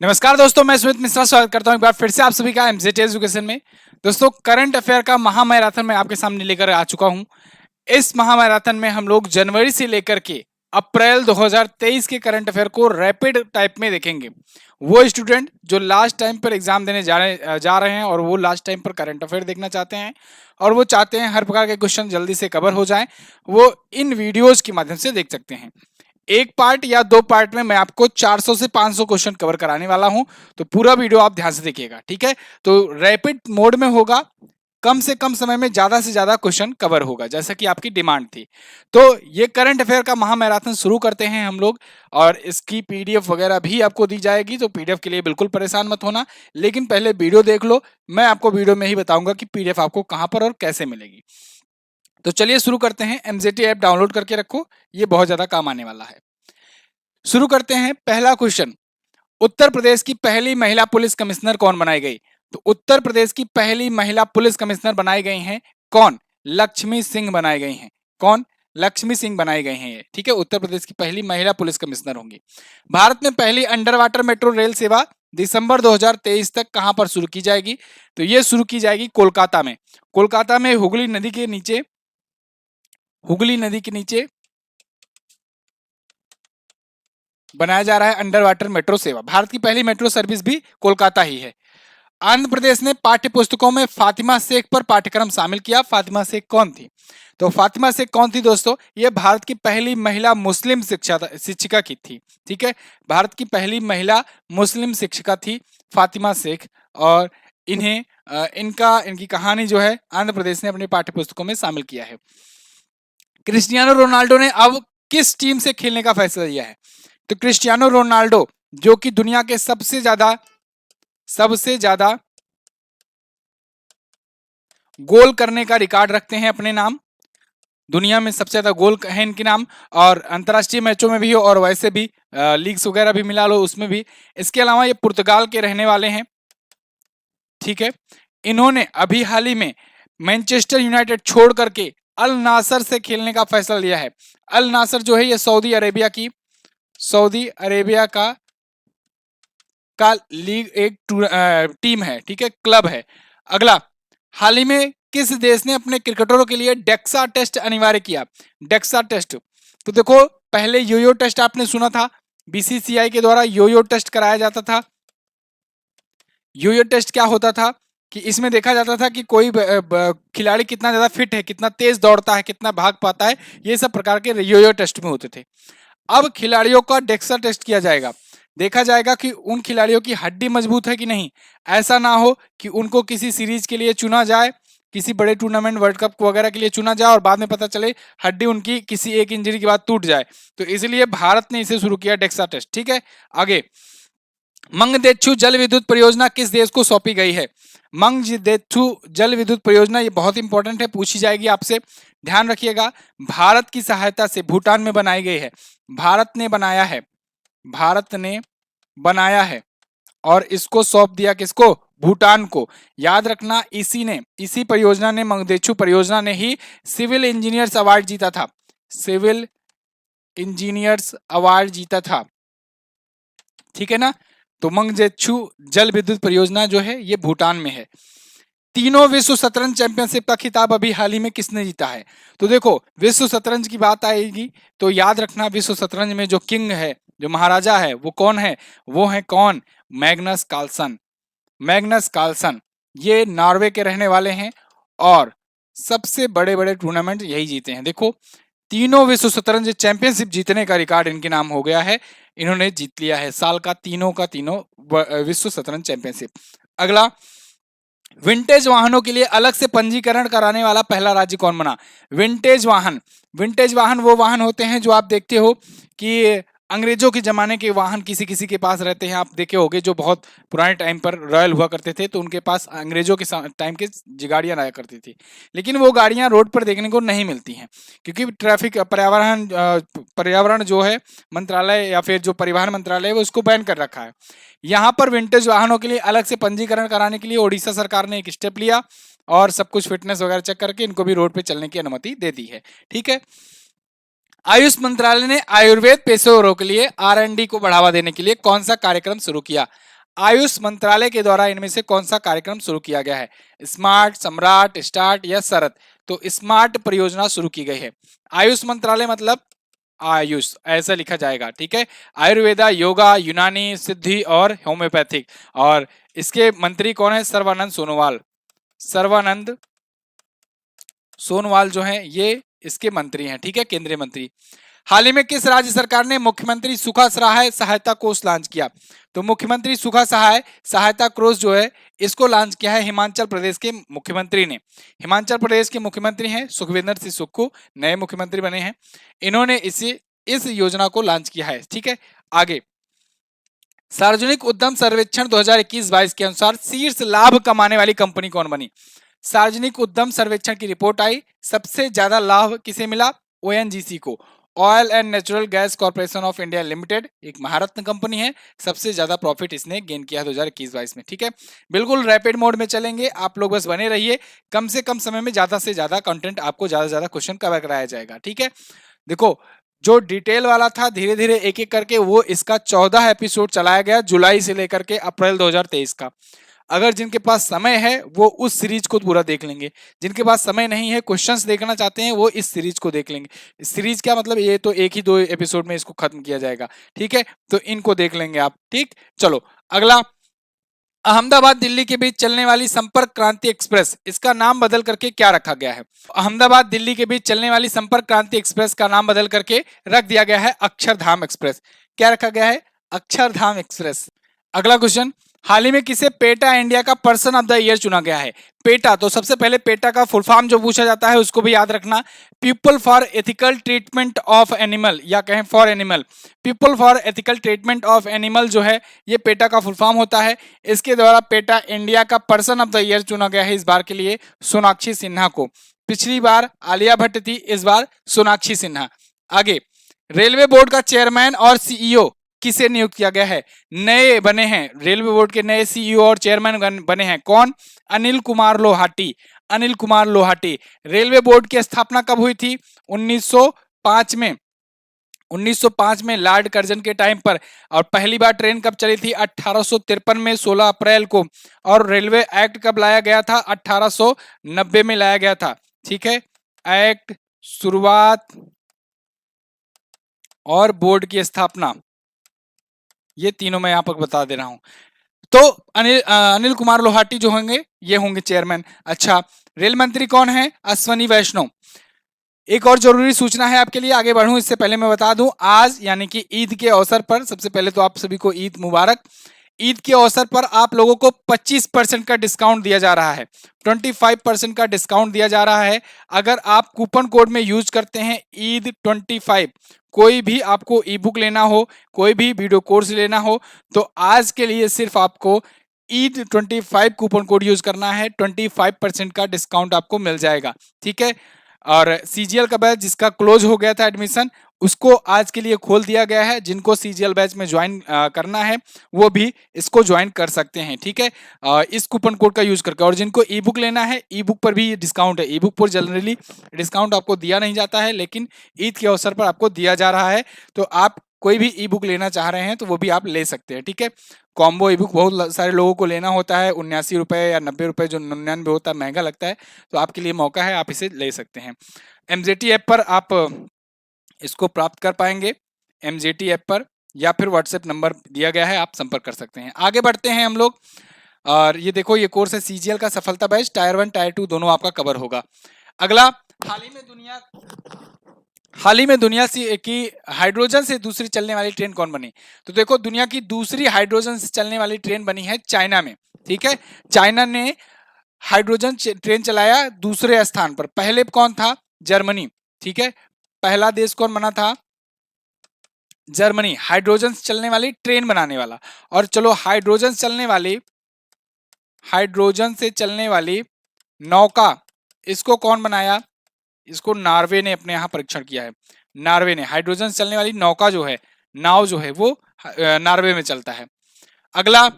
नमस्कार दोस्तों, मैं सुमित मिश्रा स्वागत करता हूं एक बार फिर से आप सभी का एमजेटी एजुकेशन में। दोस्तों, करंट अफेयर का महामैराथन मैं आपके सामने लेकर आ चुका हूं। इस महामैराथन में हम लोग जनवरी से लेकर के अप्रैल 2023 के करंट अफेयर को रैपिड टाइप में देखेंगे। वो स्टूडेंट जो लास्ट टाइम पर एग्जाम देने जा रहे हैं और वो लास्ट टाइम पर करंट अफेयर देखना चाहते हैं और वो चाहते हैं हर प्रकार के क्वेश्चन जल्दी से कवर हो जाएं, वो इन वीडियोज के माध्यम से देख सकते हैं। एक पार्ट या दो पार्ट में मैं आपको 400 से 500 क्वेश्चन कवर कराने वाला हूं, तो पूरा वीडियो आप ध्यान से देखिएगा, ठीक है। तो रैपिड मोड में होगा, कम से कम समय में ज्यादा से ज्यादा क्वेश्चन कवर होगा जैसा कि आपकी डिमांड थी। तो ये करंट अफेयर का महामैराथन शुरू करते हैं हम लोग, और इसकी पीडीएफ वगैरह भी आपको दी जाएगी, तो पीडीएफ के लिए बिल्कुल परेशान मत होना। लेकिन पहले वीडियो देख लो, मैं आपको वीडियो में ही बताऊंगा कि पीडीएफ आपको कहां पर और कैसे मिलेगी। तो चलिए शुरू करते हैं। एमजेटी ऐप डाउनलोड करके रखो, ये बहुत ज्यादा काम आने वाला है। शुरू करते हैं। पहला क्वेश्चन, उत्तर प्रदेश की पहली महिला पुलिस कमिश्नर कौन बनाई गई? तो उत्तर प्रदेश की पहली महिला पुलिस कमिश्नर बनाई गई हैं कौन? लक्ष्मी सिंह बनाई गई हैं। कौन? लक्ष्मी सिंह बनाई गई हैं ये, ठीक है। उत्तर प्रदेश की पहली महिला पुलिस कमिश्नर होंगी। भारत में पहली अंडर वाटर मेट्रो रेल सेवा दिसंबर 2023 तक कहां पर शुरू की जाएगी? तो ये शुरू की जाएगी कोलकाता में। कोलकाता में हुगली नदी के नीचे बनाया जा रहा है अंडर वाटर मेट्रो सेवा। भारत की पहली मेट्रो सर्विस भी कोलकाता ही है। आंध्र प्रदेश ने पाठ्य पुस्तकों में फातिमा शेख पर पाठ्यक्रम शामिल किया। फातिमा शेख कौन थी? तो फातिमा शेख कौन थी दोस्तों? ये भारत की पहली महिला मुस्लिम शिक्षिका की थी, ठीक है। भारत की पहली महिला मुस्लिम शिक्षिका थी फातिमा शेख, और इनकी कहानी जो है आंध्र प्रदेश ने अपनी पाठ्य पुस्तकों में शामिल किया है। क्रिस्टियानो रोनाल्डो ने अब किस टीम से खेलने का फैसला लिया है? तो क्रिस्टियानो रोनाल्डो, जो कि दुनिया के सबसे ज्यादा गोल करने का रिकॉर्ड रखते हैं अपने नाम, दुनिया में सबसे ज्यादा गोल है इनके नाम, और अंतरराष्ट्रीय मैचों में भी हो और वैसे भी लीग्स वगैरह भी मिला लो उसमें भी। इसके अलावा ये पुर्तगाल के रहने वाले हैं, ठीक है। इन्होंने अभी हाल ही में मैनचेस्टर यूनाइटेड छोड़ करके अल नासर से खेलने का फैसला लिया है। अल नासर जो है ये सऊदी अरेबिया का लीग एक टीम है, ठीक है, क्लब है। अगला, हाल ही में किस देश ने अपने क्रिकेटरों के लिए डेक्सा टेस्ट अनिवार्य किया? डेक्सा टेस्ट, तो देखो, पहले योयो टेस्ट आपने सुना था, बीसीसीआई के द्वारा योयो टेस्ट कराया जाता था। योयो टेस्ट क्या होता था कि इसमें देखा जाता था कि कोई खिलाड़ी कितना ज्यादा फिट है, कितना तेज दौड़ता है, कितना भाग पाता है, ये सब प्रकार के योयो टेस्ट में होते थे। अब खिलाड़ियों का डेक्सा टेस्ट किया जाएगा। देखा जाएगा कि उन खिलाड़ियों की हड्डी मजबूत है कि नहीं। ऐसा ना हो कि उनको किसी सीरीज के लिए चुना जाए, किसी बड़े टूर्नामेंट वर्ल्ड कप वगैरह के लिए चुना जाए और बाद में पता चले हड्डी उनकी किसी एक इंजरी के बाद टूट जाए। तो इसलिए भारत ने इसे शुरू किया, डेक्सा टेस्ट, ठीक है। आगे, मंगदेच्छू जल विद्युत परियोजना किस देश को सौंपी गई है? मंगदेच्छू जल विद्युत परियोजना, ये बहुत इंपॉर्टेंट है, पूछी जाएगी आपसे, ध्यान रखिएगा। भारत की सहायता से भूटान में बनाई गई है। भारत ने बनाया है और इसको सौंप दिया किसको? भूटान को। याद रखना, इसी परियोजना ने, मंगदेच्छू परियोजना ने ही सिविल इंजीनियर्स अवार्ड जीता था। सिविल इंजीनियर्स अवार्ड जीता था, ठीक है ना। तो मंगदेच्छू जल विद्युत परियोजना जो है ये भूटान में है। तीनों विश्व शतरंज चैंपियनशिप का खिताब अभी हाल ही में किसने जीता है? तो देखो, विश्व शतरंज की बात आएगी तो याद रखना, विश्व शतरंज में जो किंग है, जो महाराजा है, वो कौन है? वो है कौन? Magnus Carlsen. मैग्नस कार्लसन ये नॉर्वे के रहने वाले हैं और सबसे बड़े बड़े टूर्नामेंट यही जीते हैं। देखो, तीनों विश्व शतरंज चैंपियनशिप जीतने का रिकॉर्ड इनके नाम हो गया है, इन्होंने जीत लिया है साल का तीनों विश्व शतरंज चैंपियनशिप। अगला, विंटेज वाहनों के लिए अलग से पंजीकरण कराने वाला पहला राज्य कौन बना? विंटेज वाहन वो वाहन होते हैं जो आप देखते हो कि अंग्रेजों के जमाने के वाहन किसी किसी के पास रहते हैं। आप देखे होंगे जो बहुत पुराने टाइम पर रॉयल हुआ करते थे, तो उनके पास अंग्रेजों के टाइम के गाड़ियां आया करती थी। लेकिन वो गाड़ियां रोड पर देखने को नहीं मिलती हैं, क्योंकि ट्रैफिक पर्यावरण जो है मंत्रालय या फिर जो परिवहन मंत्रालय है वो उसको बैन कर रखा है। यहाँ पर विंटेज वाहनों के लिए अलग से पंजीकरण कराने के लिए ओडिशा सरकार ने एक स्टेप लिया और सब कुछ फिटनेस वगैरह चेक करके इनको भी रोड पे चलने की अनुमति दे दी है, ठीक है। आयुष मंत्रालय ने आयुर्वेद पेशेवरों के लिए R&D को बढ़ावा देने के लिए कौन सा कार्यक्रम शुरू किया? आयुष मंत्रालय के द्वारा इनमें से कौन सा कार्यक्रम शुरू किया गया है? स्मार्ट, सम्राट, स्टार्ट या शरत? तो स्मार्ट परियोजना शुरू की गई है। आयुष मंत्रालय मतलब आयुष ऐसा लिखा जाएगा, ठीक है। आयुर्वेदा, योगा, यूनानी, सिद्धि और होम्योपैथिक। और इसके मंत्री कौन है? सर्वानंद सोनोवाल। सर्वानंद सोनोवाल जो है ये इसके मंत्री हैं, ठीक है, केंद्रीय मंत्री। हाल ही में किस राज्य सरकार ने मुख्यमंत्री सुखा सहाय सहायता कोष लॉन्च किया? तो मुख्यमंत्री सुखा सहाय सहायता कोष जो है इसको लॉन्च किया है हिमाचल प्रदेश के मुख्यमंत्री ने। हिमाचल प्रदेश के मुख्यमंत्री हैं सुखविंदर सिंह सुक्खू, नए मुख्यमंत्री बने हैं। इन्होंने इस योजना को लॉन्च किया है, ठीक है। आगे, सार्वजनिक उद्यम सर्वेक्षण 2021-22 के अनुसार शीर्ष लाभ कमाने वाली कंपनी कौन बनी? सार्वजनिक उद्यम सर्वेक्षण की रिपोर्ट आई, सबसे ज्यादा लाभ किसे मिला? ओएनजीसी को, oil and natural gas corporation of India limited, एक महारत्न कंपनी है, सबसे ज्यादा प्रॉफिट इसने गेन किया 2021-22 में, ठीक है। बिल्कुल रैपिड मोड में चलेंगे, आप लोग बस बने रहिए, कम से कम समय में ज्यादा से ज्यादा कंटेंट आपको ज्यादा से ज्यादा क्वेश्चन कवर कराया जाएगा, ठीक है। देखो, जो डिटेल वाला था धीरे धीरे एक एक करके वो इसका 14 एपिसोड चलाया गया जुलाई से लेकर के अप्रैल 2023 का। अगर जिनके पास समय है वो उस सीरीज को पूरा देख लेंगे, जिनके पास समय नहीं है, क्वेश्चंस देखना चाहते हैं, वो इस सीरीज को देख लेंगे। सीरीज क्या मतलब, ये तो एक ही 2 एपिसोड में इसको खत्म किया जाएगा, ठीक है। तो इनको देख लेंगे आप, ठीक। चलो अगला, अहमदाबाद दिल्ली के बीच चलने वाली संपर्क क्रांति एक्सप्रेस, इसका नाम बदल करके क्या रखा गया है? अहमदाबाद दिल्ली के बीच चलने वाली संपर्क क्रांति एक्सप्रेस का नाम बदल करके रख दिया गया है अक्षरधाम एक्सप्रेस। क्या रखा गया है? अक्षरधाम एक्सप्रेस। अगला क्वेश्चन, हाल ही में किसे पेटा इंडिया का पर्सन ऑफ द ईयर चुना गया है? पेटा, तो सबसे पहले पेटा का फुल फॉर्म जो पूछा जाता है उसको भी याद रखना, people for ethical treatment of animal, या कहें for animal. People for ethical treatment of animal जो है ये पेटा का फुल फॉर्म होता है। इसके द्वारा पेटा इंडिया का पर्सन ऑफ द ईयर चुना गया है इस बार के लिए सोनाक्षी सिन्हा को। पिछली बार आलिया भट्ट थी, इस बार सोनाक्षी सिन्हा। आगे, रेलवे बोर्ड का चेयरमैन और सीईओ किसे नियुक्त किया गया है? नए बने हैं, रेलवे बोर्ड के नए सीईओ और चेयरमैन बने हैं, कौन? अनिल कुमार लोहाटी। अनिल कुमार लोहाटी। रेलवे बोर्ड की स्थापना कब हुई थी? 1905 में। 1905 में लॉर्ड कर्जन के टाइम पर। और पहली बार ट्रेन कब चली थी? 1853 में 16 अप्रैल को। और रेलवे एक्ट कब लाया गया था? 1890 में लाया गया था, ठीक है। एक्ट, शुरुआत और बोर्ड की स्थापना, ये तीनों मैं यहां पर बता दे रहा हूं। तो अनिल कुमार लोहाटी जो होंगे ये होंगे चेयरमैन। अच्छा, रेल मंत्री कौन है? अश्वनी वैष्णव। एक और जरूरी सूचना है आपके लिए, आगे बढ़ूं इससे पहले मैं बता दूं, आज यानी कि ईद के अवसर पर, सबसे पहले तो आप सभी को ईद मुबारक। ईद के अवसर पर आप लोगों को 25% का डिस्काउंट दिया जा रहा है, 25% का डिस्काउंट दिया जा रहा है। अगर आप कूपन कोड में यूज करते हैं ईद 25, कोई भी आपको ई बुक लेना हो, कोई भी वीडियो कोर्स लेना हो, तो आज के लिए सिर्फ आपको ईद 25 कूपन कोड यूज करना है, 25% का डिस्काउंट आपको मिल जाएगा, ठीक है। और सीजीएल का बैच जिसका क्लोज हो गया था एडमिशन, उसको आज के लिए खोल दिया गया है। जिनको सीजीएल बैच में ज्वाइन करना है वो भी इसको ज्वाइन कर सकते हैं, ठीक है, इस कूपन कोड का यूज करके। और जिनको ई बुक लेना है, ई बुक पर भी डिस्काउंट है। ई बुक पर जनरली डिस्काउंट आपको दिया नहीं जाता है, लेकिन ईद के अवसर पर आपको दिया जा रहा है। तो आप कोई भी ई बुक लेना चाह रहे हैं तो वो भी आप ले सकते हैं, ठीक है। कॉम्बो ई बुक बहुत सारे लोगों को लेना होता है, 79 रुपए या 90 रुपए, जो 99 होता है, महंगा लगता है। तो आपके लिए मौका है, आप इसे ले सकते हैं। एमजेटी ऐप पर आप इसको प्राप्त कर पाएंगे, एमजेटी ऐप पर, या फिर व्हाट्सएप नंबर दिया गया है, आप संपर्क कर सकते हैं। आगे बढ़ते हैं हम लोग, और ये देखो ये कोर्स है सीजीएल का सफलता बैच, टायर 1 टायर 2 दोनों आपका कवर होगा। अगला, हाल ही में दुनिया से की हाइड्रोजन से दूसरी चलने वाली ट्रेन कौन बनी? तो देखो, दुनिया की दूसरी हाइड्रोजन से चलने वाली ट्रेन बनी है चाइना में, ठीक है। चाइना ने हाइड्रोजन ट्रेन चलाया दूसरे स्थान पर। पहले कौन था? जर्मनी, ठीक है। पहला देश कौन बना था? जर्मनी, हाइड्रोजन से चलने वाली ट्रेन बनाने वाला। और चलो, हाइड्रोजन से चलने वाली नौका, इसको कौन बनाया? इसको नॉर्वे ने अपने यहाँ परीक्षण किया है। नॉर्वे ने हाइड्रोजन से चलने वाली नौका जो है, नाव जो है, वो नॉर्वे में चलता है। अगला,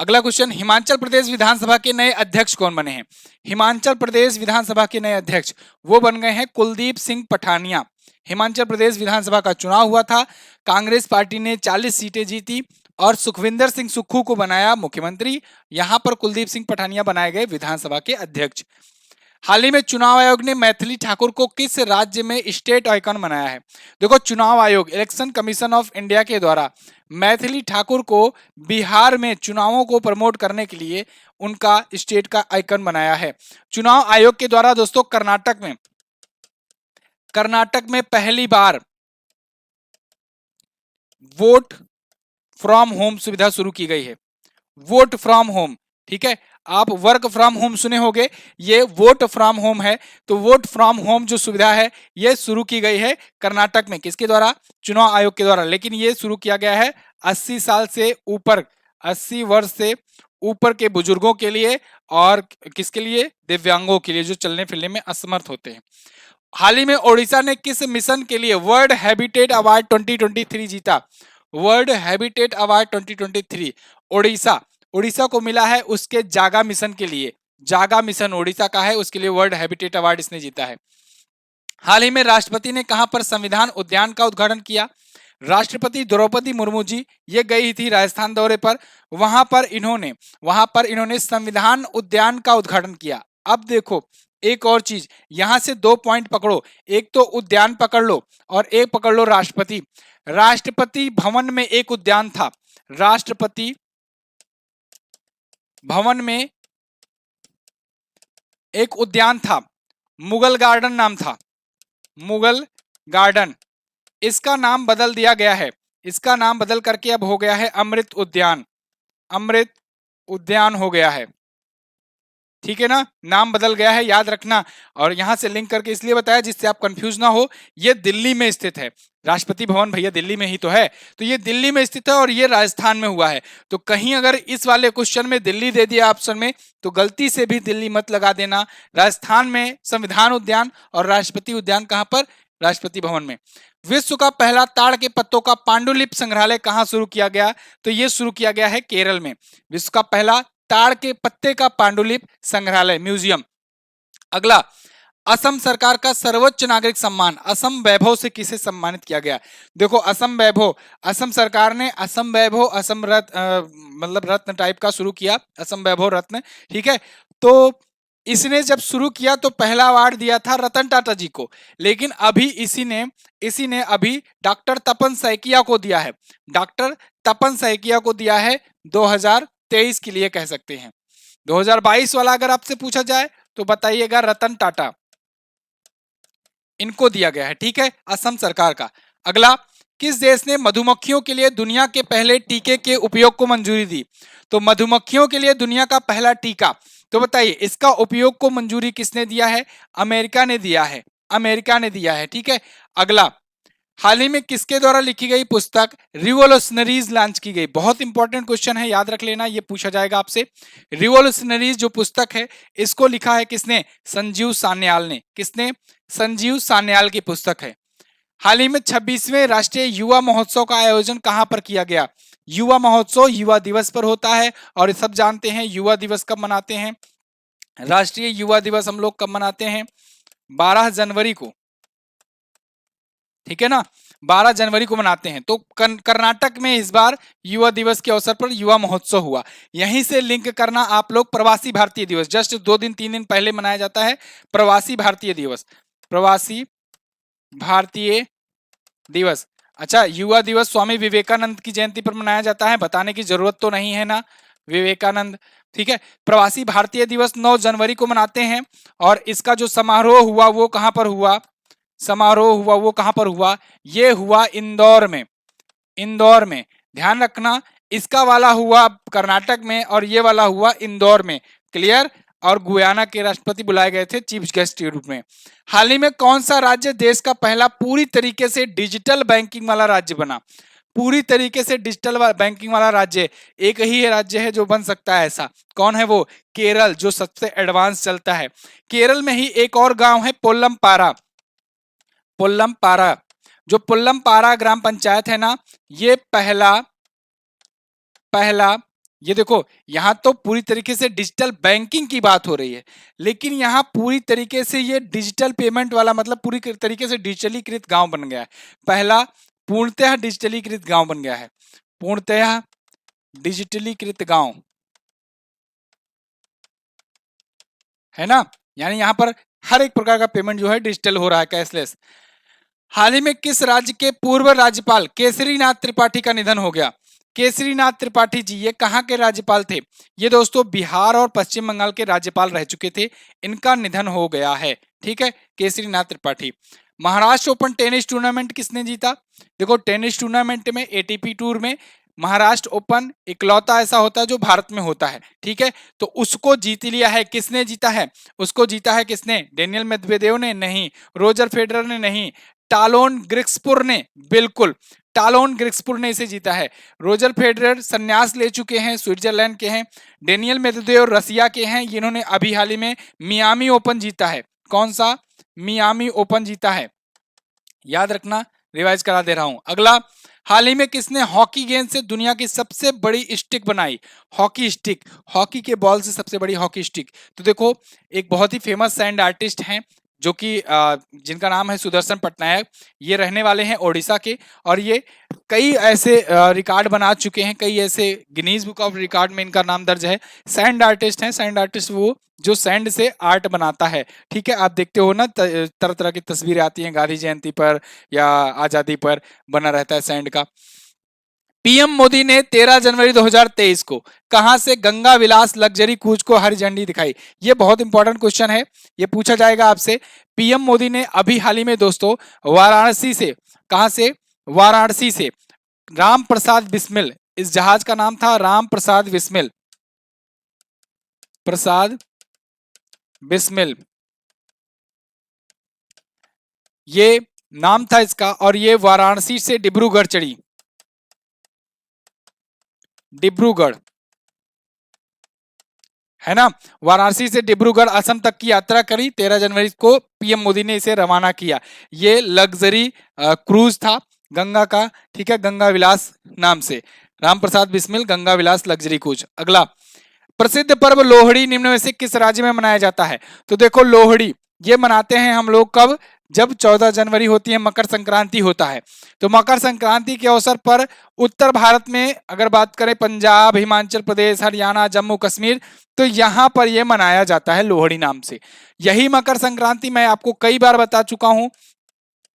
अगला क्वेश्चन, हिमाचल प्रदेश विधानसभा के नए अध्यक्ष कौन बने हैं? हिमाचल प्रदेश विधानसभा के नए अध्यक्ष वो बन गए हैं कुलदीप सिंह पठानिया। हिमाचल प्रदेश विधानसभा का चुनाव हुआ था, कांग्रेस पार्टी ने 40 सीटें जीती और सुखविंदर सिंह सुक्खू को बनाया मुख्यमंत्री। यहां पर कुलदीप सिंह पठानिया बनाए गए विधानसभा के अध्यक्ष। हाल ही में चुनाव आयोग ने मैथिली ठाकुर को किस राज्य में स्टेट आइकन बनाया है? देखो, चुनाव आयोग, इलेक्शन कमीशन ऑफ इंडिया के द्वारा मैथिली ठाकुर को बिहार में चुनावों को प्रमोट करने के लिए उनका स्टेट का आइकन बनाया है। चुनाव आयोग के द्वारा दोस्तों कर्नाटक में पहली बार वोट फ्रॉम होम सुविधा शुरू की गई है। वोट फ्रॉम होम, ठीक है, आप वर्क फ्रॉम होम सुने होंगे, ये वोट फ्रॉम होम है। तो वोट फ्रॉम होम जो सुविधा है ये शुरू की गई है कर्नाटक में, किसके द्वारा? चुनाव आयोग के द्वारा। लेकिन ये शुरू किया गया है 80 साल से ऊपर, 80 वर्ष से ऊपर के बुजुर्गों के लिए और किसके लिए? दिव्यांगों के लिए, जो चलने फिरने में असमर्थ होते हैं। हाल ही में ओडिशा ने किस मिशन के लिए वर्ल्ड हैबिटेट अवार्ड 2023 जीता? वर्ल्ड हैबिटेट अवार्ड 2023 उड़ीसा को मिला है उसके जागा मिशन के लिए। जागा मिशन उड़ीसा का है, उसके लिए वर्ल्ड हैबिटेट अवार्ड इसने जीता है। हाल ही में राष्ट्रपति ने कहां पर संविधान उद्यान का उद्घाटन किया? राष्ट्रपति द्रौपदी मुर्मू जी ये गई थी राजस्थान दौरे पर, वहां पर इन्होंने संविधान उद्यान का उद्घाटन किया। अब देखो एक और चीज, यहां से 2 पॉइंट पकड़ो, एक तो उद्यान पकड़ लो और एक पकड़ लो राष्ट्रपति। राष्ट्रपति भवन में एक उद्यान था, राष्ट्रपति भवन में एक उद्यान था, मुगल गार्डन नाम था, मुगल गार्डन। इसका नाम बदल दिया गया है, इसका नाम बदल करके अब हो गया है अमृत उद्यान। अमृत उद्यान हो गया है, ठीक है ना, नाम बदल गया है, याद रखना। और यहां से लिंक करके इसलिए बताया जिससे आप कंफ्यूज ना हो। ये दिल्ली में स्थित है, राष्ट्रपति भवन भैया दिल्ली में ही तो है, तो ये दिल्ली में स्थित है और ये राजस्थान में हुआ है। तो कहीं अगर इस वाले क्वेश्चन में दिल्ली दे दिया ऑप्शन में तो गलती से भी दिल्ली मत लगा देना। राजस्थान में संविधान उद्यान और राष्ट्रपति उद्यान कहां पर? राष्ट्रपति भवन में। विश्व का पहला ताड़ के पत्तों का पांडुलिपि संग्रहालय कहां शुरू किया गया? तो ये शुरू किया गया है केरल में, विश्व का पहला ताड़ के पत्ते का पांडुलिपि संग्रहालय म्यूजियम। अगला, असम सरकार का सर्वोच्च नागरिक सम्मान असम वैभव से किसे सम्मानित किया गया? देखो असम वैभव, असम सरकार ने असम वैभव, असम रत्न मतलब रत्न टाइप का शुरू किया, असम वैभव रत्न, ठीक है। तो इसने जब शुरू किया तो पहला अवार्ड दिया था रतन टाटा जी को, लेकिन अभी इसी ने अभी डॉक्टर तपन सैकिया को दिया है, डॉक्टर तपन सैकिया को दिया है 2023 के लिए कह सकते हैं। 2022 वाला अगर आपसे पूछा जाए तो बताइएगा रतन टाटा, इनको दिया गया है, ठीक है, असम सरकार का। अगला, किस देश ने मधुमक्खियों के लिए दुनिया के पहले टीके के उपयोग को मंजूरी दी? तो मधुमक्खियों के लिए दुनिया का पहला टीका, तो बताइए इसका उपयोग को मंजूरी किसने दिया है? अमेरिका ने दिया है, अमेरिका ने दिया है, ठीक है। अगला, हाल ही में किसके द्वारा लिखी गई पुस्तक रिवोल्यूशनरीज लॉन्च की गई? बहुत इंपॉर्टेंट क्वेश्चन है, याद रख लेना, ये पूछा जाएगा आपसे। रिवोल्यूशनरीज जो पुस्तक है इसको लिखा है किसने? संजीव सान्याल ने। किसने? संजीव सान्याल की पुस्तक है। हाल ही में 26वें राष्ट्रीय युवा महोत्सव का आयोजन कहां पर किया गया? युवा महोत्सव युवा दिवस पर होता है और सब जानते हैं युवा दिवस कब मनाते हैं। राष्ट्रीय युवा दिवस हम लोग कब मनाते हैं? 12 जनवरी को, ठीक है ना, 12 जनवरी को मनाते हैं। तो कर्नाटक में इस बार युवा दिवस के अवसर पर युवा महोत्सव हुआ। यहीं से लिंक करना आप लोग, प्रवासी भारतीय दिवस जस्ट 2 दिन 3 दिन पहले मनाया जाता है, प्रवासी भारतीय दिवस, प्रवासी भारतीय दिवस। अच्छा, युवा दिवस स्वामी विवेकानंद की जयंती पर मनाया जाता है, बताने की जरूरत तो नहीं है ना, विवेकानंद, ठीक है। प्रवासी भारतीय दिवस 9 जनवरी को मनाते हैं और इसका जो समारोह हुआ वो कहां पर हुआ? समारोह हुआ वो कहां पर हुआ? ये हुआ इंदौर में, इंदौर में, ध्यान रखना, इसका वाला हुआ कर्नाटक में और ये वाला हुआ इंदौर में, क्लियर। और गुयाना के राष्ट्रपति बुलाए गए थे चीफ गेस्ट के रूप में। हाल ही में कौन सा राज्य देश का पहला पूरी तरीके से डिजिटल बैंकिंग वाला राज्य बना? पूरी तरीके से डिजिटल बैंकिंग वाला राज्य एक ही राज्य है जो बन सकता है ऐसा, कौन है वो? केरल, जो सबसे एडवांस चलता है। केरल में ही एक और गांव है पोल्लमपारा, पोल्लमपारा, जो पोल्लमपारा ग्राम पंचायत है ना, ये पहला ये देखो, यहां तो पूरी तरीके से डिजिटल बैंकिंग की बात हो रही है, लेकिन यहाँ पूरी तरीके से ये डिजिटल पेमेंट वाला मतलब पूरी तरीके से डिजिटलीकृत गांव बन गया है। पहला पूर्णतः डिजिटलीकृत गांव बन गया है, पूर्णतः डिजिटलीकृत गांव, है ना। यानी यहाँ पर हर एक प्रकार का पेमेंट जो है डिजिटल हो रहा है, कैशलेस। हाल ही में किस राज्य के पूर्व राज्यपाल केसरीनाथ त्रिपाठी का निधन हो गया? केसरीनाथ त्रिपाठी जी ये कहाँ के राज्यपाल थे? ये दोस्तों बिहार और पश्चिम बंगाल के राज्यपाल रह चुके थे, इनका निधन हो गया है, ठीक है, Kesarinath Tripathi. Maharashtra open tennis tournament किसने जीता? देखो, टेनिस टूर्नामेंट में एटीपी टूर में महाराष्ट्र ओपन इकलौता ऐसा होता है जो भारत में होता है, ठीक है। तो उसको जीत लिया है, किसने जीता है? उसको जीता है किसने? डेनियल मेदवेदेव ने? नहीं। रोजर फेडरर ने? नहीं। टालोन ग्रिक्सपुर ने, बिल्कुल टालोन ग्रिक्सपुर ने इसे जीता है। रोजर फेडरर संन्यास ले चुके हैं, स्विट्जरलैंड के हैं। डेनियल मेदवेदेव रसिया के हैं, इन्होंने अभी हाल ही में मियामी ओपन जीता है। कौन सा? मियामी ओपन जीता है, याद रखना, रिवाइज करा दे रहा हूं। अगला, हाल ही में किसने हॉकी गेंद से दुनिया की सबसे बड़ी स्टिक बनाई? हॉकी स्टिक, हॉकी के बॉल से सबसे बड़ी हॉकी स्टिक। तो देखो, एक बहुत ही फेमस सैंड आर्टिस्ट हैं जो कि जिनका नाम है सुदर्शन पटनायक। ये रहने वाले हैं ओडिशा के, और ये कई ऐसे रिकॉर्ड बना चुके हैं, कई ऐसे गिनीज बुक ऑफ रिकॉर्ड में इनका नाम दर्ज है। सैंड आर्टिस्ट हैं। सैंड आर्टिस्ट वो जो सैंड से आर्ट बनाता है, ठीक है। आप देखते हो ना, तरह तरह की तस्वीरें आती हैं गांधी जयंती पर या आजादी पर, बना रहता है सैंड का। पीएम मोदी ने 13 जनवरी 2023 को कहां से गंगा विलास लग्जरी क्रूज को हरी झंडी दिखाई? ये बहुत इंपॉर्टेंट क्वेश्चन है, ये पूछा जाएगा आपसे। पीएम मोदी ने अभी हाल ही में दोस्तों वाराणसी से, कहां से? वाराणसी से राम प्रसाद बिस्मिल, इस जहाज का नाम था राम प्रसाद बिस्मिल, प्रसाद बिस्मिल ये नाम था इसका, और ये वाराणसी से डिब्रूगढ़ चढ़ी, डिब्रूगढ़, है ना। वाराणसी से डिब्रूगढ़ असम तक की यात्रा करी। 13 जनवरी को पीएम मोदी ने इसे रवाना किया। ये लग्जरी क्रूज था गंगा का, ठीक है, गंगा विलास नाम से, राम प्रसाद बिस्मिल गंगा विलास लग्जरी क्रूज। अगला, प्रसिद्ध पर्व लोहड़ी निम्न में से किस राज्य में मनाया जाता है? तो देखो, लोहड़ी ये मनाते हैं हम लोग कब? जब 14 जनवरी होती है, मकर संक्रांति होता है। तो मकर संक्रांति के अवसर पर उत्तर भारत में अगर बात करें, पंजाब, हिमाचल प्रदेश, हरियाणा, जम्मू कश्मीर, तो यहां पर यह मनाया जाता है लोहड़ी नाम से। यही मकर संक्रांति मैं आपको कई बार बता चुका हूं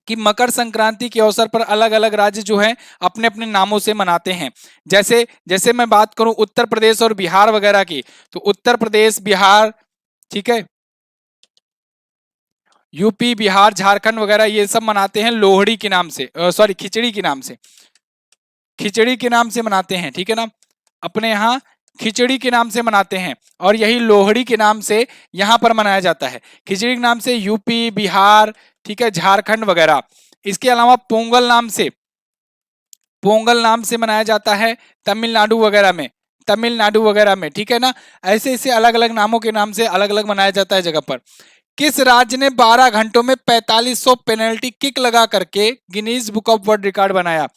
कि मकर संक्रांति के अवसर पर अलग अलग राज्य जो है अपने अपने नामों से मनाते हैं। जैसे जैसे मैं बात करूं उत्तर प्रदेश और बिहार वगैरह की, तो उत्तर प्रदेश, बिहार, ठीक है, यूपी, बिहार, झारखंड वगैरह ये सब मनाते हैं लोहड़ी के नाम से, सॉरी खिचड़ी के नाम से, खिचड़ी के नाम से मनाते हैं, ठीक है ना। अपने यहाँ खिचड़ी के नाम से मनाते हैं, और यही लोहड़ी के नाम से यहाँ पर मनाया जाता है। खिचड़ी के नाम से यूपी, बिहार, ठीक है, झारखंड वगैरह। इसके अलावा पोंगल नाम से मनाया जाता है तमिलनाडु वगैरह में, तमिलनाडु वगैरह में, ठीक है ना। ऐसे ऐसे अलग अलग नामों के नाम से अलग अलग मनाया जाता है जगह पर। किस राज्य ने 12 घंटों में 4500 पेनल्टी किक लगा करके Guinness book of world record बनाया?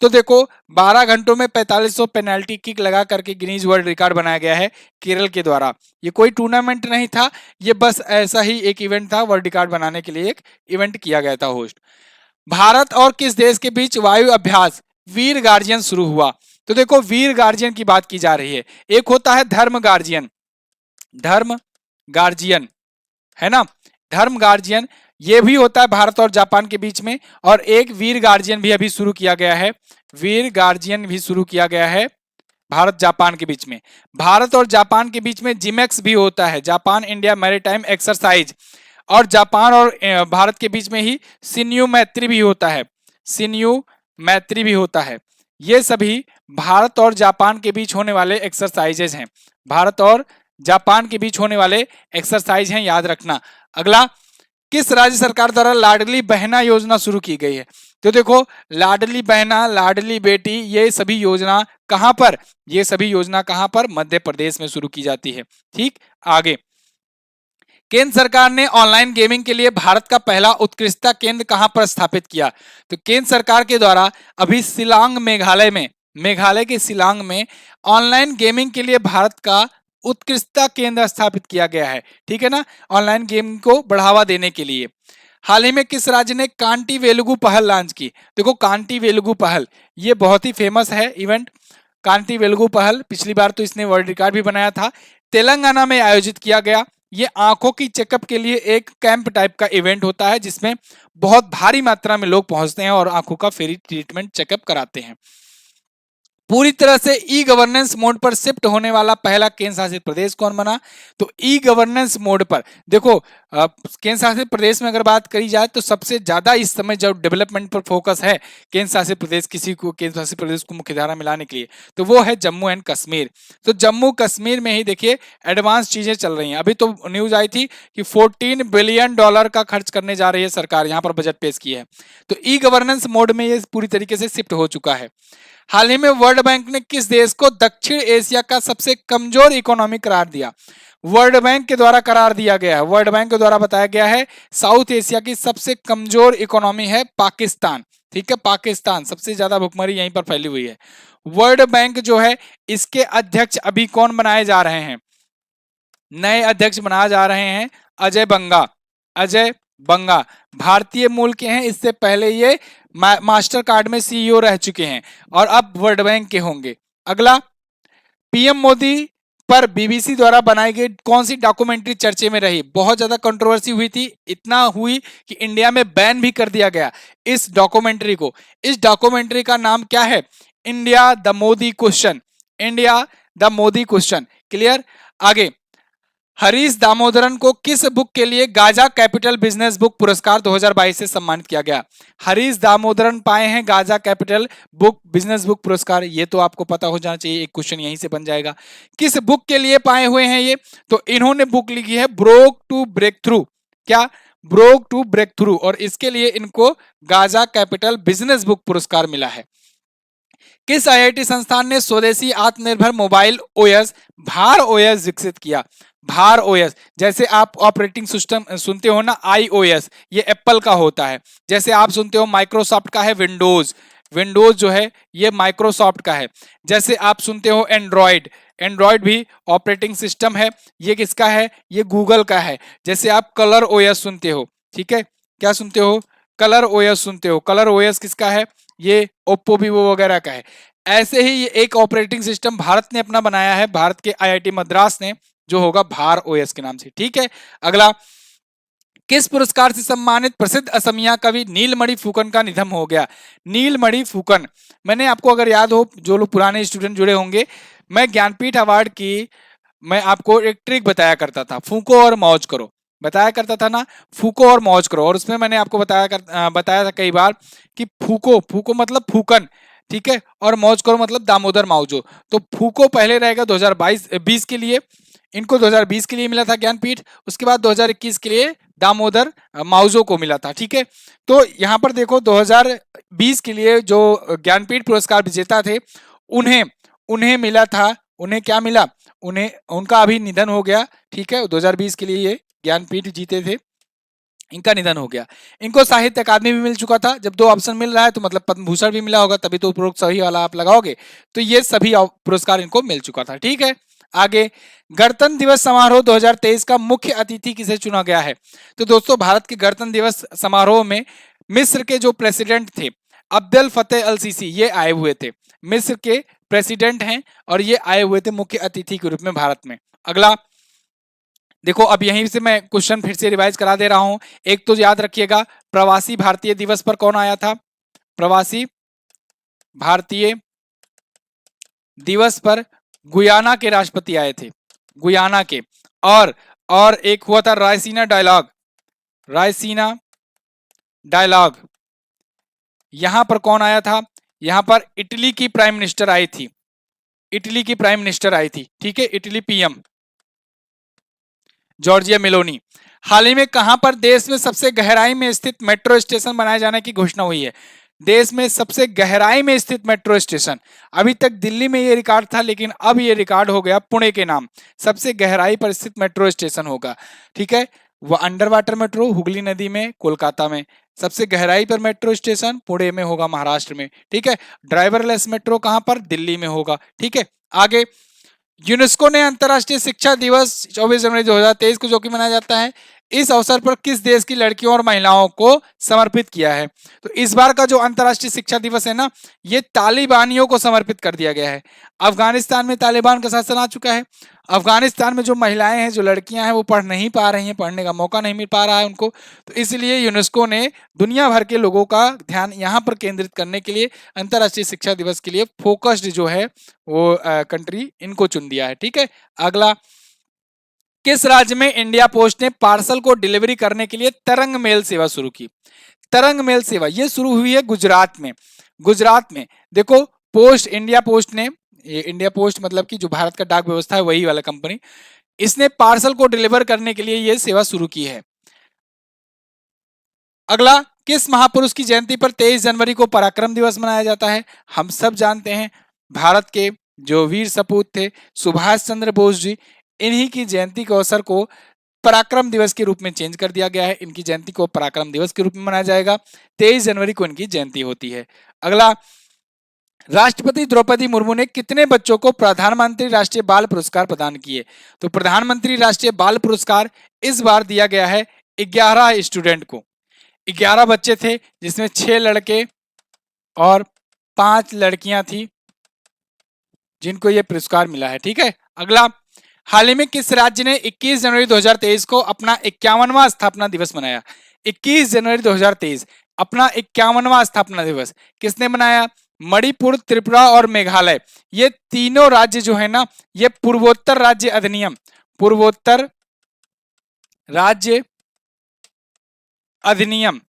तो देखो, 12 घंटों में 4500 पेनल्टी किक लगा करके गिनीज वर्ल्ड रिकॉर्ड बनाया गया है केरल के द्वारा। ये कोई टूर्नामेंट नहीं था, ये बस ऐसा ही एक इवेंट था, वर्ल्ड रिकॉर्ड बनाने के लिए एक इवेंट किया गया था होस्ट। भारत और किस देश के बीच वायु अभ्यास वीर गार्जियन शुरू हुआ? तो देखो, वीर गार्जियन की बात की जा रही है। एक होता है धर्म गार्जियन, धर्म गार्जियन, है ना, धर्म गार्जियन, ये भी होता है भारत और जापान के बीच में। और एक वीर गार्जियन भी अभी शुरू किया गया है, वीर गार्जियन भी शुरू किया गया है भारत जापान के बीच में। भारत और जापान के बीच में जिमेक्स भी होता है, जापान इंडिया मैरीटाइम एक्सरसाइज। और जापान और भारत के बीच में ही सिन्यू मैत्री भी होता है, सिन्यू मैत्री भी होता है। ये सभी भारत और जापान के बीच होने वाले एक्सरसाइजेज हैं, भारत और जापान के बीच होने वाले एक्सरसाइज हैं, याद रखना। अगला, किस राज्य सरकार द्वारा लाडली बहना योजना शुरू की गई है? तो देखो, लाडली बहना, लाडली बेटी, ये सभी योजना कहां पर? ये सभी योजना कहां पर? मध्य प्रदेश में शुरू की जाती है, ठीक। आगे, केंद्र सरकार ने ऑनलाइन गेमिंग के लिए भारत का पहला उत्कृष्टता केंद्र कहां पर स्थापित किया? तो केंद्र सरकार के द्वारा अभी शिलांग मेघालय में, मेघालय के शिलांग में ऑनलाइन गेमिंग के लिए भारत का उत्कृष्टता केंद्र स्थापित किया गया है, ठीक है ना, ऑनलाइन गेमिंग को बढ़ावा देने के लिए। हाल ही में किस राज्य ने कांटी वेलुगु पहल लॉन्च की? देखो कांटी वेलुगु पहल ये बहुत ही फेमस है इवेंट। कांटी वेलुगु पहल पिछली बार तो इसने वर्ल्ड रिकॉर्ड भी बनाया था, तेलंगाना में आयोजित किया गया। ये आंखों की चेकअप के लिए एक कैंप टाइप का इवेंट होता है जिसमें बहुत भारी मात्रा में लोग पहुंचते हैं और आंखों का फ्री ट्रीटमेंट चेकअप कराते हैं। पूरी तरह से ई गवर्नेंस मोड पर शिफ्ट होने वाला पहला केंद्र शासित प्रदेश कौन बना? तो ई गवर्नेंस मोड पर देखो केंद्र शासित प्रदेश में अगर बात करी जाए तो सबसे ज्यादा इस समय जो डेवलपमेंट पर फोकस है केंद्र शासित प्रदेश, किसी को केंद्र शासित प्रदेश को मुख्यधारा में लाने के लिए, तो वो है जम्मू एंड कश्मीर। तो जम्मू कश्मीर में ही देखिए एडवांस चीजें चल रही हैं। अभी तो न्यूज आई थी कि $14 बिलियन का खर्च करने जा रही है सरकार, यहाँ पर बजट पेश की है। तो ई गवर्नेंस मोड में ये पूरी तरीके से शिफ्ट हो चुका है। हाल ही में वर्ल्ड बैंक ने किस देश को दक्षिण एशिया का सबसे कमजोर इकोनॉमी करार दिया? वर्ल्ड बैंक के द्वारा करार दिया गया है, वर्ल्ड बैंक के द्वारा बताया गया है साउथ एशिया की सबसे कमजोर इकोनॉमी है पाकिस्तान, ठीक है, पाकिस्तान सबसे ज्यादा भुखमरी यहीं पर फैली हुई है। वर्ल्ड बैंक जो है इसके अध्यक्ष अभी कौन बनाए जा रहे हैं? नए अध्यक्ष बनाए जा रहे हैं अजय बंगा। अजय बंगा भारतीय मूल के हैं, इससे पहले ये मास्टर कार्ड में सीईओ रह चुके हैं और अब वर्ल्ड बैंक के होंगे। अगला, पीएम मोदी पर बीबीसी द्वारा बनाई गई कौन सी डॉक्यूमेंट्री चर्चे में रही? बहुत ज्यादा कंट्रोवर्सी हुई थी, इतना हुई कि इंडिया में बैन भी कर दिया गया इस डॉक्यूमेंट्री को। इस डॉक्यूमेंट्री का नाम क्या है? India the Modi question, India the Modi question. Clear? आगे, हरीश दामोदरन को किस बुक के लिए गाजा कैपिटल बिजनेस बुक पुरस्कार 2022 से सम्मानित किया गया? हरीश दामोदरन पाए हैं Gaza capital book business book पुरस्कार, ये तो आपको पता हो जाना चाहिए, एक क्वेश्चन यहीं से बन जाएगा। किस बुक के लिए पाए हुए हैं ये? तो इन्होंने बुक लिखी है ब्रोक टू ब्रेक थ्रू। क्या? ब्रोक टू ब्रेक थ्रू, और इसके लिए इनको गाजा कैपिटल बिजनेस बुक पुरस्कार मिला है। किस आईआईटी संस्थान ने स्वदेशी आत्मनिर्भर मोबाइल ओएस भार ओएस विकसित किया? भार ओएस, जैसे आप ऑपरेटिंग सिस्टम सुनते हो ना आईओएस, ये एप्पल का होता है। जैसे आप सुनते हो माइक्रोसॉफ्ट का है विंडोज, विंडोज जो है ये माइक्रोसॉफ्ट का है। जैसे आप सुनते हो एंड्रॉयड, एंड्रॉयड भी ऑपरेटिंग सिस्टम है, ये किसका है? ये गूगल का है। जैसे आप कलर ओएस सुनते हो, ठीक है, क्या सुनते हो? कलर ओएस सुनते हो, कलर ओएस किसका है? ये ओप्पो वीवो वगैरह का है। ऐसे ही ये एक ऑपरेटिंग सिस्टम भारत ने अपना बनाया है, भारत के आईआईटी मद्रास ने, जो होगा भार ओएस के नाम से, ठीक है। अगला, किस पुरस्कार से सम्मानित प्रसिद्ध असमिया कवि नीलमणि फुकन का निधन हो गया? नीलमणि फुकन, मैंने आपको अगर याद हो, जो लोग पुराने स्टूडेंट जुड़े होंगे, मैं ज्ञानपीठ अवार्ड की मैं आपको एक ट्रिक बताया करता था, फूको और मौज करो, बताया करता था ना, फूको और मौज करो। और उसमें मैंने आपको बताया था कई बार कि फूको, फूको मतलब फूकन, ठीक है, और मौज करो मतलब दामोदर माउजो। तो फूको पहले रहेगा 2020 के लिए, इनको 2020 के लिए मिला था ज्ञानपीठ, उसके बाद 2021 के लिए दामोदर माउजो को मिला था, ठीक है। तो यहाँ पर देखो 2020 के लिए जो ज्ञानपीठ पुरस्कार विजेता थे उन्हें उन्हें मिला था, उन्हें क्या मिला? उन्हें, उनका अभी निधन हो गया, ठीक है। 2020 के लिए ये ज्ञानपीठ जीते थे, इनका निधन हो गया। इनको साहित्य अकादमी भी मिल चुका था, जब 2 ऑप्शन मिल रहा है तो मतलब पद्म भूषण भी मिला होगा, तभी तो उपरोक्त सही वाला आप लगाओगे। तो ये सभी पुरस्कार इनको मिल चुका था, ठीक है। आगे, गणतंत्र दिवस समारोह 2023 का मुख्य अतिथि किसे चुना गया है? तो दोस्तों भारत के गणतंत्र दिवस समारोह में मिस्र के जो प्रेसिडेंट थे अब्देल फतेह अल सीसी, ये आए हुए थे, मिस्र के प्रेसिडेंट हैं और ये आए हुए थे मुख्य अतिथि के रूप में भारत में। अगला देखो, अब यहीं से मैं क्वेश्चन फिर से रिवाइज करा दे रहा हूं। एक तो याद रखिएगा, प्रवासी भारतीय दिवस पर कौन आया था? प्रवासी भारतीय दिवस पर गुयाना के राष्ट्रपति आए थे, गुयाना के। और एक हुआ था रायसीना डायलॉग, रायसीना डायलॉग। यहां पर कौन आया था? यहां पर इटली की प्राइम मिनिस्टर आई थी, इटली की प्राइम मिनिस्टर आई थी, ठीक है, इटली पीएम जॉर्जिया मेलोनी। हाल ही में कहां पर देश में सबसे गहराई में स्थित मेट्रो स्टेशन बनाए जाने की घोषणा हुई है? देश में सबसे गहराई में स्थित मेट्रो स्टेशन, अभी तक दिल्ली में ये रिकॉर्ड था, लेकिन अब ये रिकॉर्ड हो गया पुणे के नाम, सबसे गहराई पर स्थित मेट्रो स्टेशन होगा, ठीक है। वह अंडर वाटर मेट्रो हुगली नदी में कोलकाता में, सबसे गहराई पर मेट्रो स्टेशन पुणे में होगा, महाराष्ट्र में। ठीक है, ड्राइवरलेस मेट्रो कहां पर, दिल्ली में होगा। ठीक है, आगे यूनेस्को ने अंतर्राष्ट्रीय शिक्षा दिवस 24 जनवरी 2023 को जो कि मनाया जाता है, इस अवसर पर किस देश की लड़कियों और महिलाओं को समर्पित किया है? तो इस बार का जो अंतर्राष्ट्रीय शिक्षा दिवस है ना, ये तालिबानियों को समर्पित कर दिया गया है। अफगानिस्तान में तालिबान का शासन आ चुका है। अफगानिस्तान में जो महिलाएं हैं, जो लड़कियां हैं, वो पढ़ नहीं पा रही हैं, पढ़ने का मौका नहीं मिल पा रहा है उनको। तो इसलिए यूनेस्को ने दुनिया भर के लोगों का ध्यान यहाँ पर केंद्रित करने के लिए अंतर्राष्ट्रीय शिक्षा दिवस के लिए फोकस्ड जो है वो कंट्री इनको चुन दिया है। ठीक है, अगला, किस राज्य में इंडिया पोस्ट ने पार्सल को डिलीवरी करने के लिए तरंग मेल सेवा शुरू की? तरंग मेल सेवा ये शुरू हुई है गुजरात में। गुजरात में देखो, पोस्ट, इंडिया पोस्ट ने, ये इंडिया पोस्ट मतलब कि जो भारत का डाक व्यवस्था है वही वाला कंपनी, इसने पार्सल को डिलीवर करने के लिए ये सेवा शुरू की है। अगला, किस महापुरुष की जयंती पर 23 जनवरी को पराक्रम दिवस मनाया जाता है? हम सब जानते हैं, भारत के जो वीर सपूत थे सुभाष चंद्र बोस जी, इन्हीं की जयंती के अवसर को पराक्रम दिवस के रूप में चेंज कर दिया गया है। इनकी जयंती को पराक्रम दिवस के रूप में मनाया जाएगा। 23 जनवरी को इनकी जयंती होती है। अगला, राष्ट्रपति द्रौपदी मुर्मू ने कितने बच्चों को प्रधानमंत्री राष्ट्रीय बाल पुरस्कार प्रदान किए? तो प्रधानमंत्री राष्ट्रीय बाल पुरस्कार इस बार दिया गया है 11 स्टूडेंट को। 11 बच्चे थे, जिसमें 6 लड़के और 5 लड़कियां थी जिनको यह पुरस्कार मिला है। ठीक है, अगला, हाल ही में किस राज्य ने 21 जनवरी 2023 को अपना 51वां स्थापना दिवस मनाया? 21 जनवरी 2023 अपना 51वां स्थापना दिवस किसने मनाया? मणिपुर, त्रिपुरा और मेघालय, ये तीनों राज्य जो है ना, ये पूर्वोत्तर राज्य अधिनियम, पूर्वोत्तर राज्य अधिनियम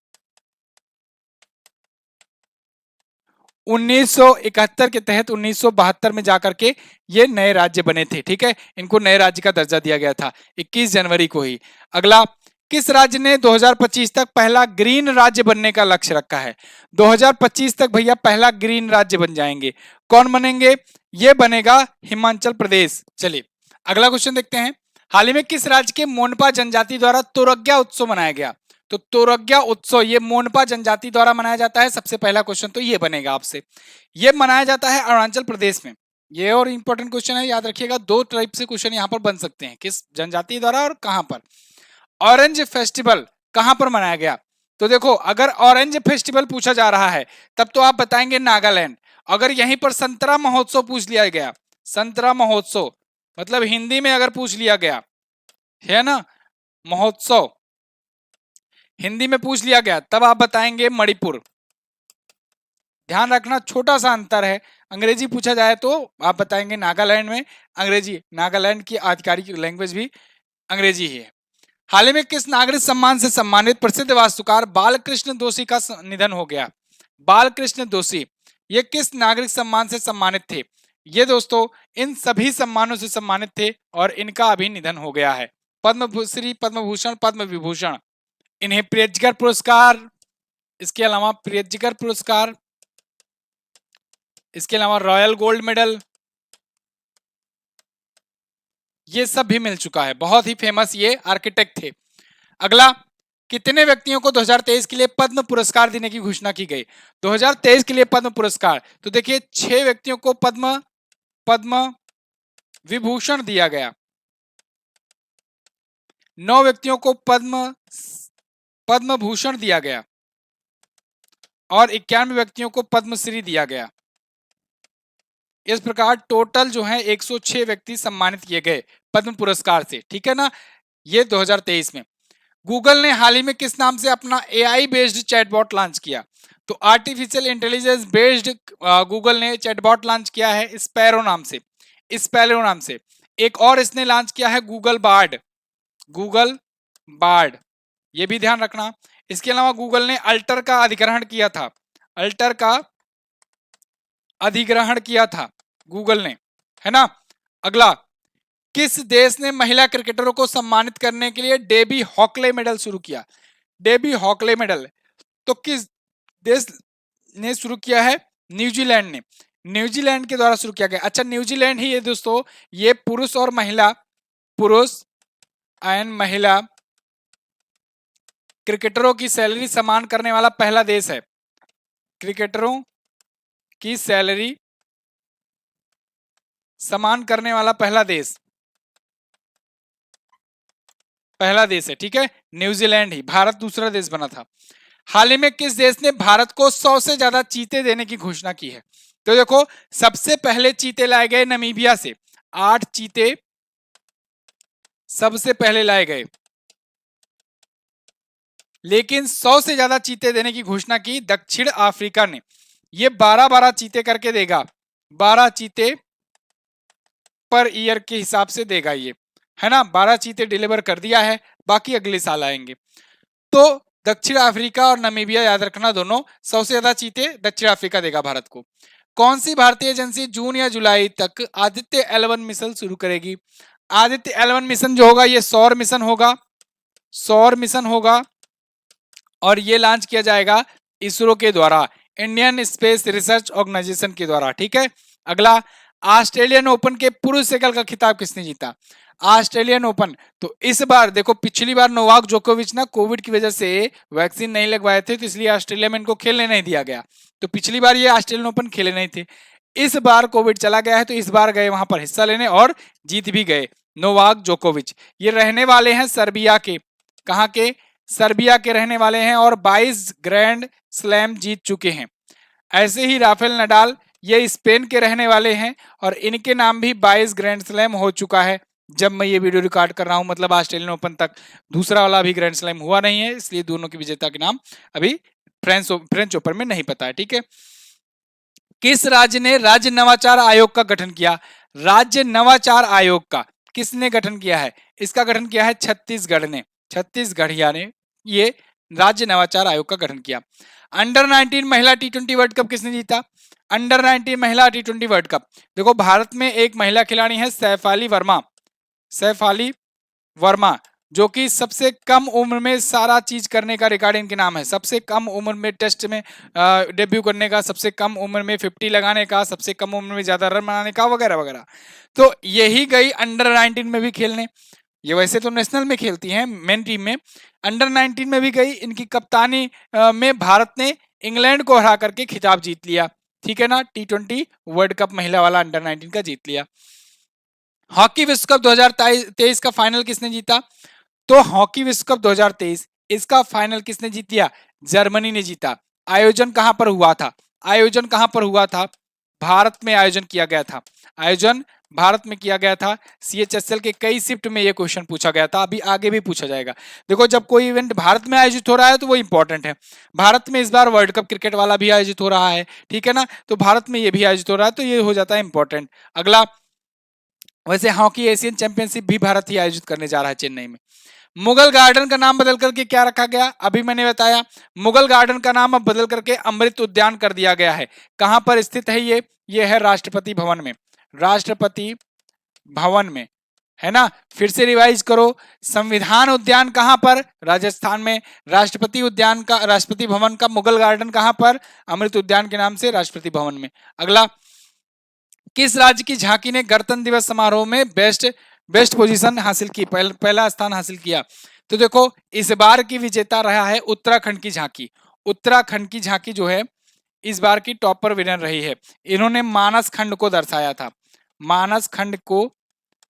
1971 के तहत 1972 में जाकर के ये नए राज्य बने थे। ठीक है, इनको नए राज्य का दर्जा दिया गया था 21 जनवरी को ही। अगला, किस राज्य ने 2025 तक पहला ग्रीन राज्य बनने का लक्ष्य रखा है? 2025 तक भैया पहला ग्रीन राज्य बन जाएंगे। कौन बनेंगे? ये बनेगा हिमाचल प्रदेश। चलिए अगला क्वेश्चन देखते हैं। हाल ही में किस राज्य के मोनपा जनजाति द्वारा तोरग्या उत्सव मनाया गया? तो तोरग्या उत्सव ये मोनपा जनजाति द्वारा मनाया जाता है। सबसे पहला क्वेश्चन तो ये बनेगा आपसे, ये मनाया जाता है अरुणाचल प्रदेश में। ये और इंपॉर्टेंट क्वेश्चन है, याद रखिएगा। 2 टाइप से क्वेश्चन यहाँ पर बन सकते हैं, किस जनजाति द्वारा और कहां पर। ऑरेंज फेस्टिवल कहां पर मनाया गया? तो देखो, अगर ऑरेंज फेस्टिवल पूछा जा रहा है तब तो आप बताएंगे नागालैंड। अगर यहीं पर संतरा महोत्सव पूछ लिया गया, संतरा महोत्सव मतलब हिंदी में अगर पूछ लिया गया है ना, महोत्सव हिंदी में पूछ लिया गया, तब आप बताएंगे मणिपुर। ध्यान रखना, छोटा सा अंतर है। अंग्रेजी पूछा जाए तो आप बताएंगे नागालैंड में, अंग्रेजी, नागालैंड की आधिकारिक लैंग्वेज भी अंग्रेजी ही है। हाल ही में किस नागरिक सम्मान से सम्मानित प्रसिद्ध वास्तुकार बालकृष्ण दोषी का निधन हो गया? बालकृष्ण दोषी ये किस नागरिक सम्मान से सम्मानित थे? ये दोस्तों इन सभी सम्मानों से सम्मानित थे और इनका अभी निधन हो गया है। पद्म श्री, पद्म भूषण, पद्म विभूषण, इन्हें प्रियजकर पुरस्कार, इसके अलावा प्रियजकर पुरस्कार, इसके अलावा रॉयल गोल्ड मेडल, ये सब भी मिल चुका है। बहुत ही फेमस ये आर्किटेक्ट थे। अगला, कितने व्यक्तियों को 2023 के लिए पद्म पुरस्कार देने की घोषणा की गई? 2023 के लिए पद्म पुरस्कार, तो देखिए 6 व्यक्तियों को पद्म विभूषण दिया गया, 9 व्यक्तियों को पद्म भूषण दिया गया और 91 व्यक्तियों को पद्मश्री दिया गया। इस प्रकार टोटल जो है 106 व्यक्ति सम्मानित किए गए पद्म पुरस्कार से। ठीक है ना, ये 2023 में। गूगल ने हाल ही में किस नाम से अपना एआई बेस्ड चैटबॉट लॉन्च किया? तो आर्टिफिशियल इंटेलिजेंस बेस्ड गूगल ने चैटबॉट लॉन्च किया है स्पैरो नाम से, स्पैरो नाम से। एक और इसने लॉन्च किया है गूगल बार्ड, गूगल बार्ड, ये भी ध्यान रखना। इसके अलावा गूगल ने अल्टर का अधिग्रहण किया था, अल्टर का अधिग्रहण किया था गूगल ने, है ना। अगला, किस देश ने महिला क्रिकेटरों को सम्मानित करने के लिए डेबी हॉकले मेडल शुरू किया? डेबी हॉकले मेडल तो किस देश ने शुरू किया है? न्यूजीलैंड ने, न्यूजीलैंड के द्वारा शुरू किया गया। अच्छा, न्यूजीलैंड ही है दोस्तों, ये पुरुष और महिला, पुरुष एंड महिला क्रिकेटरों की सैलरी समान करने वाला पहला देश है। क्रिकेटरों की सैलरी समान करने वाला पहला देश है, ठीक है, न्यूजीलैंड ही। भारत दूसरा देश बना था। हाल ही में किस देश ने भारत को 100 से ज्यादा चीते देने की घोषणा की है? तो देखो, सबसे पहले चीते लाए गए नमीबिया से, 8 चीते सबसे पहले लाए गए, लेकिन 100 से ज्यादा चीते देने की घोषणा की दक्षिण अफ्रीका ने। ये 12-12 चीते करके देगा, 12 चीते पर ईयर के हिसाब से देगा ये, है ना। 12 चीते डिलीवर कर दिया है, बाकी अगले साल आएंगे। तो दक्षिण अफ्रीका और नामीबिया याद रखना, दोनों 100 से ज्यादा चीते दक्षिण अफ्रीका देगा भारत को। कौन सी भारतीय एजेंसी जून या जुलाई तक आदित्य L1 मिशन शुरू करेगी? आदित्य L1 मिशन जो होगा ये सौर मिशन होगा, सौर मिशन होगा, और ये लॉन्च किया जाएगा इसरो के द्वारा, इंडियन स्पेस रिसर्च ऑर्गेनाइजेशन के द्वारा, ठीक है। अगला, ऑस्ट्रेलियन ओपन के पुरुष एकल का खिताब किसने जीता? ऑस्ट्रेलियन ओपन, तो इस बार देखो, पिछली बार नोवाक जोकोविच ना कोविड की वजह से वैक्सीन नहीं लगवाए थे, तो इसलिए ऑस्ट्रेलिया में इनको खेलने नहीं दिया गया। तो पिछली बार ये ऑस्ट्रेलियन ओपन खेले नहीं थे। इस बार कोविड चला गया है, तो इस बार गए वहां पर हिस्सा लेने और जीत भी गए नोवाक जोकोविच। ये रहने वाले हैं सर्बिया के, कहां के? सर्बिया के रहने वाले हैं, और 22 ग्रैंड स्लैम जीत चुके हैं। ऐसे ही राफेल नडाल, ये स्पेन के रहने वाले हैं, और इनके नाम भी 22 ग्रैंड स्लैम हो चुका है जब मैं ये वीडियो रिकॉर्ड कर रहा हूं, मतलब ऑस्ट्रेलियन ओपन तक दूसरा वाला भी ग्रैंड स्लैम हुआ नहीं है, इसलिए दोनों के विजेता के नाम अभी फ्रेंच ओपन में नहीं पता है, ठीक है। किस राज्य ने राज्य नवाचार आयोग का गठन किया? राज्य नवाचार आयोग का किसने गठन किया है? इसका गठन किया है छत्तीसगढ़ ने, छत्तीसगढ़िया ने ये राज्य नवाचार आयोग का गठन किया। अंडर 19 महिला T20 वर्ल्ड कप किसने जीता? अंडर 19 महिला T20 वर्ल्ड कप, देखो भारत में एक महिला खिलाड़ी है सैफाली वर्मा, सैफाली वर्मा, जो कि सबसे कम उम्र में सारा चीज करने का रिकॉर्ड इनके नाम है। सबसे कम उम्र में टेस्ट में डेब्यू करने का, सबसे कम उम्र में 50 लगाने का, सबसे कम उम्र में ज्यादा रन बनाने का, वगैरह वगैरह। तो यही गई अंडर 19 में भी खेलने। ये वैसे तो नेशनल में खेलती हैं मेन टीम में, अंडर 19 में भी गई। इनकी कप्तानी में भारत ने इंग्लैंड को हरा करके खिताब जीत लिया, ठीक है ना। T20 वर्ल्ड कप महिला वाला अंडर 19 का जीत लिया। हॉकी विश्व कप 2023 का फाइनल किसने जीता? तो हॉकी विश्व कप 2023 इसका फाइनल किसने जीत लिया? जर्मनी ने जीता। आयोजन कहां पर हुआ था? आयोजन कहां पर हुआ था? भारत में आयोजन किया गया था। आयोजन भारत में किया गया था। CHSL के कई शिफ्ट में यह क्वेश्चन पूछा गया था, अभी आगे भी पूछा जाएगा। देखो, जब कोई इवेंट भारत में आयोजित हो रहा है तो वो इंपॉर्टेंट है। भारत में इस बार वर्ल्ड कप क्रिकेट वाला भी आयोजित हो रहा है, ठीक है ना, तो भारत में ये भी आयोजित हो रहा है, तो ये हो जाता है इंपॉर्टेंट। अगला, वैसे हॉकी एशियन चैंपियनशिप भी भारत ही आयोजित करने जा रहा है चेन्नई में। मुगल गार्डन का नाम बदल करके क्या रखा गया? अभी मैंने बताया, मुगल गार्डन का नाम अब बदल करके अमृत उद्यान कर दिया गया है। कहां पर स्थित है ये है राष्ट्रपति भवन में, राष्ट्रपति भवन में, है ना। फिर से रिवाइज करो, संविधान उद्यान कहां पर? राजस्थान में। राष्ट्रपति उद्यान का, राष्ट्रपति भवन का मुगल गार्डन कहां पर? अमृत उद्यान के नाम से राष्ट्रपति भवन में। अगला, किस राज्य की झांकी ने गणतंत्र दिवस समारोह में बेस्ट पोजीशन हासिल की, पहला स्थान हासिल किया? तो देखो, इस बार की विजेता रहा है उत्तराखंड की झांकी। उत्तराखंड की झांकी जो है इस बार की टॉपर विनर रही है। इन्होंने मानस खंड को दर्शाया था, मानस खंड को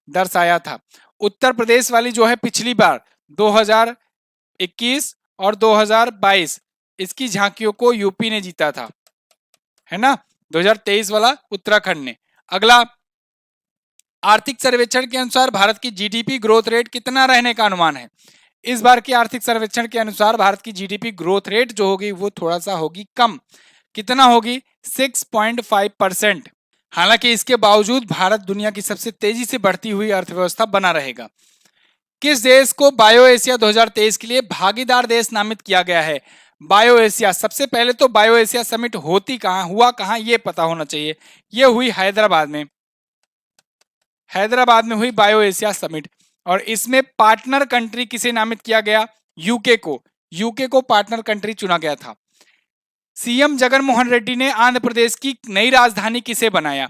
दर्शाया था। उत्तर प्रदेश वाली जो है पिछली बार 2021 और 2022 इसकी झांकियों को यूपी ने जीता था, है ना। 2023 वाला उत्तराखंड ने। अगला, आर्थिक सर्वेक्षण के अनुसार भारत की जीडीपी ग्रोथ रेट कितना रहने का अनुमान है? इस बार के आर्थिक सर्वेक्षण के अनुसार भारत की जीडीपी ग्रोथ रेट जो होगी वो थोड़ा सा होगी कम। कितना होगी? 6.5%। हालांकि इसके बावजूद भारत दुनिया की सबसे तेजी से बढ़ती हुई अर्थव्यवस्था बना रहेगा। किस देश को बायो एशिया 2023 के लिए भागीदार देश नामित किया गया है? बायो एशिया, सबसे पहले तो बायो एशिया समिट होती कहां, हुआ कहां, ये पता होना चाहिए। ये हुई हैदराबाद में, हैदराबाद में हुई बायो एशिया समिट। और इसमें पार्टनर कंट्री किसे नामित किया गया? यूके को, यूके को पार्टनर कंट्री चुना गया था। सीएम जगन मोहन रेड्डी ने आंध्र प्रदेश की नई राजधानी किसे बनाया?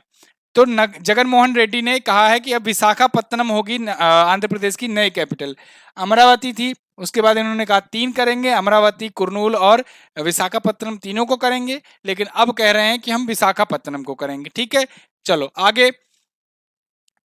तो जगन मोहन रेड्डी ने कहा है कि अब विशाखापत्तनम होगी आंध्र प्रदेश की नई कैपिटल। अमरावती थी, उसके बाद इन्होंने कहा 3 करेंगे, अमरावती, कुर्नूल और विशाखापत्तनम तीनों को करेंगे, लेकिन अब कह रहे हैं कि हम विशाखापत्तनम को करेंगे। ठीक है, चलो आगे।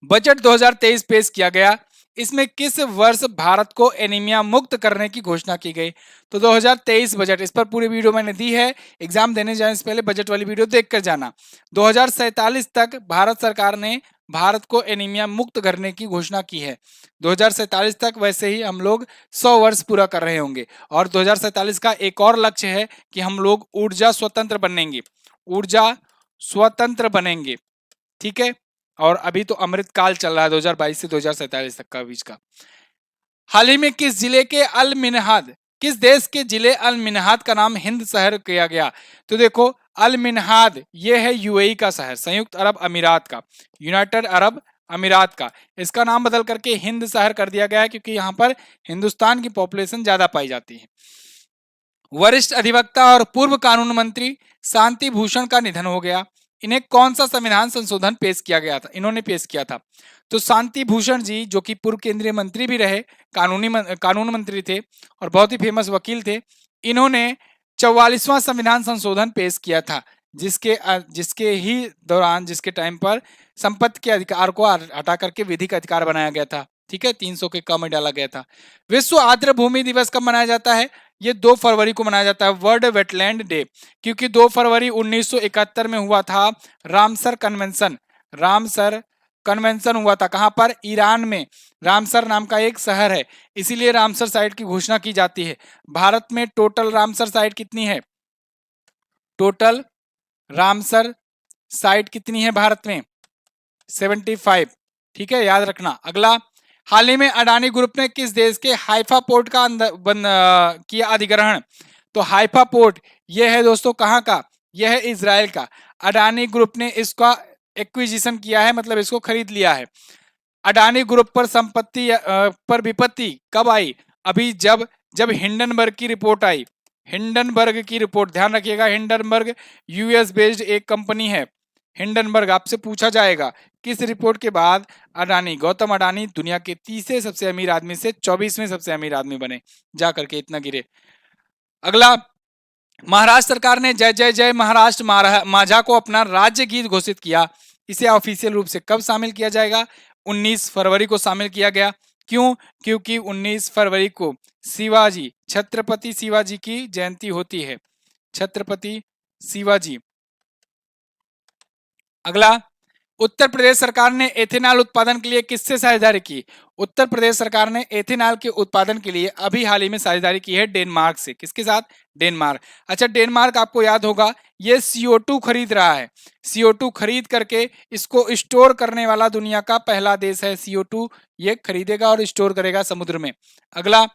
बजट 2023 पेश किया गया, इसमें किस वर्ष भारत को एनीमिया मुक्त करने की घोषणा की गई? तो 2023 बजट, इस पर पूरी वीडियो मैंने दी है, एग्जाम देने जाने से पहले बजट वाली वीडियो देख कर जाना। 2047 तक भारत सरकार ने भारत को एनीमिया मुक्त करने की घोषणा की है। 2047 तक, वैसे ही हम लोग 100 वर्ष पूरा कर रहे होंगे। और 2047 का एक और लक्ष्य है कि हम लोग ऊर्जा स्वतंत्र बनेंगे, ऊर्जा स्वतंत्र बनेंगे। ठीक है, और अभी तो अमृत काल चल रहा है 2022 से 2047 तक का बीच का। हाल ही में किस जिले के अल मिनहाद, किस देश के जिले अल मिनहाद का नाम हिंद शहर किया गया? तो देखो, अल मिनहाद ये है यूएई का शहर, संयुक्त अरब अमीरात का, यूनाइटेड अरब अमीरात का। इसका नाम बदल करके हिंद शहर कर दिया गया है, क्योंकि यहाँ पर हिंदुस्तान की पॉपुलेशन ज्यादा पाई जाती है। वरिष्ठ अधिवक्ता और पूर्व कानून मंत्री शांति भूषण का निधन हो गया। इन्हें कौन सा संविधान संशोधन पेश किया गया था, इन्होंने पेश किया था? तो शांति भूषण जी, जो कि पूर्व केंद्रीय मंत्री भी रहे, कानून मंत्री थे और बहुत ही फेमस वकील थे, इन्होंने 44वां संविधान संशोधन पेश किया था, जिसके ही दौरान, जिसके टाइम पर संपत्ति के अधिकार को हटा करके विधिक अधिकार बनाया गया था। ठीक है, 300 के कम में डाला गया था। विश्व आर्द्र भूमि दिवस कब मनाया जाता है? ये 2 फरवरी को मनाया जाता है, वर्ल्ड वेटलैंड डे, क्योंकि 2 फरवरी 1971 में हुआ था रामसर कन्वेंशन। रामसर कन्वेंशन हुआ था कहां पर? ईरान में। रामसर नाम का एक शहर है, इसीलिए रामसर साइट की घोषणा की जाती है। भारत में टोटल रामसर साइट कितनी है? टोटल रामसर साइट कितनी है भारत में? 75। ठीक है, याद रखना। अगला, हाल ही में अडानी ग्रुप ने किस देश के हाइफा पोर्ट का किया अधिग्रहण? तो हाइफा पोर्ट ये है दोस्तों कहाँ का? यह है इजराइल का। अडानी ग्रुप ने इसका एक्विजिशन किया है, मतलब इसको खरीद लिया है। अडानी ग्रुप पर संपत्ति पर विपत्ति कब आई? अभी जब जब हिंडनबर्ग की रिपोर्ट आई। हिंडनबर्ग की रिपोर्ट, ध्यान रखिएगा, हिंडनबर्ग यूएस बेस्ड एक कंपनी है। हिंडनबर्ग आपसे पूछा जाएगा किस रिपोर्ट के बाद अडानी, गौतम अडानी दुनिया के तीसरे सबसे अमीर आदमी से 24वें सबसे अमीर आदमी बने, जाकर के इतना गिरे। अगला, महाराष्ट्र सरकार ने जय जय जय महाराष्ट्र माझा को अपना राज्य गीत घोषित किया। इसे ऑफिशियल रूप से कब शामिल किया जाएगा? 19 फरवरी को शामिल किया गया। क्यों? क्योंकि 19 फरवरी को शिवाजी, छत्रपति शिवाजी की जयंती होती है। छत्रपति शिवाजी। अगला, उत्तर प्रदेश सरकार ने एथेनॉल उत्पादन के लिए किससे साझेदारी की? उत्तर प्रदेश सरकार ने एथेनॉल के उत्पादन के लिए अभी हाल ही में साझेदारी की है डेनमार्क से। किसके साथ? डेनमार्क। अच्छा, डेनमार्क आपको याद होगा ये CO2 खरीद रहा है। CO2 खरीद करके इसको स्टोर करने वाला दुनिया का पहला देश है। CO2 ये खरीदेगा और स्टोर करेगा समुद्र में। अगला,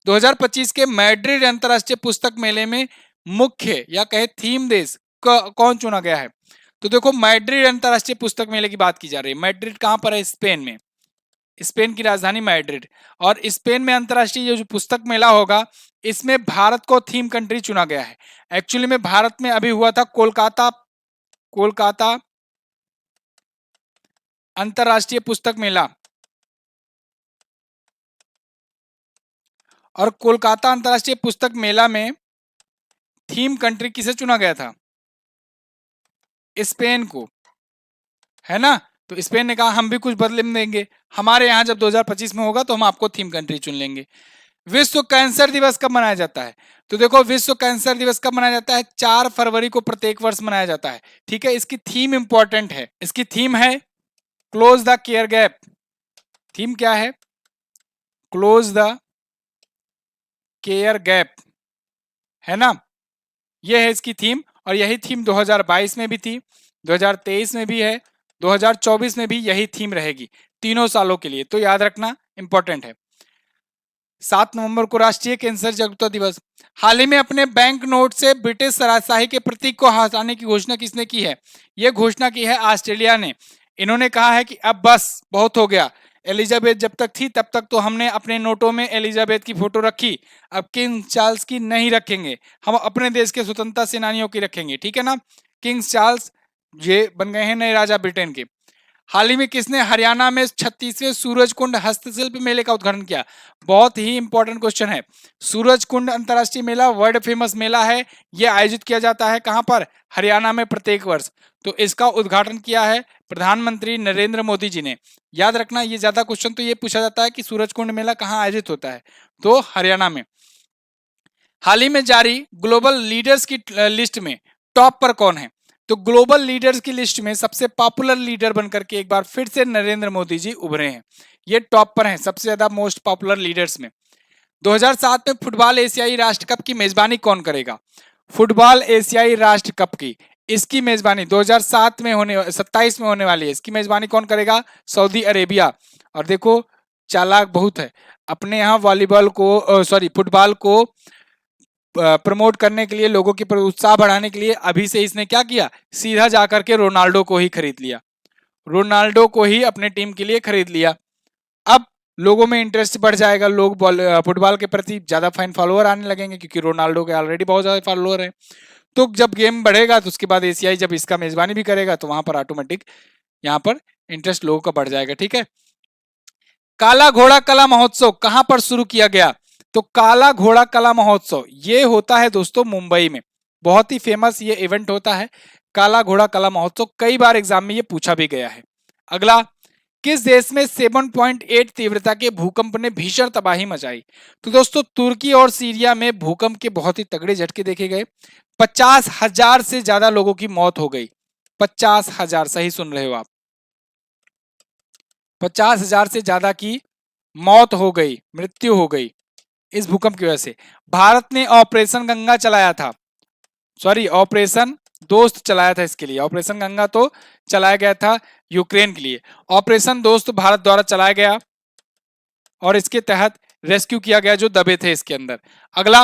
2025 के मैड्रिड अंतरराष्ट्रीय पुस्तक मेले में मुख्य या कहे थीम देश कौन चुना गया है? तो देखो, मैड्रिड अंतरराष्ट्रीय पुस्तक मेले की बात की जा रही है। मैड्रिड कहां पर है? स्पेन में। स्पेन की राजधानी मैड्रिड। और स्पेन में अंतरराष्ट्रीय जो पुस्तक मेला होगा, इसमें भारत को थीम कंट्री चुना गया है। एक्चुअली में भारत में अभी हुआ था कोलकाता अंतरराष्ट्रीय पुस्तक मेला, और कोलकाता अंतरराष्ट्रीय पुस्तक मेला में थीम कंट्री किसे चुना गया था? स्पेन को, है ना? तो स्पेन ने कहा हम भी कुछ बदले में देंगे, हमारे यहाँ जब 2025 में होगा तो हम आपको थीम कंट्री चुन लेंगे। विश्व कैंसर दिवस कब मनाया जाता है? तो देखो, विश्व कैंसर दिवस कब मनाया जाता है? 4 फरवरी को प्रत्येक वर्ष मनाया जाता है। ठीक है, इसकी थीम इंपॉर्टेंट है। इसकी थीम है close the care gap. Theme क्या है? क्लोज द केयर गैप, है ना? यह है इसकी थीम, और यही थीम 2022 में भी थी, 2023 में भी है, 2024 में भी यही थीम रहेगी, तीनों सालों के लिए। तो याद रखना, इंपॉर्टेंट है। 7 नवंबर को राष्ट्रीय कैंसर जागरूकता दिवस। हाल ही में अपने बैंक नोट से ब्रिटिश राजशाही के प्रतीक को हटाने की घोषणा किसने की है? यह घोषणा की है ऑस्ट्रेलिया ने। इन्होंने कहा है कि अब बस बहुत हो गया, एलिजाबेथ जब तक थी तब तक तो हमने अपने नोटों में एलिजाबेथ की फोटो रखी, अब किंग चार्ल्स की नहीं रखेंगे, हम अपने देश के स्वतंत्रता सेनानियों की रखेंगे। ठीक है ना? किंग चार्ल्स ये बन गए हैं नए राजा ब्रिटेन के। हाल ही में किसने हरियाणा में 36वें सूरजकुंड हस्तशिल्प मेले का उद्घाटन किया? बहुत ही इंपॉर्टेंट क्वेश्चन है। सूरजकुंड अंतरराष्ट्रीय मेला वर्ल्ड फेमस मेला है। यह आयोजित किया जाता है कहां पर? हरियाणा में प्रत्येक वर्ष। तो इसका उद्घाटन किया है प्रधानमंत्री नरेंद्र मोदी जी ने। याद रखना, ये ज्यादा क्वेश्चन तो ये पूछा जाता है कि सूरजकुंड मेला कहां आयोजित होता है, तो हरियाणा में। हाल ही में जारी ग्लोबल लीडर्स की लिस्ट में टॉप पर कौन है? तो ग्लोबल लीडर्स की लिस्ट में सबसे पॉपुलर लीडर बनकर के एक बार फिर से नरेंद्र मोदी जी उभरे हैं। ये टॉप पर हैं सबसे ज्यादा मोस्ट पॉपुलर लीडर्स में। 2007 में फुटबॉल एशियाई राष्ट्र कप की मेजबानी कौन करेगा? फुटबॉल एशियाई राष्ट्र कप की इसकी मेजबानी 2007 में 27 में होने वाली है। इसकी मेजबानी कौन करेगा? Saudi Arabia. और देखो, चालाक बहुत है, अपने यहाँ वॉलीबॉल को सॉरी फुटबॉल को प्रमोट करने के लिए, लोगों की उत्साह बढ़ाने के लिए अभी से इसने क्या किया, सीधा जाकर के रोनाल्डो को ही खरीद लिया। रोनाल्डो को ही अपने टीम के लिए खरीद लिया। अब लोगों में इंटरेस्ट बढ़ जाएगा, लोग फुटबॉल के प्रति ज्यादा फैन फॉलोअर आने लगेंगे क्योंकि रोनाल्डो के ऑलरेडी बहुत ज्यादा फॉलोअर हैं। तो जब गेम बढ़ेगा तो उसके बाद एशियाई जब इसका मेजबानी भी करेगा तो वहां पर ऑटोमेटिक यहाँ पर इंटरेस्ट लोगों का बढ़ जाएगा। ठीक है। काला घोड़ा कला महोत्सव कहां पर शुरू किया गया? तो काला घोड़ा कला महोत्सव ये होता है दोस्तों मुंबई में। बहुत ही फेमस ये इवेंट होता है काला घोड़ा कला महोत्सव। कई बार एग्जाम में ये पूछा भी गया है। अगला, किस देश में 7.8 तीव्रता के भूकंप ने भीषण तबाही मचाई? तो दोस्तों तुर्की और सीरिया में भूकंप के बहुत ही तगड़े झटके देखे गए। 50,000 से ज्यादा लोगों की मौत हो गई। 50,000, सही सुन रहे हो आप, 50,000 से ज्यादा की मौत हो गई, मृत्यु हो गई इस भूकंप की वजह से। भारत ने ऑपरेशन गंगा चलाया था, सॉरी ऑपरेशन दोस्त चलाया था। इसके लिए ऑपरेशन गंगा तो चलाया गया था यूक्रेन के लिए, ऑपरेशन दोस्त भारत द्वारा चलाया गया और इसके तहत रेस्क्यू किया गया जो दबे थे इसके अंदर। अगला,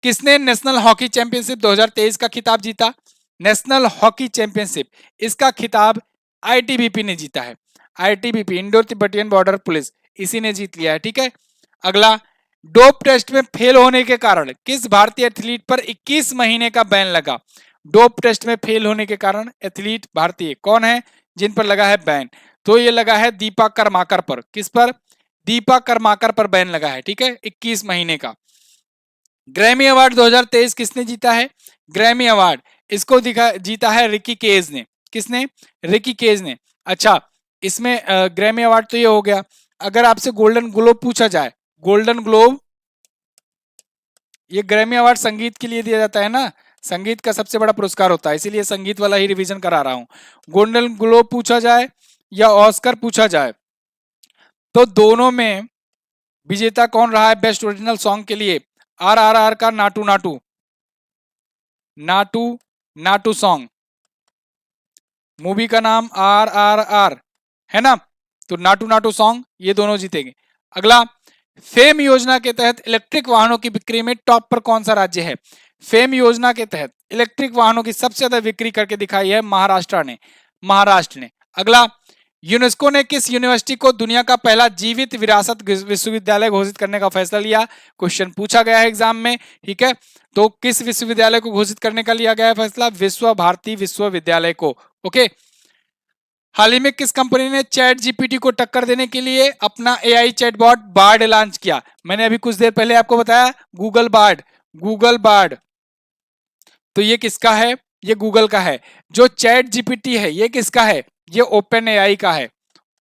किसने नेशनल हॉकी चैंपियनशिप 2023 का खिताब जीता? नेशनल हॉकी चैंपियनशिप इसका खिताब आईटीबीपी ने जीता है। ITBP, Indo Tibetan border police, इसी ने जीत लिया है। ठीक है। अगला, डोप टेस्ट में फेल होने के कारण किस भारतीय एथलीट पर 21 महीने का बैन लगा? डोप टेस्ट में फेल होने के कारण एथलीट भारतीय कौन है जिन पर लगा है बैन? तो ये लगा है दीपा कर्माकर पर। किस पर? दीपा कर्माकर पर बैन लगा है। ठीक है, 21 महीने का। ग्रैमी अवार्ड 2023 किसने जीता है? ग्रैमी अवार्ड इसको जीता है रिकी केज ने। किसने? रिकी केज ने। अच्छा, इसमें ग्रैमी अवार्ड तो ये हो गया। अगर आपसे गोल्डन ग्लोब पूछा जाए, गोल्डन ग्लोब ये ग्रैमी अवार्ड संगीत के लिए दिया जाता है ना, संगीत का सबसे बड़ा पुरस्कार होता है, इसीलिए संगीत वाला ही रिवीजन करा रहा हूं। गोल्डन ग्लोब पूछा जाए या ऑस्कर पूछा जाए तो दोनों में विजेता कौन रहा है बेस्ट ओरिजिनल सॉन्ग के लिए? आरआरआर का नाटू नाटू, नाटू नाटू सॉन्ग, मूवी का नाम आरआरआर है ना, तो नाटू नाटू सॉन्ग ये दोनों जीतेंगे। अगला, फेम योजना के तहत इलेक्ट्रिक वाहनों की बिक्री में टॉप पर कौन सा राज्य है? फेम योजना के तहत इलेक्ट्रिक वाहनों की सबसे ज्यादा बिक्री करके दिखाई है महाराष्ट्र ने। महाराष्ट्र ने। अगला, यूनेस्को ने किस यूनिवर्सिटी को दुनिया का पहला जीवित विरासत विश्वविद्यालय घोषित करने का फैसला लिया? क्वेश्चन पूछा गया है एग्जाम में। ठीक है, तो किस विश्वविद्यालय को घोषित करने का लिया गया है फैसला? विश्व भारती विश्वविद्यालय को। ओके। हाल ही में किस कंपनी ने चैट जीपीटी को टक्कर देने के लिए अपना एआई चैटबॉट बार्ड लॉन्च किया? मैंने अभी कुछ देर पहले आपको बताया, गूगल बार्ड। गूगल बार्ड तो ये किसका है? ये गूगल का है। जो चैट जीपीटी है ये किसका है? ये ओपन एआई का है।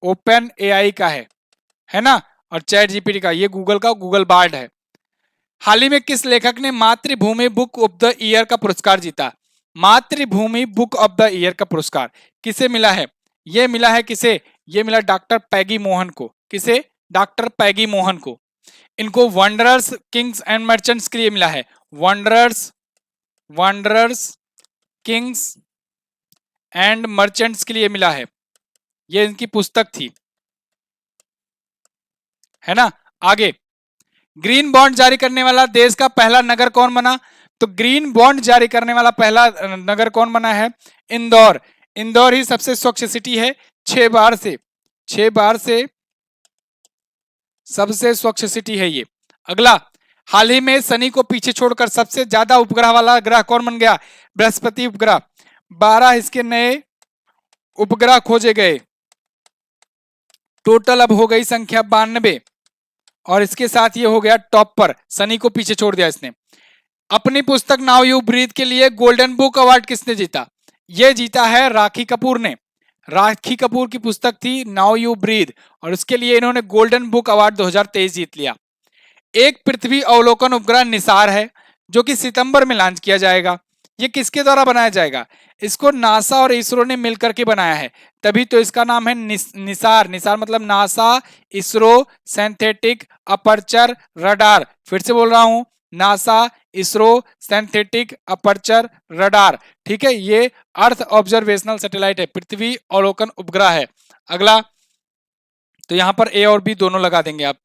ओपन एआई का है ना। और चैट जीपीटी का ये गूगल का गूगल बार्ड है। हाल ही में किस लेखक ने मातृभूमि बुक ऑफ द ईयर का पुरस्कार जीता? मातृभूमि बुक ऑफ द ईयर का पुरस्कार किसे मिला है? ये मिला है किसे? ये मिला डॉक्टर पैगी मोहन को। किसे? डॉक्टर पैगी मोहन को। इनको वंडरर्स किंग्स एंड मर्चेंट्स के लिए मिला है। वंडरर्स, वंडरर्स किंग्स एंड मर्चेंट्स के लिए मिला है। ये इनकी पुस्तक थी, है ना। आगे, ग्रीन बॉन्ड जारी करने वाला देश का पहला नगर कौन बना? तो ग्रीन बॉन्ड जारी करने वाला पहला नगर कौन बना है? इंदौर। इंदौर ही सबसे स्वच्छ सिटी है। 6 बार से सबसे स्वच्छ सिटी है ये। अगला, हाल ही में शनि को पीछे छोड़कर सबसे ज्यादा उपग्रह वाला ग्रह कौन बन गया? बृहस्पति उपग्रह। 12 इसके नए उपग्रह खोजे गए। टोटल अब हो गई संख्या 92, और इसके साथ ये हो गया टॉप पर, सनी को पीछे छोड़ दिया इसने। अपनी पुस्तक नाउ यू ब्रीथ के लिए गोल्डन बुक अवार्ड किसने जीता? ये जीता है राखी कपूर ने। राखी कपूर की पुस्तक थी नाउ यू ब्रीथ, और उसके लिए इन्होंने गोल्डन बुक अवार्ड 2023 जीत लिया। एक पृथ्वी अवलोकन उपग्रह निसार है, जो कि सितंबर में लॉन्च किया जाएगा। ये किसके द्वारा बनाया जाएगा? इसको नासा और इसरो ने मिलकर के बनाया है, तभी तो इसका नाम है निसार। निसार मतलब NASA ISRO synthetic aperture radar. फिर से बोल रहा हूं, NASA ISRO synthetic aperture radar. ठीक है, ये अर्थ ऑब्जर्वेशनल सैटेलाइट है, पृथ्वी अवलोकन उपग्रह है। अगला, तो यहां पर ए और बी दोनों लगा देंगे आप।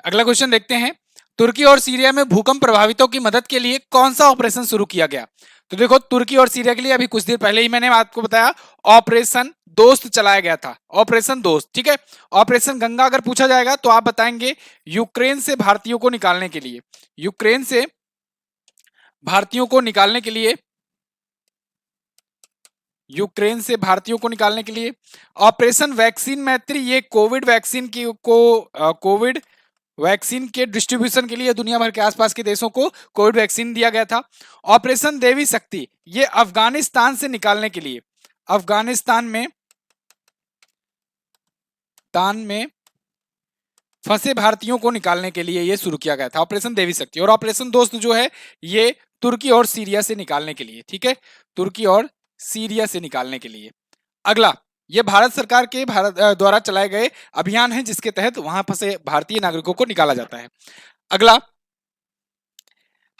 अगला क्वेश्चन देखते हैं, तुर्की और सीरिया में भूकंप प्रभावितों की मदद के लिए कौन सा ऑपरेशन शुरू किया गया? तो देखो, तुर्की और सीरिया के लिए अभी कुछ देर पहले ही मैंने आपको बताया, ऑपरेशन दोस्त चलाया गया था, ऑपरेशन दोस्त। ठीक है, ऑपरेशन गंगा अगर पूछा जाएगा तो आप बताएंगे यूक्रेन से भारतीयों को निकालने के लिए, यूक्रेन से भारतीयों को निकालने के लिए, यूक्रेन से भारतीयों को निकालने के लिए। ऑपरेशन वैक्सीन मैत्री, ये कोविड वैक्सीन की कोविड वैक्सीन के डिस्ट्रीब्यूशन के लिए दुनिया भर के आसपास के देशों को कोविड वैक्सीन दिया गया था। ऑपरेशन देवी शक्ति, ये अफगानिस्तान से निकालने के लिए, अफगानिस्तान में फंसे भारतीयों को निकालने के लिए ये शुरू किया गया था, ऑपरेशन देवी शक्ति। और ऑपरेशन दोस्त जो है, ये तुर्की और सीरिया से निकालने के लिए। ठीक है, तुर्की और सीरिया से निकालने के लिए। अगला, ये भारत सरकार के द्वारा चलाए गए अभियान है, जिसके तहत वहां फंसे भारतीय नागरिकों को निकाला जाता है। अगला,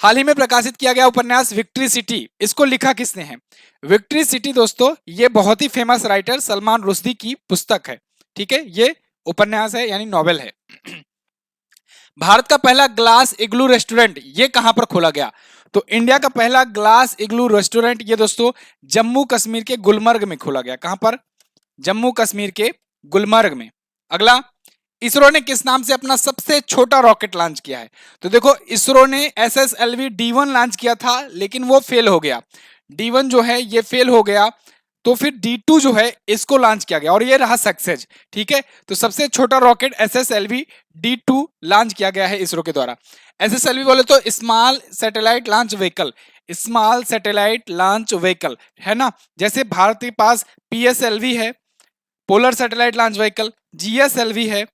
हाल ही में प्रकाशित किया गया उपन्यास विक्ट्री सिटी, इसको लिखा किसने है? विक्ट्री सिटी दोस्तों, ये बहुत ही फेमस राइटर सलमान रुश्दी की पुस्तक है। ठीक है, ये उपन्यास है यानी नॉवेल है। भारत का पहला ग्लास इग्लू रेस्टोरेंट ये कहां पर खोला गया? तो इंडिया का पहला ग्लास इग्लू रेस्टोरेंट ये दोस्तों जम्मू कश्मीर के गुलमर्ग में खोला गया। कहां पर? जम्मू कश्मीर के गुलमर्ग में। अगला, इसरो ने किस नाम से अपना सबसे छोटा रॉकेट लॉन्च किया है? तो देखो, इसरो ने SSLV D1 लॉन्च किया था, लेकिन वो फेल हो गया। D1 जो है ये फेल हो गया, तो फिर D2 जो है इसको लॉन्च किया गया और ये रहा सक्सेस। ठीक है, तो सबसे छोटा रॉकेट SSLV D2 लॉन्च किया गया है इसरो के द्वारा। SSLV बोले तो small satellite launch vehicle, small satellite launch vehicle है ना। जैसे भारत के पास PSLV है, polar satellite launch vehicle, GSLV है,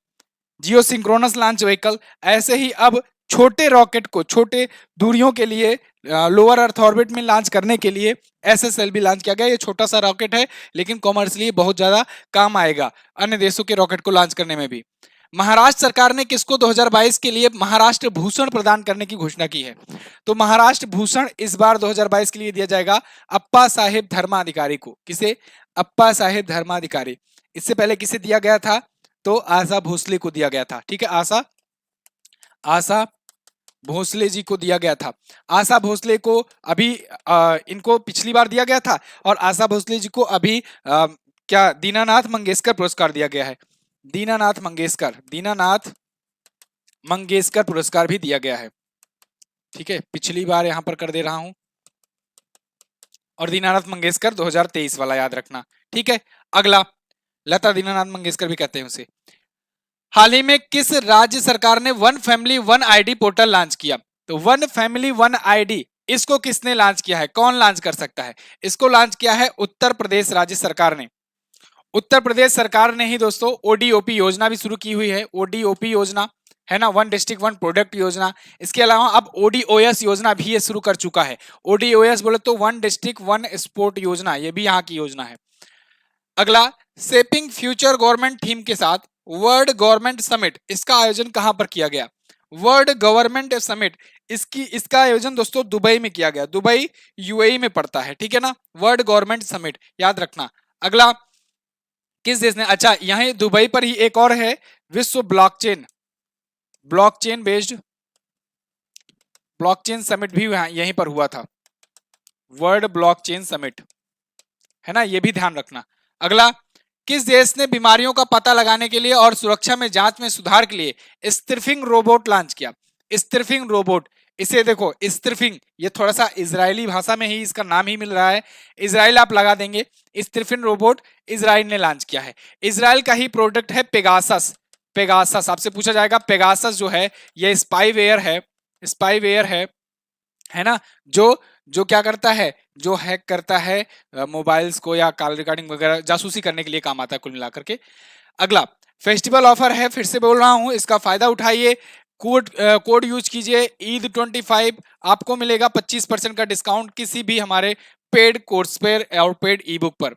जियो सिंक्रोनस लॉन्च व्हीकल। ऐसे ही अब छोटे रॉकेट को छोटे दूरियों के लिए लोअर अर्थ ऑर्बिट में लॉन्च करने के लिए SSLV लॉन्च किया गया। ये छोटा सा रॉकेट है, लेकिन कॉमर्शियली बहुत ज्यादा काम आएगा अन्य देशों के रॉकेट को लॉन्च करने में भी। महाराष्ट्र सरकार ने किसको 2022 के लिए महाराष्ट्र भूषण प्रदान करने की घोषणा की है? तो महाराष्ट्र भूषण इस बार 2022 के लिए दिया जाएगा अप्पा साहेब धर्माधिकारी को। किसे? अप्पा साहेब धर्माधिकारी। इससे पहले किसे दिया गया था? तो आशा भोसले को दिया गया था। ठीक है, आशा भोसले जी को दिया गया था। आशा भोसले को अभी इनको पिछली बार दिया गया था, और आशा भोसले जी को अभी क्या दीनानाथ मंगेशकर पुरस्कार दिया गया है। दीनानाथ मंगेशकर पुरस्कार भी दिया गया है। ठीक है, पिछली बार यहां पर कर दे रहा हूं, और दीनानाथ मंगेशकर 2023 वाला याद रखना। ठीक है, अगला, लता दीनानाथ मंगेशकर भी कहते हैं उसे। हाल ही में किस राज्य सरकार ने one family one ID portal launch किया? तो वन फैमिली वन आईडी इसको किसने लॉन्च किया है? कौन लॉन्च कर सकता है? इसको लॉन्च किया है उत्तर प्रदेश राज्य सरकार ने। उत्तर प्रदेश सरकार ने ही दोस्तों ODOP योजना भी शुरू की हुई है। ODOP योजना है ना, वन डिस्ट्रिक्ट वन प्रोडक्ट योजना। इसके अलावा अब ODOS योजना भी ये शुरू कर चुका है। ODOS बोले तो वन डिस्ट्रिक्ट वन स्पोर्ट योजना, ये भी यहाँ की योजना है। अगला, शेपिंग फ्यूचर गवर्नमेंट थीम के साथ वर्ल्ड गवर्नमेंट समिट, इसका आयोजन कहां पर किया गया? वर्ल्ड गवर्नमेंट समिट, इसका आयोजन दोस्तों दुबई में किया गया। दुबई UAE में पड़ता है। ठीक है ना, वर्ल्ड गवर्नमेंट समिट याद रखना। अगला, किस देश ने, अच्छा यहीं दुबई पर ही एक और है, विश्व ब्लॉकचेन बेस्ड ब्लॉकचेन समिट भी यहीं पर हुआ था। वर्ल्ड ब्लॉकचेन समिट है ना, ये भी ध्यान रखना। अगला, किस देश ने बीमारियों का पता लगाने के लिए और सुरक्षा में जांच में सुधार के लिए स्निफिंग रोबोट लॉन्च किया? स्निफिंग रोबोट, इसे देखो स्त्रिफिंग, ये थोड़ा सा इजरायली भाषा में ही इसका नाम ही मिल रहा है, इजराइल आप लगा देंगे। स्त्रिफिन रोबोट इजराइल ने लॉन्च किया है, इजराइल का ही प्रोडक्ट है पेगासस। पेगासस आपसे पूछा जाएगा, पेगासस जो है ये स्पाईवेयर है, स्पाईवेयर है ना, जो जो क्या करता है, जो हैक करता है मोबाइल्स को या कॉल रिकॉर्डिंग वगैरह जासूसी करने के लिए काम आता है कुल मिलाकर के। अगला फेस्टिवल ऑफर है, फिर से बोल रहा हूं, इसका फायदा उठाइए, कोड यूज कीजिए ईद 25, आपको मिलेगा 25% का डिस्काउंट किसी भी हमारे पेड कोर्स पर और पेड ई बुक पर।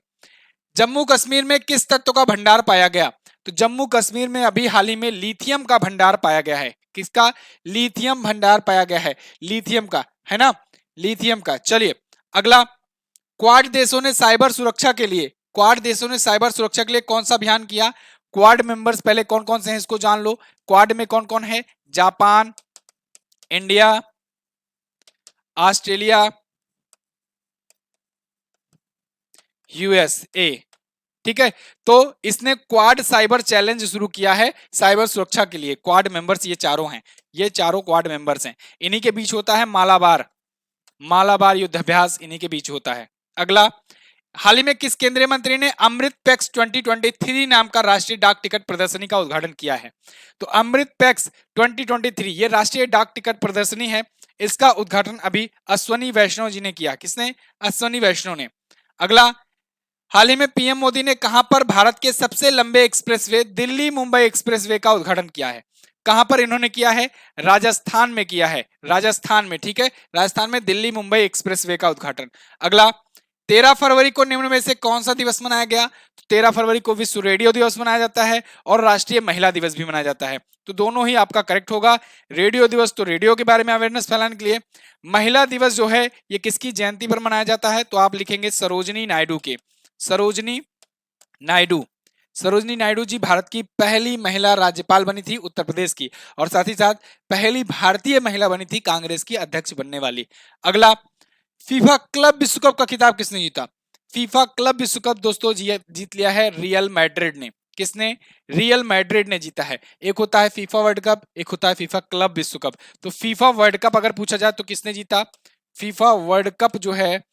जम्मू कश्मीर में किस तत्व का भंडार पाया गया? तो जम्मू कश्मीर में अभी हाल ही में लिथियम का भंडार पाया गया है। किसका? लिथियम भंडार पाया गया है, लिथियम का, है ना, लिथियम का। चलिए अगला, क्वाड देशों ने साइबर सुरक्षा के लिए, क्वाड देशों ने साइबर सुरक्षा के लिए कौन सा अभियान किया? क्वाड मेंबर्स पहले कौन कौन से हैं इसको जान लो। क्वाड में कौन कौन है? Japan, India, Australia, USA. ठीक है, तो इसने क्वाड साइबर चैलेंज शुरू किया है साइबर सुरक्षा के लिए। क्वाड मेंबर्स ये चारों हैं, ये चारों क्वाड मेंबर्स हैं, इन्हीं के बीच होता है मालाबार, मालाबार युद्धाभ्यास इन्हीं के बीच होता है। अगला, हाल ही में किस केंद्रीय मंत्री ने अमृत पैक्स 2023 नाम का राष्ट्रीय डाक टिकट प्रदर्शनी का उद्घाटन किया है? तो अमृत पैक्स 2023 ये राष्ट्रीय डाक टिकट प्रदर्शनी है, इसका उद्घाटन अभी अश्वनी वैष्णव जी ने किया। किसने? अश्वनी वैष्णव ने। अगला, हाल ही में पीएम मोदी ने कहां पर भारत के सबसे लंबे एक्सप्रेसवे दिल्ली मुंबई एक्सप्रेसवे का उद्घाटन किया है? कहां पर इन्होंने किया है? राजस्थान में किया है, राजस्थान में। ठीक है, राजस्थान में दिल्ली मुंबई एक्सप्रेसवे का उद्घाटन। अगला, 13 फरवरी को निम्न में से कौन सा दिवस मनाया गया? तो 13 फरवरी को विश्व रेडियो दिवस मनाया जाता है और राष्ट्रीय महिला दिवस भी मनाया जाता है, तो दोनों ही आपका करेक्ट होगा। रेडियो दिवस तो रेडियो के बारे में अवेयरनेस फैलाने के लिए, महिला दिवस जो है ये किसकी जयंती पर मनाया जाता है? तो आप लिखेंगे सरोजनी नायडू के, सरोजनी नायडू। सरोजनी नायडू जी भारत की पहली महिला राज्यपाल बनी थी उत्तर प्रदेश की, और साथ ही साथ पहली भारतीय महिला बनी थी कांग्रेस की अध्यक्ष बनने वाली। अगला, फीफा क्लब विश्व कप का खिताब किसने जीता? फीफा क्लब विश्व कप दोस्तों जीत लिया है रियल मैड्रिड ने। किसने? रियल मैड्रिड ने जीता है। एक होता है फीफा वर्ल्ड कप, एक होता है फीफा क्लब विश्व कप। तो फीफा वर्ल्ड कप अगर पूछा जाए तो किसने जीता? फीफा वर्ल्ड कप जो है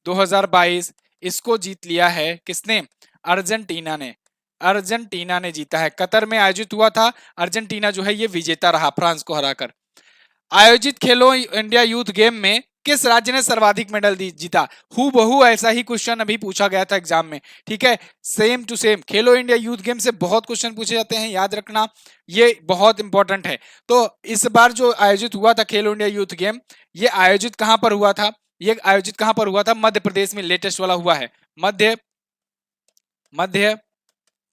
2022, इसको जीत लिया है किसने? अर्जेंटीना ने, अर्जेंटीना ने जीता है। कतर में आयोजित हुआ था, अर्जेंटीना जो है ये विजेता रहा फ्रांस को हराकर। आयोजित खेलो इंडिया यूथ गेम में किस राज्य ने सर्वाधिक मेडल जीता? हूबहू ऐसा ही क्वेश्चन अभी पूछा गया था एग्जाम में। ठीक है, same to same Khelo India youth game से बहुत क्वेश्चन पूछे जाते हैं, याद रखना, ये बहुत इंपॉर्टेंट है। तो इस बार जो आयोजित हुआ था खेलो इंडिया यूथ गेम, ये आयोजित कहां पर हुआ था? ये आयोजित कहां पर हुआ था? मध्य प्रदेश में लेटेस्ट वाला हुआ है, मध्य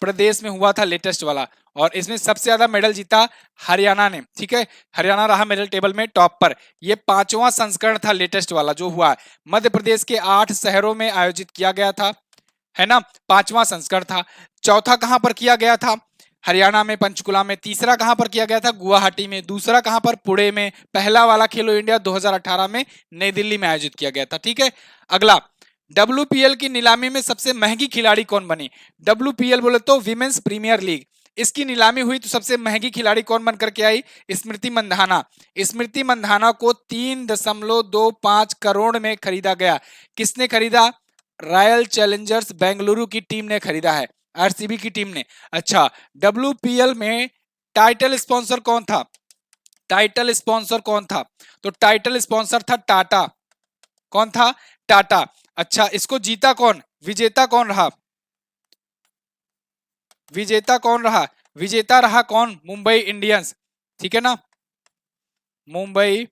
प्रदेश में हुआ था लेटेस्ट वाला, और इसमें सबसे ज्यादा मेडल जीता हरियाणा ने। ठीक है, हरियाणा रहा मेडल टेबल में टॉप पर। ये 5वां संस्करण था लेटेस्ट वाला जो हुआ, मध्य प्रदेश के 8 शहरों में आयोजित किया गया था, है ना, 5वां संस्करण था। चौथा कहां पर किया गया था? हरियाणा में पंचकुला में। तीसरा कहां पर किया गया था? गुवाहाटी में। दूसरा कहां पर? पुणे में। पहला वाला खेलो इंडिया 2018 में नई दिल्ली में आयोजित किया गया था। ठीक है, अगला, WPL की नीलामी में सबसे महंगी खिलाड़ी कौन बनी? WPL बोले तो विमेंस प्रीमियर लीग, इसकी नीलामी हुई तो सबसे महंगी खिलाड़ी कौन बनकर के आई? स्मृति मंधाना। स्मृति मंधाना को 3.25 करोड़ में खरीदा गया। किसने खरीदा? रॉयल चैलेंजर्स बेंगलुरु की टीम ने खरीदा है, आरसीबी की टीम ने। अच्छा, WPL में टाइटल स्पॉन्सर कौन था? टाइटल स्पॉन्सर कौन था? तो टाइटल स्पॉन्सर था टाटा। कौन था? टाटा। अच्छा, इसको जीता कौन? विजेता कौन रहा? विजेता कौन रहा? विजेता रहा कौन? मुंबई इंडियंस। ठीक है ना, मुंबई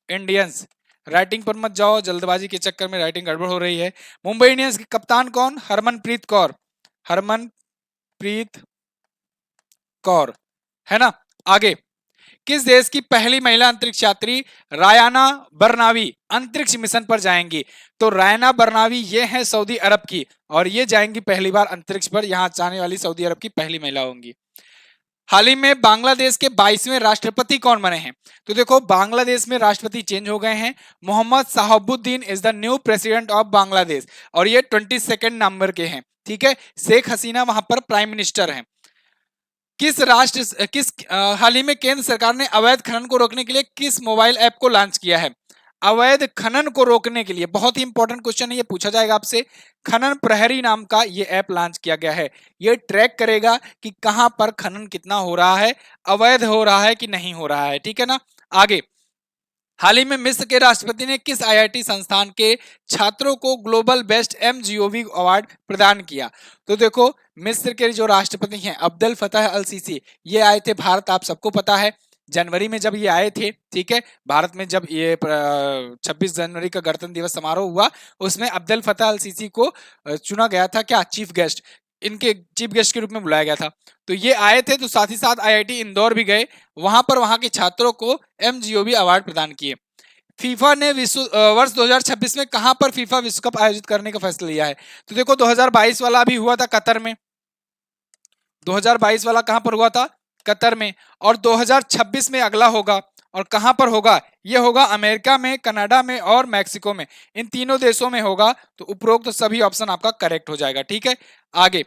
इंडियंस। राइटिंग पर मत जाओ, जल्दबाजी के चक्कर में राइटिंग गड़बड़ हो रही है। मुंबई इंडियंस के कप्तान कौन? हरमनप्रीत कौर, हरमनप्रीत कौर, है ना। आगे, किस देश की पहली महिला अंतरिक्ष यात्री रायाना बरनावी अंतरिक्ष मिशन पर जाएंगी? तो रायाना बरनावी ये है सऊदी अरब की, और ये जाएंगी पहली बार अंतरिक्ष पर, यहां जाने वाली सऊदी अरब की पहली महिला होंगी। हाल ही में बांग्लादेश के 22वें राष्ट्रपति कौन बने हैं? तो देखो बांग्लादेश में राष्ट्रपति चेंज हो गए हैं, Mohammed Shahabuddin is the new president of Bangladesh, और ये 22 नंबर के हैं। ठीक है, शेख हसीना वहां पर प्राइम मिनिस्टर हैं। हाल ही में केंद्र सरकार ने अवैध खनन को रोकने के लिए किस मोबाइल ऐप को लॉन्च किया है? अवैध खनन को रोकने के लिए, बहुत ही इंपॉर्टेंट क्वेश्चन है, ये पूछा जाएगा आपसे। खनन प्रहरी नाम का ये ऐप लॉन्च किया गया है। ये ट्रैक करेगा कि कहां पर खनन कितना हो रहा है, अवैध हो रहा है कि नहीं हो रहा है, ठीक है ना। आगे, हाल ही में मिस्र के राष्ट्रपति ने किस आईआईटी संस्थान के छात्रों को ग्लोबल बेस्ट एमजीओवी अवार्ड प्रदान किया? तो देखो, मिस्र के जो राष्ट्रपति हैं अब्देल फतह अल सीसी, ये आए थे भारत, आप सबको पता है। जनवरी में जब ये आए थे, ठीक है, भारत में जब ये 26 जनवरी का गणतंत्र दिवस समारोह हुआ, उसमें अब्देल फतह अल सीसी को चुना गया था, क्या, चीफ गेस्ट, इनके चीफ गेस्ट के रूप में बुलाया गया था। तो ये आए थे, तो साथ ही साथ आईआईटी इंदौर भी गए, वहां पर वहां के छात्रों को एमजीओबी अवार्ड प्रदान किए। फीफा ने वर्ष 2026 में कहां पर फीफा विश्व कप आयोजित करने का फैसला लिया है? तो देखो, 2022 वाला भी हुआ था कतर में, 2022 वाला कहां पर हुआ था? कतर में। और 2026 में अगला होगा, और कहां पर होगा? ये होगा अमेरिका में, कनाडा में और मैक्सिको में, इन तीनों देशों में होगा। तो उपरोक्त तो सभी ऑप्शन आपका करेक्ट हो जाएगा, ठीक है। आगे,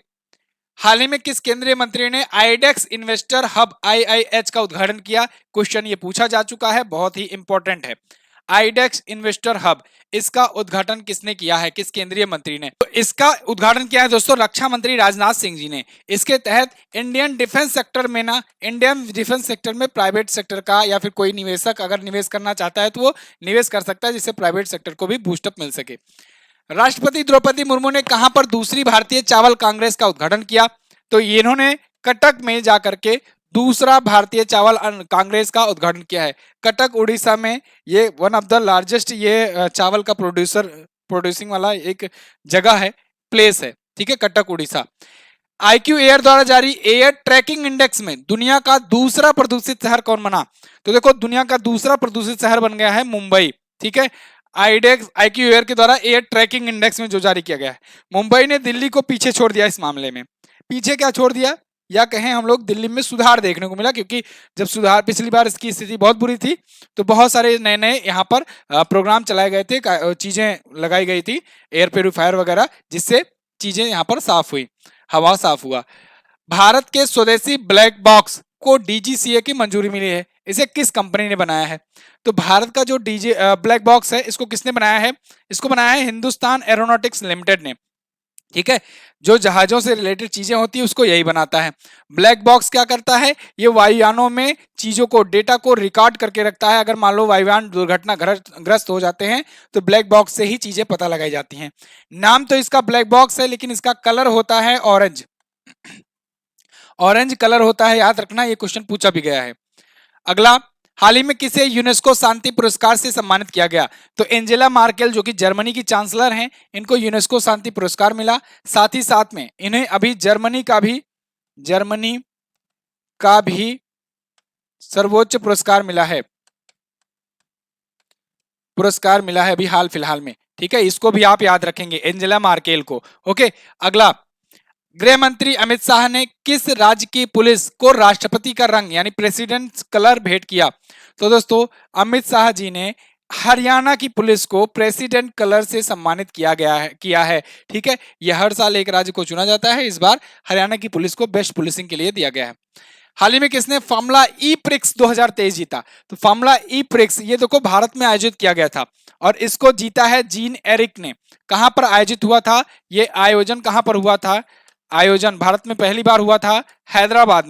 हाल ही में किस केंद्रीय मंत्री ने आईडेक्स इन्वेस्टर हब आईआईएच का उद्घाटन किया? क्वेश्चन ये पूछा जा चुका है, बहुत ही इंपॉर्टेंट है। आईडेक्स इन्वेस्टर हब, इसका उद्घाटन किसने किया है, किस केंद्रीय मंत्री ने? तो इसका उद्घाटन किया है दोस्तों रक्षा मंत्री राजनाथ सिंह जी ने। इसके तहत इंडियन डिफेंस सेक्टर में ना, इंडियन डिफेंस सेक्टर में प्राइवेट सेक्टर का या फिर कोई निवेशक अगर निवेश करना चाहता है तो वो निवेश कर सकता है, जिससे प्राइवेट सेक्टर को भी बूस्टअप मिल सके। राष्ट्रपति द्रौपदी मुर्मू ने कहां पर दूसरी भारतीय चावल कांग्रेस का उद्घाटन किया? तो इन्होंने कटक में जाकर के दूसरा भारतीय चावल कांग्रेस का उद्घाटन किया है। कटक उड़ीसा में, ये वन ऑफ द लार्जेस्ट ये चावल का प्रोड्यूसिंग वाला एक जगह है, प्लेस है, ठीक है, कटक उड़ीसा। आईक्यू एयर द्वारा जारी एयर ट्रैकिंग इंडेक्स में दुनिया का दूसरा प्रदूषित शहर कौन बना? तो देखो, दुनिया का दूसरा प्रदूषित शहर बन गया है मुंबई, ठीक है। आईक्यू एयर के द्वारा एयर ट्रैकिंग इंडेक्स में जो जारी किया गया है, मुंबई ने दिल्ली को पीछे छोड़ दिया इस मामले में। पीछे क्या छोड़ दिया, या कहें हम लोग, दिल्ली में सुधार देखने को मिला, क्योंकि जब सुधार, पिछली बार इसकी स्थिति बहुत बुरी थी, तो बहुत सारे नए नए यहाँ पर प्रोग्राम चलाए गए थे, चीजें लगाई गई थी, एयर प्योरीफायर वगैरह, जिससे चीजें यहाँ पर साफ हुई, हवा साफ हुआ। भारत के स्वदेशी ब्लैक बॉक्स को डीजीसीए की मंजूरी मिली है, इसे किस कंपनी ने बनाया है? तो भारत का जो ब्लैक बॉक्स है, इसको किसने बनाया है? इसको बनाया है हिंदुस्तान एरोनॉटिक्स लिमिटेड ने, ठीक है। जो जहाजों से रिलेटेड चीजें होती है उसको यही बनाता है। ब्लैक बॉक्स क्या करता है? ये वायुयानों में चीजों को, डेटा को रिकॉर्ड करके रखता है। अगर मान लो वायुयान दुर्घटना ग्रस्त हो जाते हैं तो ब्लैक बॉक्स से ही चीजें पता लगाई जाती हैं। नाम तो इसका ब्लैक बॉक्स है, लेकिन इसका कलर होता है ऑरेंज, ऑरेंज कलर होता है, याद रखना, ये क्वेश्चन पूछा भी गया है। अगला, हाल ही में किसे यूनेस्को शांति पुरस्कार से सम्मानित किया गया? तो एंजेला मार्केल, जो कि जर्मनी की चांसलर हैं, इनको यूनेस्को शांति पुरस्कार मिला। साथ ही साथ में इन्हें अभी जर्मनी का भी सर्वोच्च पुरस्कार मिला है अभी हाल फिलहाल में, ठीक है। इसको भी आप याद रखेंगे, एंजेला मार्केल को। ओके, अगला, गृह मंत्री अमित शाह ने किस राज्य की पुलिस को राष्ट्रपति का रंग यानी प्रेसिडेंट कलर भेंट किया? तो दोस्तों, अमित शाह जी ने हरियाणा की पुलिस को प्रेसिडेंट कलर से सम्मानित किया है, ठीक है। यह हर साल एक राज्य को चुना जाता है, इस बार हरियाणा की पुलिस को बेस्ट पुलिसिंग के लिए दिया गया है। हाल ही में किसने फार्मूला ई प्रिक्स 2023 जीता? तो फार्मूला ई प्रिक्स, ये देखो, भारत में आयोजित किया गया था और इसको जीता है जीन एरिक ने। कहां पर आयोजित हुआ था? ये आयोजन कहां पर हुआ था? आयोजन भारत में पहली बार हुआ था हैदराबाद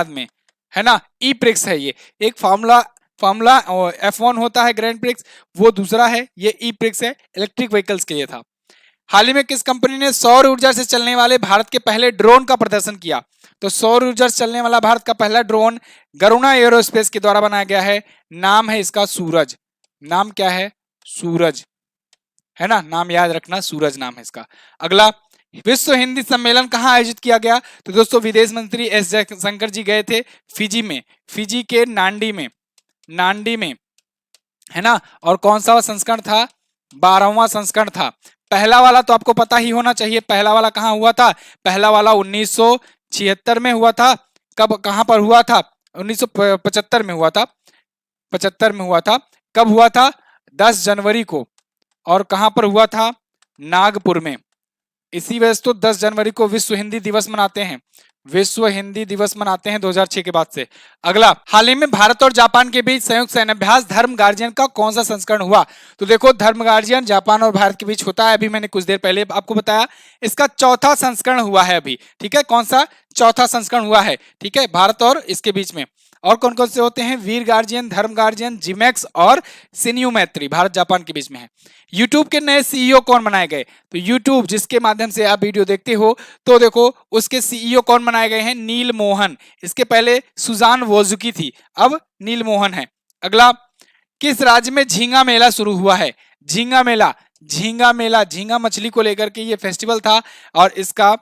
में, है ना। ई प्रिक्स है ये, एक फार्मूला F1 होता है ग्रैंड प्रिक्स, वो दूसरा है, ये ई प्रिक्स है, इलेक्ट्रिक व्हीकल्स के लिए था। हाल ही में किस कंपनी ने सौर ऊर्जा से चलने वाले भारत के पहले ड्रोन का प्रदर्शन किया? तो सौर ऊर्जा से चलने वाला भारत का पहला ड्रोन गरुणा एरोस्पेस के द्वारा बनाया गया है। नाम है इसका सूरज। नाम क्या है? सूरज, है ना, नाम याद रखना, सूरज नाम है इसका। अगला, विश्व हिंदी सम्मेलन कहां आयोजित किया गया? तो दोस्तों, विदेश मंत्री एस जयशंकर जी गए थे फिजी में, फिजी के नांडी में, है ना। और कौन सा संस्करण था? 12वां संस्करण था। पहला वाला तो आपको पता ही होना चाहिए, पहला वाला कहां हुआ था? पहला वाला 1976 में हुआ था। कब, कहां पर हुआ था? 1975 में हुआ था, 75 में हुआ था। कब हुआ था? 10 जनवरी को। और कहां पर हुआ था? नागपुर में। इसी वजह से तो 10 जनवरी को विश्व हिंदी दिवस मनाते हैं, विश्व हिंदी दिवस मनाते हैं 2006 के बाद से। अगला, हाल ही में भारत और जापान के बीच संयुक्त सैन्याभ्यास धर्म गार्जियन का कौन सा संस्करण हुआ? तो देखो, धर्म गार्जियन जापान और भारत के बीच होता है, अभी मैंने कुछ देर पहले आपको बताया। इसका चौथा संस्करण हुआ है अभी, ठीक है। कौन सा? चौथा संस्करण हुआ है, ठीक है, भारत और इसके बीच में। और कौन कौन से होते हैं? वीर गार्जियन, धर्म गार्जियन, जिमैक्स और सिन्यू मैत्री, भारत जापान के बीच में है। यूट्यूब के नए सीईओ कौन बनाए गए? तो यूट्यूब जिसके माध्यम से आप वीडियो देखते हो, तो देखो उसके सीईओ कौन बनाए गए हैं? नील मोहन। इसके पहले सुजान वोजुकी थी, अब नील मोहन है। अगला, किस राज्य में झींगा मेला शुरू हुआ है? झींगा मेला, झींगा मेला, झींगा मछली को लेकर के ये फेस्टिवल था और इसका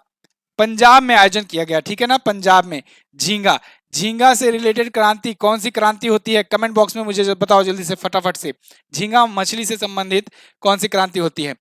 पंजाब में आयोजन किया गया, ठीक है ना, पंजाब में। झींगा, झींगा से रिलेटेड क्रांति, कौन सी क्रांति होती है? कमेंट बॉक्स में मुझे बताओ जल्दी से, फटाफट से। झींगा मछली से संबंधित कौन सी क्रांति होती है?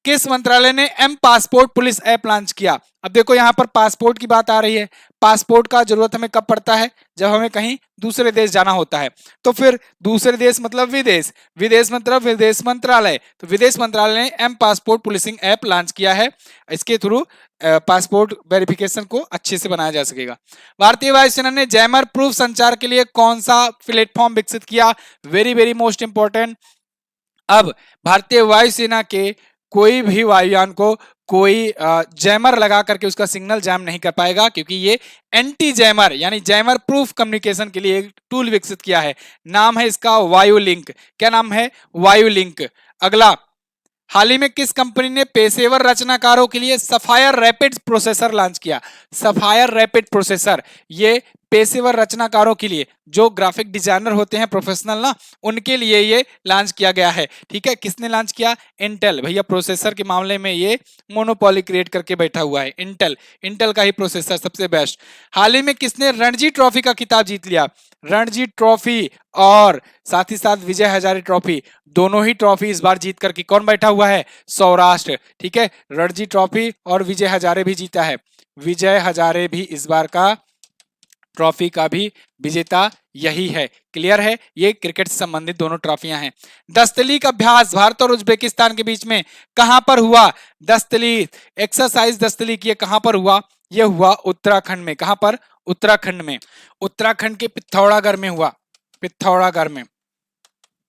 किस मंत्रालय ने M passport police app launch किया? अब देखो यहाँ पर पासपोर्ट की बात आ रही है। पासपोर्ट का जरूरत हमें कब पड़ता है? जब हमें कहीं दूसरे देश जाना होता है। तो फिर दूसरे देश मतलब विदेश, विदेश मतलब विदेश मंत्रालय। तो विदेश मंत्रालय ने M passport policing app launch किया है। इसके थ्रू पासपोर्ट वेरिफिकेशन को अच्छे से बनाया जा सकेगा। भारतीय वायुसेना ने जैमर प्रूफ संचार के लिए कौन सा प्लेटफॉर्म विकसित किया? Very very most important. अब भारतीय वायुसेना के कोई भी वायुयान को कोई जैमर लगा करके उसका सिग्नल जैम नहीं कर पाएगा, क्योंकि ये एंटी जैमर यानी जैमर प्रूफ कम्युनिकेशन के लिए एक टूल विकसित किया है। नाम है इसका वायु लिंक। क्या नाम है? वायु लिंक। अगला, हाल ही में किस कंपनी ने पेशेवर रचनाकारों के लिए सफायर रैपिड प्रोसेसर लॉन्च किया? सफायर रैपिड प्रोसेसर, ये पेशेवर रचनाकारों के लिए, जो ग्राफिक डिजाइनर होते हैं प्रोफेशनल ना, उनके लिए ये लॉन्च किया गया है, ठीक है। किसने लॉन्च किया? इंटेल। भैया प्रोसेसर के मामले में ये मोनोपोली क्रिएट करके बैठा हुआ है, इंटेल। इंटेल का ही प्रोसेसर सबसे बेस्ट। हाल ही में किसने रणजी ट्रॉफी का खिताब जीत लिया? रणजी ट्रॉफी और साथ ही साथ विजय हजारे ट्रॉफी, दोनों ही ट्रॉफी इस बार जीत करके कौन बैठा हुआ है? सौराष्ट्र, ठीक है। रणजी ट्रॉफी और विजय हजारे भी जीता है। विजय हजारे भी इस बार का ट्रॉफी का भी विजेता यही है। क्लियर है? ये क्रिकेट से संबंधित दोनों ट्रॉफियां हैं। दस्तली का अभ्यास भारत और उज्बेकिस्तान के बीच में कहां पर हुआ? दस्तली एक्सरसाइज दस्तली की कहां पर हुआ? यह हुआ उत्तराखंड में। कहां पर? उत्तराखंड में। उत्तराखंड के पिथौरागढ़ में हुआ, पिथौरागढ़ में,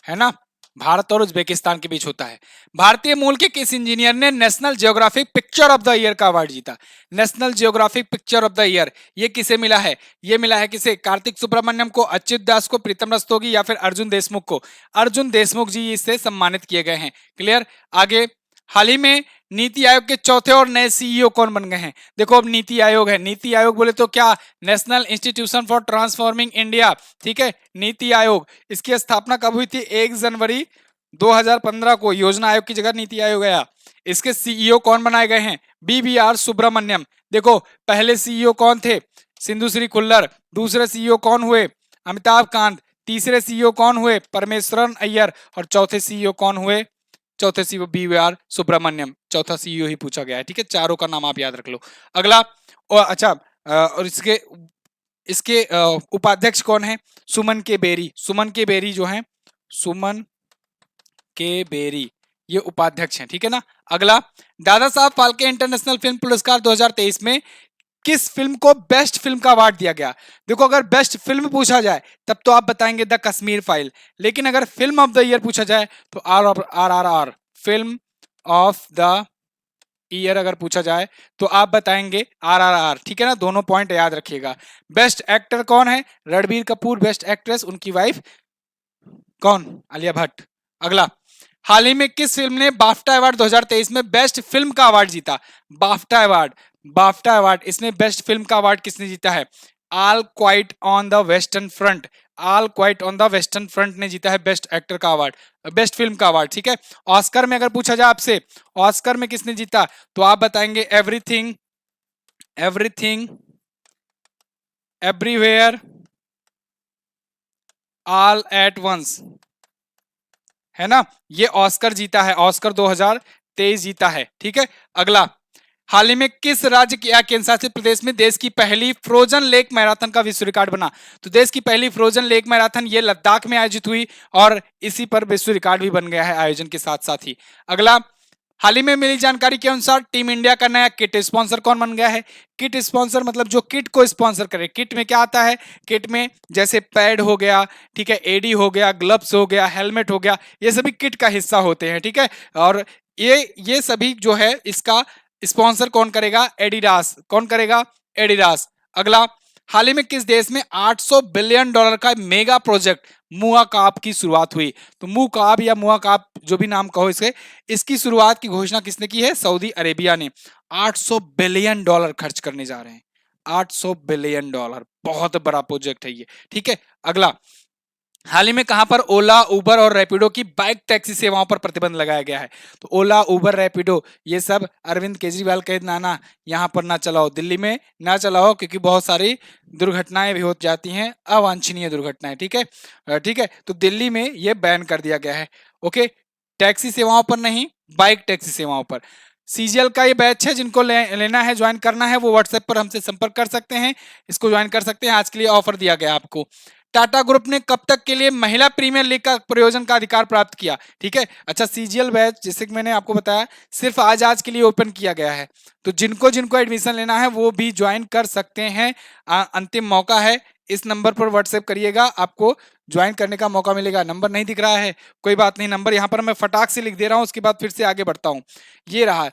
है ना। भारत और उज्बेकिस्तान के बीच होता है। भारतीय मूल के किस इंजीनियर ने national geographic picture of the year का अवार्ड जीता? National geographic picture of the year ये किसे मिला है? ये मिला है किसे? कार्तिक सुब्रमण्यम को, अच्युत दास को, प्रीतम रस्तोगी या फिर अर्जुन देशमुख को? अर्जुन देशमुख जी इससे सम्मानित किए गए हैं। क्लियर? आगे, हाल ही में नीति आयोग के चौथे और नए सीईओ कौन बन गए हैं? देखो, अब नीति आयोग है। नीति आयोग बोले तो क्या? National institution for transforming India, ठीक है, नीति आयोग। इसकी स्थापना कब हुई थी? 1 जनवरी 2015 को योजना आयोग की जगह नीति आयोग आया। इसके सीईओ कौन बनाए गए हैं? BVR सुब्रमण्यम। देखो, पहले सीईओ कौन थे? सिंधु श्री खुल्लर। दूसरे सीईओ कौन हुए? अमिताभ कांत। तीसरे सीईओ कौन हुए? परमेश्वरन अय्यर। और चौथे सीईओ कौन हुए? चौथे सीईओ BVR सुब्रमण्यम। चौथा सीईओ ही पूछा गया है, ठीक है। चारों का नाम आप याद रख लो। अगला, और अच्छा, और इसके इसके उपाध्यक्ष कौन है? सुमन के बेरी। सुमन के बेरी जो है, सुमन के बेरी, ये उपाध्यक्ष हैं, ठीक है ना। अगला, दादा साहब फाल्के इंटरनेशनल फिल्म पुरस्कार 2023 में किस फिल्म को बेस्ट फिल्म का अवार्ड दिया गया? देखो, अगर बेस्ट फिल्म पूछा जाए तब तो आप बताएंगे द कश्मीर फाइल, लेकिन अगर फिल्म ऑफ द ईयर पूछा जाए तो RRR film of the year अगर पूछा जाए तो आप बताएंगे RRR, ठीक है ना। दोनों पॉइंट याद रखिएगा। बेस्ट एक्टर कौन है? रणबीर कपूर। बेस्ट एक्ट्रेस उनकी वाइफ कौन? आलिया भट्ट। अगला, हाल ही में किस फिल्म ने बाफ्टा अवार्ड 2023 में बेस्ट फिल्म का अवार्ड जीता? बाफ्टा अवार्ड, बाफ्टा अवार्ड, इसमें बेस्ट फिल्म का अवार्ड किसने जीता है? All quite on the western front. All quite on the western front ने जीता है बेस्ट एक्टर का अवार्ड, बेस्ट फिल्म का अवार्ड, ठीक है। ऑस्कर में अगर पूछा जाए आपसे, ऑस्कर में किसने जीता, तो आप बताएंगे everything everything everywhere all at once, है ना। ये ऑस्कर जीता है, ऑस्कर 2023 जीता है, ठीक है। अगला, हाल ही में किस राज्य या केंद्र शासित प्रदेश में देश की पहली फ्रोजन लेक मैराथन का विश्व रिकॉर्ड बना? तो देश की पहली फ्रोजन लेक मैराथन ये लद्दाख में आयोजित हुई और इसी पर विश्व रिकॉर्ड भी बन गया है आयोजन के साथ साथ ही। अगला, हाल ही में मिली जानकारी के अनुसार टीम इंडिया का नया किट स्पॉन्सर कौन बन गया है? किट स्पॉन्सर मतलब जो किट को स्पॉन्सर करे। किट में क्या आता है? किट में जैसे पैड हो गया, ठीक है, एडी हो गया, ग्लव्स हो गया, हेलमेट हो गया, ये सभी किट का हिस्सा होते हैं, ठीक है। और ये सभी जो है इसका स्पॉन्सर कौन करेगा? एडिडास। कौन करेगा? एडिडास। अगला, हाल ही में किस देश में $800 बिलियन का मेगा प्रोजेक्ट मुआकाब की शुरुआत हुई? तो मुकाब या मुआकाब जो भी नाम कहो इसके, इसकी शुरुआत की घोषणा किसने की है? सऊदी अरेबिया ने। $800 बिलियन खर्च करने जा रहे हैं। $800 बिलियन, बहुत बड़ा प्रोजेक्ट है ये, ठीक है। अगला, हाल ही में कहां पर ओला, उबर और रैपिडो की बाइक टैक्सी सेवाओं पर प्रतिबंध लगाया गया है? तो ओला, उबर, रैपिडो ये सब अरविंद केजरीवाल कहे नाना यहां पर ना चलाओ, दिल्ली में ना चलाओ, क्योंकि बहुत सारी दुर्घटनाएं भी हो जाती हैं, अवांछनीय दुर्घटनाएं, ठीक है। ठीक है, तो दिल्ली में ये बैन कर दिया गया है। ओके, टैक्सी सेवाओं पर नहीं, बाइक टैक्सी सेवाओं पर। सीजीएल का ये बैच है, जिनको लेना है, ज्वाइन करना है, वो व्हाट्सएप पर हमसे संपर्क कर सकते हैं, इसको ज्वाइन कर सकते हैं। आज के लिए ऑफर दिया गया आपको। टाटा ग्रुप ने कब तक के लिए महिला प्रीमियर लीग का प्रयोजन का अधिकार प्राप्त किया? ठीक है, अच्छा, सीजीएल बैच जैसे कि मैंने आपको बताया सिर्फ आज के लिए ओपन किया गया है, तो जिनको जिनको एडमिशन लेना है वो भी ज्वाइन कर सकते हैं। अंतिम मौका है, इस नंबर पर व्हाट्सएप करिएगा, आपको ज्वाइन करने का मौका मिलेगा। नंबर नहीं दिख रहा है, कोई बात नहीं, नंबर यहाँ पर मैं फटाक से लिख दे रहा हूँ, उसके बाद फिर से आगे बढ़ता हूँ। ये रहा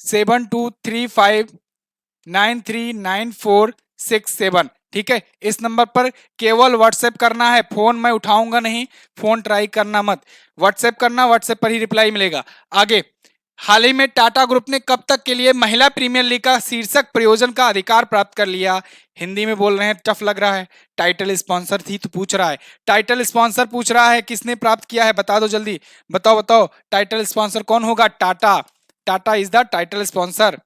7235939467, ठीक है। इस नंबर पर केवल व्हाट्सएप करना है, फोन मैं उठाऊंगा नहीं, फोन ट्राई करना मत, व्हाट्सएप करना, व्हाट्सएप पर ही रिप्लाई मिलेगा। आगे, हाल ही में टाटा ग्रुप ने कब तक के लिए महिला प्रीमियर लीग का शीर्षक प्रयोजन का अधिकार प्राप्त कर लिया? हिंदी में बोल रहे हैं, टफ लग रहा है। टाइटल स्पॉन्सर थी तो पूछ रहा है, टाइटल स्पॉन्सर पूछ रहा है, किसने प्राप्त किया है? बता दो जल्दी, बताओ बताओ, टाइटल स्पॉन्सर कौन होगा? Tata. Tata is the title sponsor.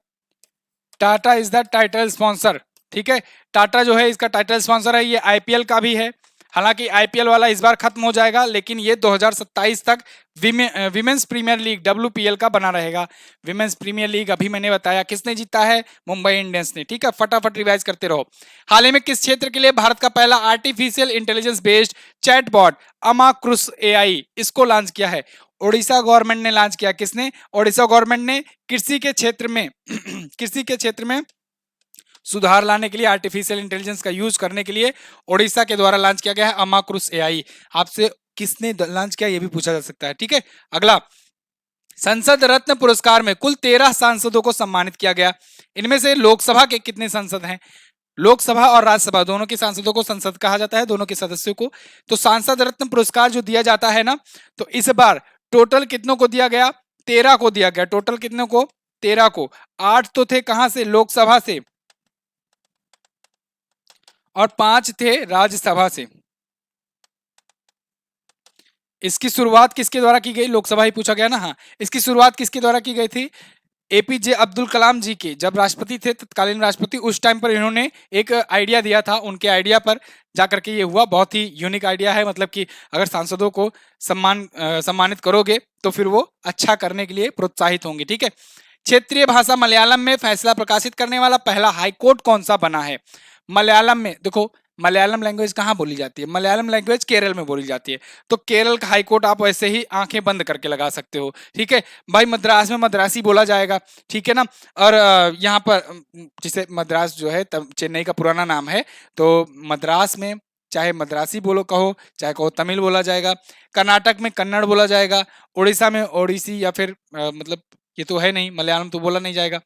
Tata is the title sponsor, ठीक है। टाटा जो है इसका टाइटल स्पॉन्सर है। ये आईपीएल का भी है, हालांकि आईपीएल वाला इस बार खत्म हो जाएगा, लेकिन ये 2027 तक विमेंस प्रीमियर लीग डब्ल्यूपीएल का बना रहेगा। विमेंस प्रीमियर लीग अभी मैंने बताया किसने जीता है? मुंबई इंडियंस ने, ठीक है। फटाफट रिवाइज करते रहो। हाल ही में किस क्षेत्र के लिए भारत का पहला आर्टिफिशियल इंटेलिजेंस बेस्ड चैटबॉट अमाक्रुस एआई इसको लॉन्च किया है? ओडिशा गवर्नमेंट ने लॉन्च किया। किसने? ओडिशा गवर्नमेंट ने कृषि के क्षेत्र में कृषि के क्षेत्र में सुधार लाने के लिए, आर्टिफिशियल इंटेलिजेंस का यूज करने के लिए ओडिशा के द्वारा लॉन्च किया गया है अमाक्रुस एआई। आपसे किसने लॉन्च किया ये भी पूछा जा सकता है, ठीक है। अगला, संसद रत्न पुरस्कार में कुल 13 सांसदों को सम्मानित किया गया। इनमें से लोकसभा के कितने सांसद हैं? लोकसभा और राज्यसभा दोनों के सांसदों को संसद कहा जाता है, दोनों के सदस्यों को। तो सांसद रत्न पुरस्कार जो दिया जाता है ना, तो इस बार टोटल कितनों को दिया गया? 13 को दिया गया। टोटल कितनों को? 13 को। 8 तो थे कहां से? लोकसभा से, और 5 थे राज्यसभा से। इसकी शुरुआत किसके द्वारा की गई? लोकसभा ही पूछा गया ना, हाँ। इसकी शुरुआत किसके द्वारा की गई थी? एपीजे अब्दुल कलाम जी के, जब राष्ट्रपति थे, तत्कालीन राष्ट्रपति, उस टाइम पर इन्होंने एक आइडिया दिया था, उनके आइडिया पर जाकर के ये हुआ। बहुत ही यूनिक आइडिया है, मतलब कि अगर सांसदों को सम्मानित करोगे तो फिर वो अच्छा करने के लिए प्रोत्साहित होंगे, ठीक है। क्षेत्रीय भाषा मलयालम में फैसला प्रकाशित करने वाला पहला हाईकोर्ट कौन सा बना है? मलयालम में देखो, मलयालम लैंग्वेज कहाँ बोली जाती है? मलयालम लैंग्वेज केरल में बोली जाती है, तो केरल का हाईकोर्ट आप वैसे ही आंखें बंद करके लगा सकते हो, ठीक है भाई। मद्रास में मद्रासी बोला जाएगा, ठीक है ना। और यहाँ पर जैसे मद्रास जो है चेन्नई का पुराना नाम है, तो मद्रास में चाहे मद्रासी बोलो कहो, चाहे कहो तमिल बोला जाएगा। कर्नाटक में कन्नड़ बोला जाएगा। उड़ीसा में ओडिसी, या फिर मतलब ये तो है नहीं, मलयालम तो बोला नहीं जाएगा।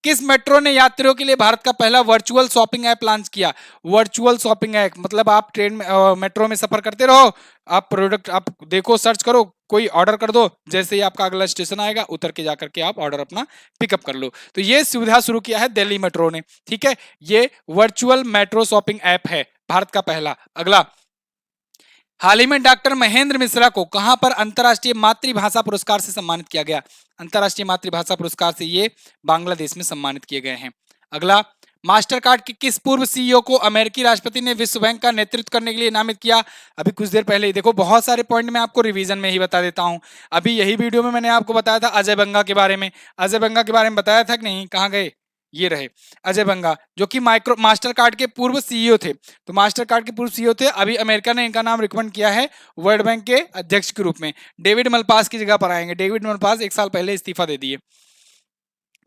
किस मेट्रो ने यात्रियों के लिए भारत का पहला वर्चुअल शॉपिंग ऐप लॉन्च किया? वर्चुअल शॉपिंग ऐप मतलब आप ट्रेन में मेट्रो में सफर करते रहो, आप प्रोडक्ट आप देखो, सर्च करो, कोई ऑर्डर कर दो, जैसे ही आपका अगला स्टेशन आएगा उतर के जाकर के आप ऑर्डर अपना पिकअप कर लो। तो ये सुविधा शुरू किया है दिल्ली मेट्रो ने, ठीक है। ये वर्चुअल मेट्रो शॉपिंग ऐप है, भारत का पहला। अगला, हाल ही में डॉक्टर महेंद्र मिश्रा को कहां पर अंतर्राष्ट्रीय मातृभाषा पुरस्कार से सम्मानित किया गया? अंतर्राष्ट्रीय मातृभाषा पुरस्कार से ये बांग्लादेश में सम्मानित किए गए हैं। अगला, मास्टर कार्ड के किस पूर्व सीईओ को अमेरिकी राष्ट्रपति ने विश्व बैंक का नेतृत्व करने के लिए नामित किया? अभी कुछ देर पहले ही देखो, बहुत सारे पॉइंट मैं आपको रिवीजन में ही बता देता हूं। अभी यही वीडियो में मैंने आपको बताया था अजय बंगा के बारे में। अजय बंगा के बारे में बताया था कि नहीं? कहां गए? ये रहे अजय बंगा, जो कि मास्टर कार्ड के पूर्व सीईओ थे। तो मास्टर कार्ड के पूर्व सीईओ थे, अभी अमेरिका ने इनका नाम रिकमेंड किया है वर्ल्ड बैंक के अध्यक्ष के रूप में। डेविड मलपास की जगह पर आएंगे। डेविड मलपास 1 साल पहले इस्तीफा दे दिए।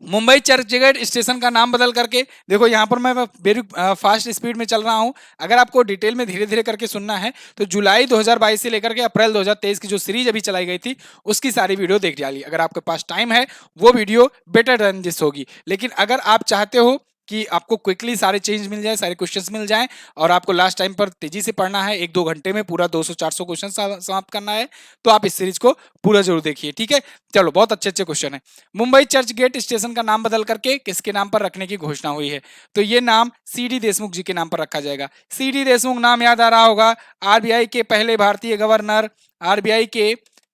मुंबई चर्चगेट स्टेशन का नाम बदल करके, देखो यहाँ पर मैं वेरी फास्ट स्पीड में चल रहा हूँ, अगर आपको डिटेल में धीरे धीरे करके सुनना है तो जुलाई 2022 से लेकर के अप्रैल 2023 की जो सीरीज अभी चलाई गई थी उसकी सारी वीडियो देख डालिए। अगर आपके पास टाइम है वो वीडियो बेटर देन दिस होगी। लेकिन अगर आप चाहते हो कि आपको क्विकली सारे चेंज मिल जाए, सारे क्वेश्चंस मिल जाएं और आपको लास्ट टाइम पर तेजी से पढ़ना है, 1-2 घंटे में पूरा 200-400 क्वेश्चन समाप्त करना है, तो आप इस सीरीज को पूरा जरूर देखिए। ठीक है, चलो बहुत अच्छे अच्छे क्वेश्चन है। मुंबई चर्च गेट स्टेशन का नाम बदल करके किसके नाम पर रखने की घोषणा हुई है? तो ये नाम सीडी देशमुख जी के नाम पर रखा जाएगा। सीडी देशमुख नाम याद आ रहा होगा, आरबीआई के पहले भारतीय गवर्नर, आरबीआई के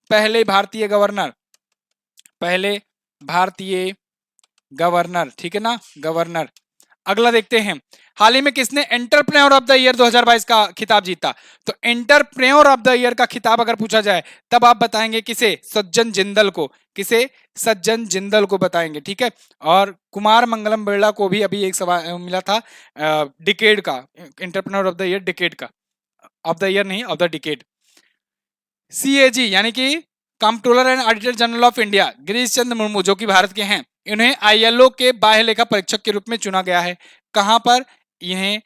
पहले भारतीय गवर्नर, पहले भारतीय गवर्नर, ठीक है ना, गवर्नर। अगला देखते हैं, हाल ही में किसने एंटरप्रेन्योर ऑफ द ईयर 2022 का खिताब जीता? तो एंटरप्रेन्योर ऑफ द ईयर का खिताब अगर पूछा जाए तब आप बताएंगे किसे? सज्जन जिंदल को। किसे? सज्जन जिंदल को बताएंगे। ठीक है, और कुमार मंगलम बिरला को भी अभी एक सवाल मिला था डिकेड का, entrepreneur of the year decade का, ऑफ द ईयर नहीं, ऑफ द डिकेड। सीएजी यानी कि controller and auditor general of India Girish Chandra Murmu, जो कि भारत के हैं, इन्हें आईएलओ के बाह्य लेखा परीक्षक के रूप में चुना गया है। कहां पर? इन्हें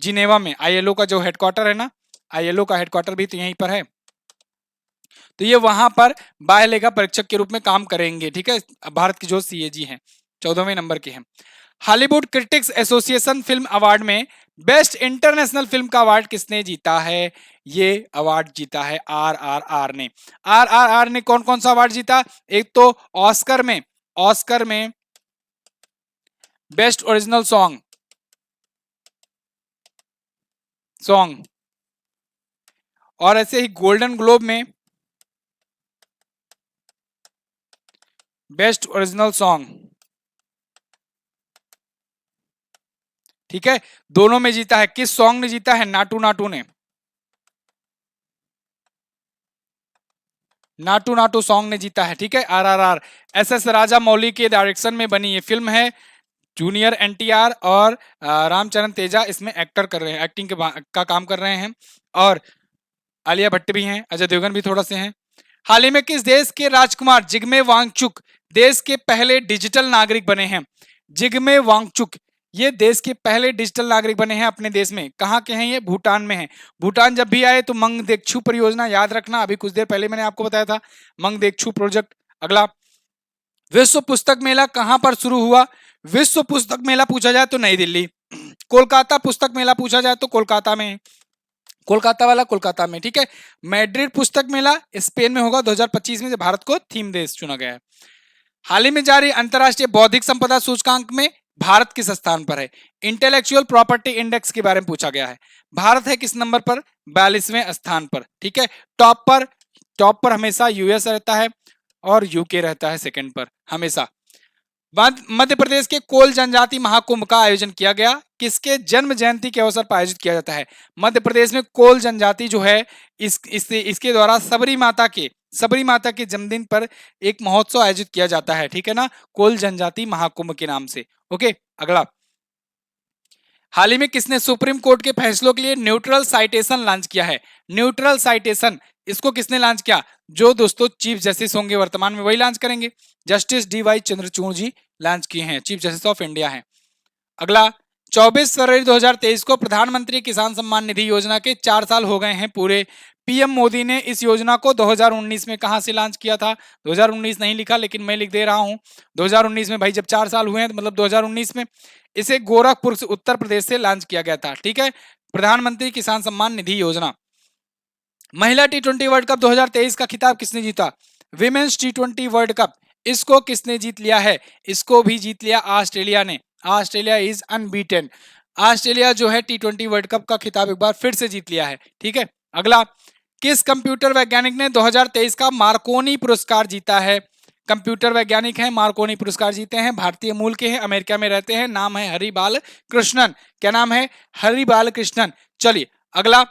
जिनेवा में, आईएलओ का जो हेडक्वार्टर है ना, आईएलओ का हेडक्वार्टर भी तो यहीं पर है, तो ये वहां पर बाह्य लेखा परीक्षक के रूप में काम करेंगे। ठीक है, भारत की जो सीएजी हैं, 14वें नंबर के हैं। Hollywood critics association film award में बेस्ट इंटरनेशनल फिल्म का अवार्ड किसने जीता है? ये अवार्ड जीता है आरआरआर ने। आरआरआर ने कौन कौन सा अवार्ड जीता? एक तो ऑस्कर में, ऑस्कर में बेस्ट ओरिजिनल सॉन्ग, सॉन्ग, और ऐसे ही गोल्डन ग्लोब में बेस्ट ओरिजिनल सॉन्ग। ठीक है, दोनों में जीता है। किस सॉन्ग ने जीता है? नाटू नाटू ने, नाटू नाटू सॉन्ग ने जीता है। ठीक है, आरआरआर। एसएस राजा मौली के डायरेक्शन में बनी ये फिल्म है। जूनियर एनटीआर और रामचरण तेजा इसमें एक्टर कर रहे हैं, एक्टिंग का काम कर रहे हैं, और आलिया भट्ट भी हैं, अजय देवगन भी थोड़ा से हैं। हाल ही में किस देश के राजकुमार जिग्मे वांगचुक देश के पहले डिजिटल नागरिक बने हैं? जिग्मे वांगचुक ये देश के पहले डिजिटल नागरिक बने हैं अपने देश में। कहाँ के हैं ये? भूटान में हैं। भूटान जब भी आए तो मंगदेक्षु परियोजना याद रखना, अभी कुछ देर पहले मैंने आपको बताया था मंगदेक्षु प्रोजेक्ट। अगला, विश्व पुस्तक मेला कहां पर शुरू हुआ? विश्व पुस्तक मेला पूछा जाए तो नई दिल्ली। कोलकाता पुस्तक मेला पूछा जाए तो कोलकाता में, कोलकाता वाला कोलकाता में। ठीक है, मैड्रिड पुस्तक मेला स्पेन में होगा 2025 में, जब भारत को थीम देश चुना गया है। हाल ही में जारी अंतरराष्ट्रीय बौद्धिक संपदा सूचकांक में भारत किस स्थान पर है? इंटेलेक्चुअल प्रॉपर्टी इंडेक्स के बारे में पूछा गया है। भारत है किस नंबर पर? 42वें स्थान पर। ठीक है, टॉप पर हमेशा यूएस रहता है और यूके रहता है सेकंड पर हमेशा। मध्य प्रदेश के कोल जनजाति महाकुंभ का आयोजन किया गया। किसके जन्म जयंती के अवसर पर आयोजित किया जाता है? मध्य प्रदेश में कोल जनजाति जो है इसके द्वारा सबरी माता के जन्मदिन पर एक महोत्सव आयोजित किया जाता है। ठीक है ना, कोल जनजाति महाकुंभ के नाम से। ओके, अगला, हाल ही में किसने सुप्रीम कोर्ट के फैसलों के लिए न्यूट्रल साइटेशन लॉन्च किया है? न्यूट्रल साइटेशन इसको किसने लॉन्च किया? जो दोस्तों चीफ जस्टिस होंगे वर्तमान में वही लॉन्च करेंगे। जस्टिस डीवाई चंद्रचूड़ जी लॉन्च किए हैं, चीफ जस्टिस ऑफ इंडिया हैं। अगला, 24 फरवरी 2023 को प्रधानमंत्री किसान सम्मान निधि योजना के 4 साल हो गए हैं पूरे। पीएम मोदी ने इस योजना को 2019 में कहां से लॉन्च किया था? 2019 नहीं लिखा लेकिन मैं लिख दे रहा हूं 2019 में। भाई जब 4 साल हुए हैं तो मतलब 2019 में। इसे गोरखपुर से, उत्तर प्रदेश से लॉन्च किया गया था। ठीक है, प्रधानमंत्री किसान सम्मान निधि योजना। महिला टी20 वर्ल्ड कप 2023 का खिताब किसने जीता? विमेंस टी20 वर्ल्ड कप इसको किसने जीत लिया है? इसको भी जीत लिया ऑस्ट्रेलिया ने। Australia is अनबीटेन। ऑस्ट्रेलिया जो है टी20 वर्ल्ड कप का खिताब एक बार फिर से जीत लिया है। ठीक है, अगला, किस कंप्यूटर वैज्ञानिक ने 2023 का मार्कोनी पुरस्कार जीता है? कंप्यूटर वैज्ञानिक हैं, मार्कोनी पुरस्कार जीते हैं, भारतीय मूल के हैं, अमेरिका में रहते हैं, नाम है हरिबाल कृष्णन। क्या नाम है? हरिबाल कृष्णन। चलिए अगला,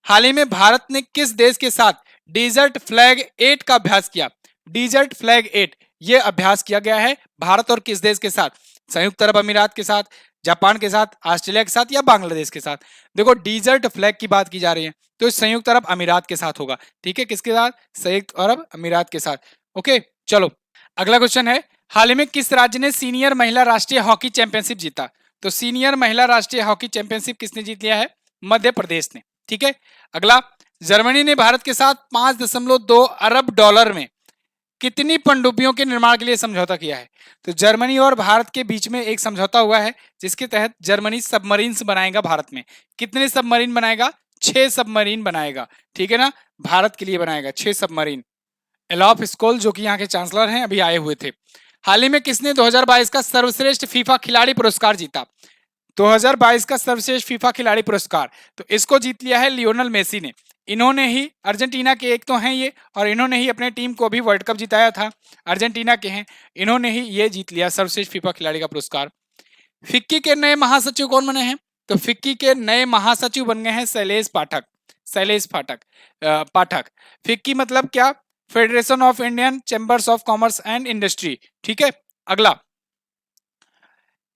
हाल ही में भारत ने किस देश के साथ डिजर्ट फ्लैग 8 का अभ्यास किया? डिजर्ट फ्लैग 8 ये अभ्यास किया गया है भारत और किस देश के साथ? संयुक्त अरब अमीरात के साथ, जापान के साथ, ऑस्ट्रेलिया के साथ या बांग्लादेश के साथ? देखो डिजर्ट फ्लैग की बात की जा रही है तो संयुक्त अरब अमीरात के साथ होगा। ठीक है, किसके साथ? संयुक्त अरब अमीरात के साथ। ओके चलो अगला क्वेश्चन है, हाल ही में किस राज्य ने सीनियर महिला राष्ट्रीय हॉकी चैंपियनशिप जीता? तो सीनियर महिला राष्ट्रीय हॉकी चैंपियनशिप किसने जीत लिया है? मध्य प्रदेश ने। ठीक है, अगला, जर्मनी ने भारत के साथ 5.2 अरब डॉलर में कितनी पनडुब्बियों के निर्माण के लिए समझौता किया है? तो जर्मनी और भारत के बीच में एक समझौता हुआ है जिसके तहत जर्मनी सबमरीन्स बनाएगा भारत में। कितने सबमरीन बनाएगा? 6 सबमरीन बनाएगा। ठीक है ना, भारत के लिए बनाएगा 6 सबमरीन। एलॉफ स्कोल जो कि यहाँ के चांसलर हैं अभी आए हुए थे। हाल ही में किसने 2022 का सर्वश्रेष्ठ फीफा खिलाड़ी पुरस्कार जीता? 2022 का सर्वश्रेष्ठ फीफा खिलाड़ी पुरस्कार तो इसको जीत लिया है लियोनल मेसी ने। इन्होंने ही, अर्जेंटीना के एक तो हैं ये, और इन्होंने ही अपने टीम को भी वर्ल्ड कप जिताया था, अर्जेंटीना के हैं, इन्होंने ही ये जीत लिया सर्वश्रेष्ठ फीफा खिलाड़ी का पुरस्कार। फिक्की के नए महासचिव कौन बने हैं? तो फिक्की के नए महासचिव बन गए हैं शैलेश पाठक। शैलेश पाठक। फिक्की मतलब क्या? Federation of Indian chambers of commerce and industry. ठीक है, अगला,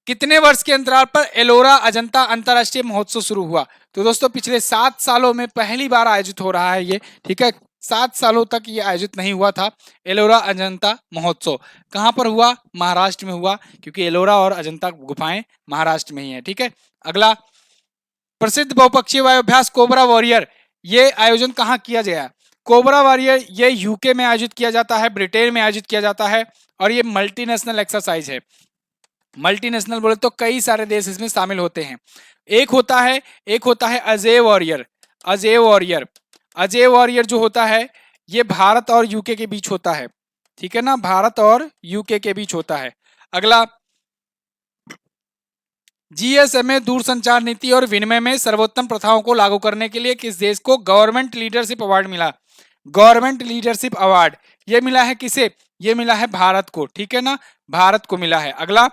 कितने वर्ष के अंतराल पर एलोरा अजंता अंतरराष्ट्रीय महोत्सव शुरू हुआ? तो दोस्तों पिछले 7 सालों में पहली बार आयोजित हो रहा है ये। ठीक है, 7 सालों तक ये आयोजित नहीं हुआ था एलोरा अजंता महोत्सव। कहां पर हुआ? महाराष्ट्र में हुआ, क्योंकि एलोरा और अजंता गुफाएं महाराष्ट्र में ही है। ठीक है, अगला, प्रसिद्ध बहुपक्षीय वायुअभ्यास कोबरा वॉरियर, ये आयोजन कहाँ किया गया? कोबरा वॉरियर ये यूके में आयोजित किया जाता है, ब्रिटेन में आयोजित किया जाता है, और ये मल्टीनेशनल एक्सरसाइज है। मल्टीनेशनल बोले तो कई सारे देश इसमें शामिल होते हैं। एक होता है अजय वॉरियर। अजय वॉरियर जो होता है ये भारत और यूके के बीच होता है। ठीक है ना, भारत और यूके के बीच होता है। अगला, जीएसएमए दूरसंचार नीति और विनिमय में सर्वोत्तम प्रथाओं को लागू करने के लिए किस देश को गवर्नमेंट लीडरशिप अवार्ड मिला? गवर्नमेंट लीडरशिप अवार्ड ये मिला है किसे? ये मिला है भारत को। ठीक है ना, भारत को मिला है। अगला,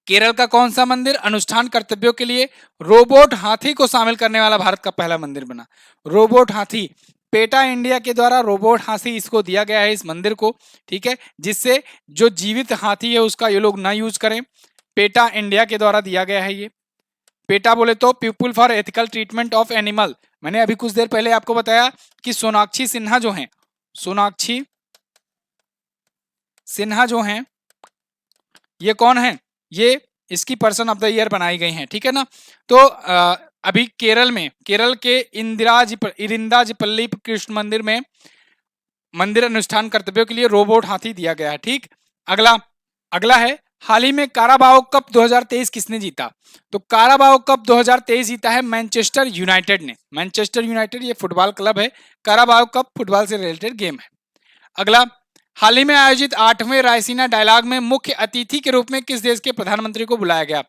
केरल का कौन सा मंदिर अनुष्ठान कर्तव्यों के लिए रोबोट हाथी को शामिल करने वाला भारत का पहला मंदिर बना? रोबोट हाथी, पेटा इंडिया के द्वारा रोबोट हाथी इसको दिया गया है, इस मंदिर को। ठीक है, जिससे जो जीवित हाथी है उसका ये लोग ना यूज करें, पेटा इंडिया के द्वारा दिया गया है ये। पेटा बोले तो people for ethical treatment of animal. मैंने अभी कुछ देर पहले आपको बताया कि सोनाक्षी सिन्हा जो हैं, सोनाक्षी सिन्हा जो हैं ये कौन है? ये इसकी पर्सन ऑफ द ईयर बनाई गई हैं। ठीक है ना, तो अभी केरल के इरिंदाजपल्ली कृष्ण मंदिर में मंदिर अनुष्ठान कर्तव्यों के लिए रोबोट हाथी दिया गया है। ठीक, अगला है, हाल ही में काराबाओ कप 2023 किसने जीता? तो काराबाओ कप 2023 जीता है मैनचेस्टर यूनाइटेड ने। मैनचेस्टर यूनाइटेड ये फुटबॉल क्लब है, काराबाओ कप फुटबॉल से रिलेटेड गेम है। अगला, हाल ही में आयोजित 8वें रायसीना डायलॉग में मुख्य अतिथि के रूप में किस देश के प्रधानमंत्री को बुलाया गया?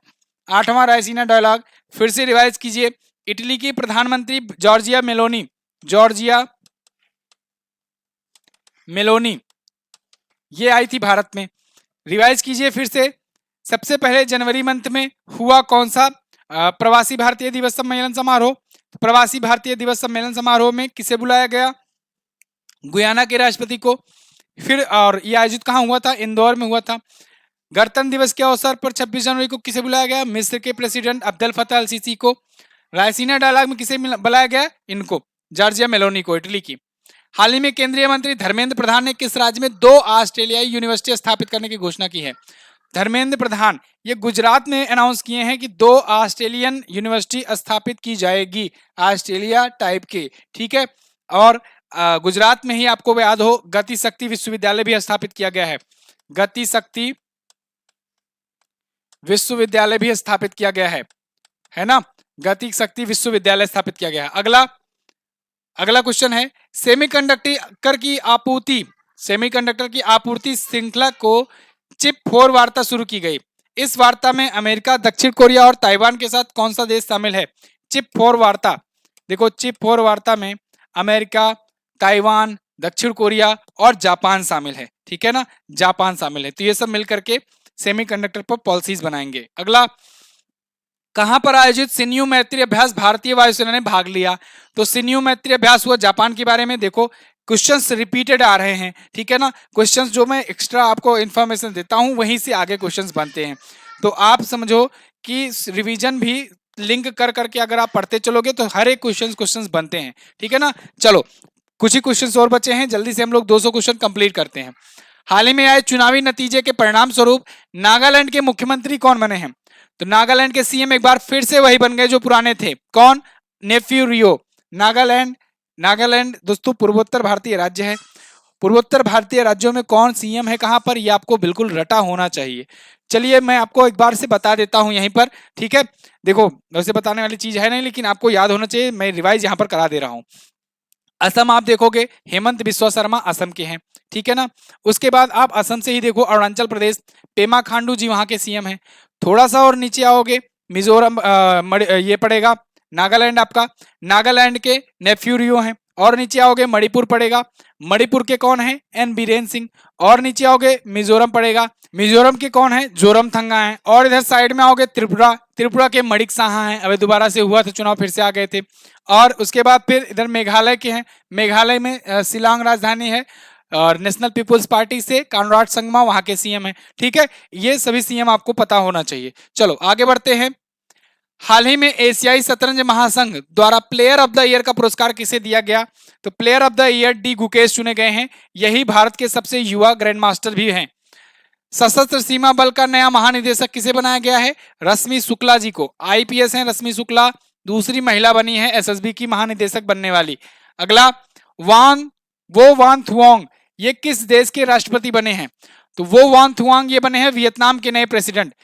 8वां रायसीना डायलॉग फिर से रिवाइज कीजिए। इटली की प्रधानमंत्री जॉर्जिया मेलोनी ये आई थी भारत में। रिवाइज कीजिए फिर से। सबसे पहले जनवरी मंथ में हुआ कौन सा प्रवासी भारतीय दिवस सम्मेलन समारोह? प्रवासी भारतीय दिवस सम्मेलन समारोह में किसे बुलाया गया? गुयाना के राष्ट्रपति को। फिर और ये आयोजित कहाँ हुआ था? इंदौर में हुआ था। गणतंत्र दिवस के अवसर पर 26 जनवरी को किसे बुलाया गया? मिस्र के प्रेसिडेंट अब्देल फतेह अल सीसी को। रायसीना डायलॉग में किसे बुलाया गया? इनको, जॉर्जिया मेलोनी को, इटली की। हाल ही में केंद्रीय मंत्री धर्मेंद्र प्रधान ने किस राज्य में 2 ऑस्ट्रेलियाई यूनिवर्सिटी स्थापित करने की घोषणा की है? धर्मेंद्र प्रधान ये गुजरात में अनाउंस किए हैं कि 2 ऑस्ट्रेलियन यूनिवर्सिटी स्थापित की जाएगी, ऑस्ट्रेलिया टाइप के। ठीक है, और गुजरात में ही आपको याद हो गति शक्ति विश्वविद्यालय भी स्थापित किया गया है। गति शक्ति विश्वविद्यालय भी स्थापित किया गया है ना, गति शक्ति विश्वविद्यालय स्थापित किया गया है। अगला क्वेश्चन है, सेमीकंडक्टर की आपूर्ति श्रृंखला को चिप 4 वार्ता शुरू की गई। इस वार्ता में अमेरिका, दक्षिण कोरिया और ताइवान के साथ कौन सा देश शामिल है? चिप 4 वार्ता, देखो चिप 4 वार्ता में अमेरिका, ताइवान, दक्षिण कोरिया और जापान शामिल है। ठीक है ना, जापान शामिल है। तो ये सब मिलकर के सेमीकंडक्टर पर पॉलिसीज बनाएंगे। अगला, कहां पर आयोजित सिन्यू मैत्री अभ्यास भारतीय वायुसेना ने भाग लिया? तो सिन्यू मैत्री अभ्यास हुआ जापान के बारे में। देखो क्वेश्चंस रिपीटेड आ रहे हैं, ठीक है ना। क्वेश्चंस जो मैं एक्स्ट्रा आपको इन्फॉर्मेशन देता हूं वहीं से आगे क्वेश्चंस बनते हैं। तो आप समझो कि रिवीजन भी लिंक कर करके अगर आप पढ़ते चलोगे तो हर एक क्वेश्चंस बनते हैं, ठीक है ना। चलो कुछ ही क्वेश्चंस और बचे हैं, जल्दी से हम लोग 200 क्वेश्चन कंप्लीट करते हैं। हाल ही में आए चुनावी नतीजे के परिणाम स्वरूप नागालैंड के मुख्यमंत्री कौन बने हैं? तो नागालैंड के सीएम एक बार फिर से वही बन गए जो पुराने थे। कौन? नेफ्यू रियो। नागालैंड, नागालैंड दोस्तों पूर्वोत्तर भारतीय राज्य है। पूर्वोत्तर भारतीय राज्यों में कौन सीएम है कहां पर, ये आपको बिल्कुल रटा होना चाहिए। चलिए मैं आपको एक बार से बता देता हूं यहीं पर, ठीक है। देखो वैसे बताने वाली चीज है नहीं, लेकिन आपको याद होना चाहिए, मैं रिवाइज यहां पर करा दे रहा हूं। असम आप देखोगे हेमंत बिस्वा शर्मा असम के हैं, ठीक है ना। उसके बाद आप असम से ही देखो अरुणाचल प्रदेश, पेमा खांडू जी वहां के सीएम हैं। थोड़ा सा और नीचे आओगे मिजोरम ये पड़ेगा नागालैंड आपका, नागालैंड के नेफ्यू रियो हैं। और नीचे आओगे मणिपुर पड़ेगा, मणिपुर के कौन है? एन बीरेन सिंह। और नीचे आओगे मिजोरम पड़ेगा, मिजोरम के कौन है? जोरम थंगा है। और इधर साइड में आओगे त्रिपुरा, त्रिपुरा के मणिक साहा हैं, अभी दोबारा से हुआ था चुनाव, फिर से आ गए थे। और उसके बाद फिर इधर मेघालय के हैं, मेघालय में शिलांग राजधानी है, और नेशनल पीपुल्स पार्टी से कानराड संगमा वहां के सीएम है, ठीक है। ये सभी सीएम आपको पता होना चाहिए। चलो आगे बढ़ते हैं। हाल ही में एशियाई शतरंज महासंघ द्वारा प्लेयर ऑफ द ईयर का पुरस्कार किसे दिया गया? तो player of the year D Gukesh चुने गए हैं, यही भारत के सबसे युवा ग्रैंड मास्टर भी हैं। सशस्त्र सीमा बल का नया महानिदेशक किसे बनाया गया है? रश्मि शुक्ला जी को। आईपीएस हैं रश्मि शुक्ला, दूसरी महिला बनी है एसएसबी की महानिदेशक बनने वाली। अगला वान थुओंग, ये किस देश के राष्ट्रपति बने हैं? तो वो वान थुओंग ये बने हैं वियतनाम के नए प्रेसिडेंट।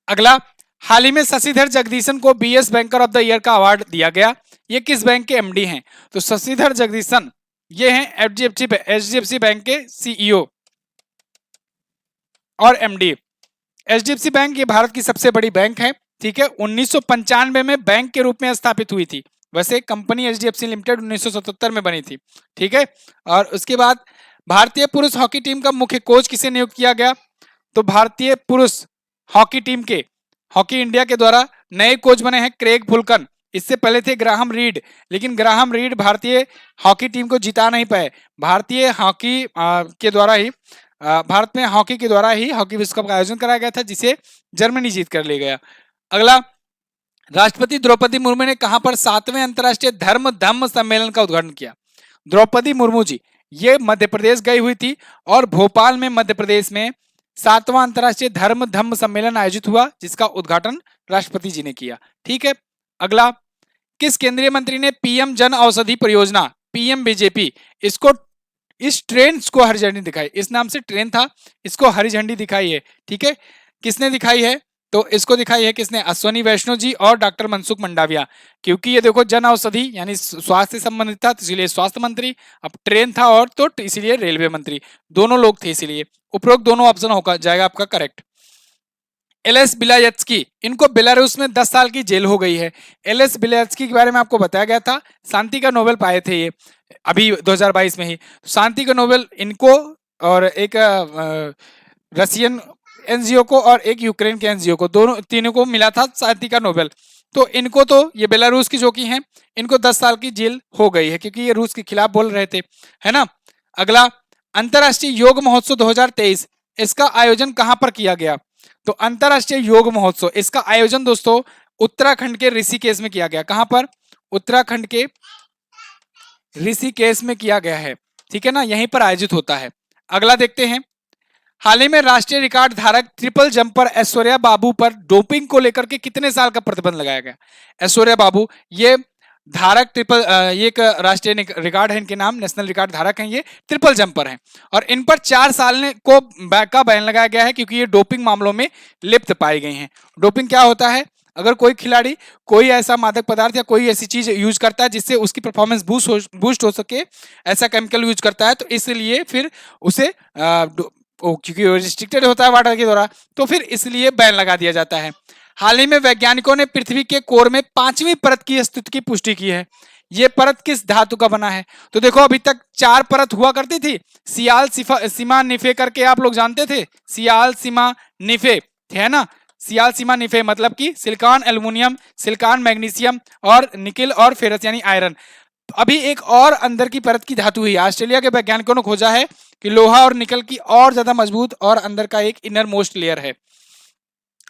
अगला, हाल ही में शशिधर जगदीशन को BS banker of the year का अवार्ड दिया गया, ये किस बैंक के एमडी हैं? तो शशिधर जगदीशन ये हैं एचडीएफसी बैंक के सीईओ और एमडी। एचडीएफसी बैंक ये भारत की सबसे बड़ी बैंक है, ठीक है। 1995 में बैंक के रूप में स्थापित हुई थी, वैसे कंपनी एचडीएफसी लिमिटेड 1977 में बनी थी, ठीक है। और उसके बाद भारतीय पुरुष हॉकी टीम का मुख्य कोच किसे नियुक्त किया गया? तो भारतीय पुरुष हॉकी टीम के, हॉकी इंडिया के द्वारा नए कोच बने हैं क्रेग फुलकन। इससे पहले थे ग्राहम रीड, लेकिन ग्राहम रीड भारतीय हॉकी टीम को जिता नहीं पाए। भारतीय हॉकी के द्वारा ही भारत में हॉकी के द्वारा ही हॉकी विश्व कप का आयोजन कराया गया था, जिसे जर्मनी जीत कर ले गया। अगला, राष्ट्रपति द्रौपदी मुर्मू ने कहां पर 7वें अंतर्राष्ट्रीय धर्म धम्म सम्मेलन का उद्घाटन किया? द्रौपदी मुर्मू जी ये मध्य प्रदेश गई हुई थी, और भोपाल में मध्य प्रदेश में 7वां अंतर्राष्ट्रीय धर्म धम्म सम्मेलन आयोजित हुआ, जिसका उद्घाटन राष्ट्रपति जी ने किया, ठीक है। अगला, किस केंद्रीय मंत्री ने पीएम जन औषधि परियोजना पीएम बीजेपी इसको, इस ट्रेन को हरी झंडी दिखाई? इस नाम से ट्रेन था, इसको हरी झंडी दिखाई है, ठीक है। किसने दिखाई है? तो इसको दिखाई है किसने? अश्वनी वैष्णव जी और डॉक्टर मनसुख मंडाविया। क्योंकि ये देखो जन औषधि यानी स्वास्थ्य से संबंधित था, तो इसलिए स्वास्थ्य मंत्री। अब ट्रेन था और तो इसीलिए रेलवे मंत्री, दोनों लोग थे, इसीलिए उपरोक्त दोनों ऑप्शन होगा जाएगा आपका करेक्ट। एलएस बिलायत्स्की, इनको बेलारूस में 10 साल की जेल हो गई है। एलएस बिलायत्स्की के बारे में आपको बताया गया था, शांति का नोबेल पाए थे ये अभी 2022 में ही। शांति का नोबेल इनको और एक रशियन एनजीओ को और एक यूक्रेन के एनजीओ को, दोनों तीनों को मिला था शांति का नोबेल। तो इनको, तो ये बेलारूस की जो की हैं, इनको 10 साल की जेल हो गई है, क्योंकि ये रूस के खिलाफ बोल रहे थे, है ना। अगला, अंतरराष्ट्रीय योग महोत्सव 2023 इसका आयोजन कहां पर किया गया? तो अंतरराष्ट्रीय योग महोत्सव इसका आयोजन दोस्तों उत्तराखंड के ऋषिकेश में किया गया। कहां पर? उत्तराखंड के ऋषिकेश में किया गया है, ठीक है ना, यहीं पर आयोजित होता है। अगला देखते हैं, हाल ही में राष्ट्रीय रिकॉर्ड धारक ट्रिपल जंपर ऐश्वर्या बाबू पर डोपिंग को लेकर के कितने साल का प्रतिबंध लगाया गया? ऐश्वर्या बाबू ये धारक ये एक राष्ट्रीय रिकॉर्ड है, इनके नाम नेशनल रिकॉर्ड धारक हैं, ये ट्रिपल जंपर हैं, और इन पर 4 साल को का बैन लगाया गया है, क्योंकि ये डोपिंग मामलों में लिप्त पाई गई हैं। डोपिंग क्या होता है? अगर कोई खिलाड़ी कोई ऐसा मादक पदार्थ या कोई ऐसी चीज यूज करता है जिससे उसकी परफॉर्मेंस बूस्ट हो सके, ऐसा केमिकल यूज करता है, तो इसलिए फिर उसे क्योंकि रिस्ट्रिक्टेड होता है वाटर के द्वारा, तो फिर इसलिए बैन लगा दिया जाता है। हाल ही में वैज्ञानिकों ने पृथ्वी के कोर में 5वीं परत की अस्तित्व की पुष्टि की है। ये परत किस धातु का बना है? तो देखो अभी तक 4 परत हुआ करती थी, सियाल सीमा निफे करके आप लोग जानते थे, सियाल सीमा निफे, है ना। सियाल सीमा निफे मतलब कि सिलिकॉन एल्युमिनियम, सिलिकॉन मैग्नीशियम और निकिल और फेरस यानी आयरन। अभी एक और अंदर की परत की धातु है। ऑस्ट्रेलिया के वैज्ञानिकों ने खोजा है कि लोहा और निकल की और ज्यादा मजबूत और अंदर का एक इनर मोस्ट लेयर है।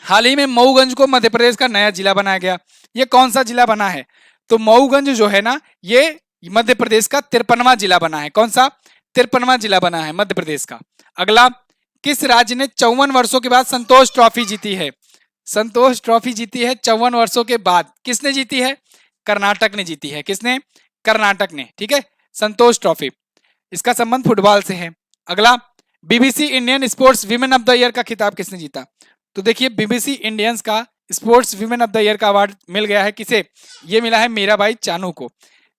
हाल ही में मऊगंज को मध्य प्रदेश का नया जिला बनाया गया। ये कौन सा जिला बना है? तो मऊगंज जो है ना, ये मध्य प्रदेश का 53वां जिला बना है। कौन सा? 53वां जिला बना है मध्य प्रदेश का। अगला, किस राज्य ने 54 वर्षों के बाद संतोष ट्रॉफी जीती है? संतोष ट्रॉफी जीती है 54 वर्षों के बाद। किसने जीती है? कर्नाटक ने जीती है। किसने? कर्नाटक ने। ठीक है, संतोष ट्रॉफी। इसका संबंध फुटबॉल से है। अगला, BBC Indian sports women of the year का खिताब किसने जीता? तो देखिए, बीबीसी इंडियंस का sports women of the year का अवार्ड मिल गया है किसे? ये मिला है मीराबाई चानू को।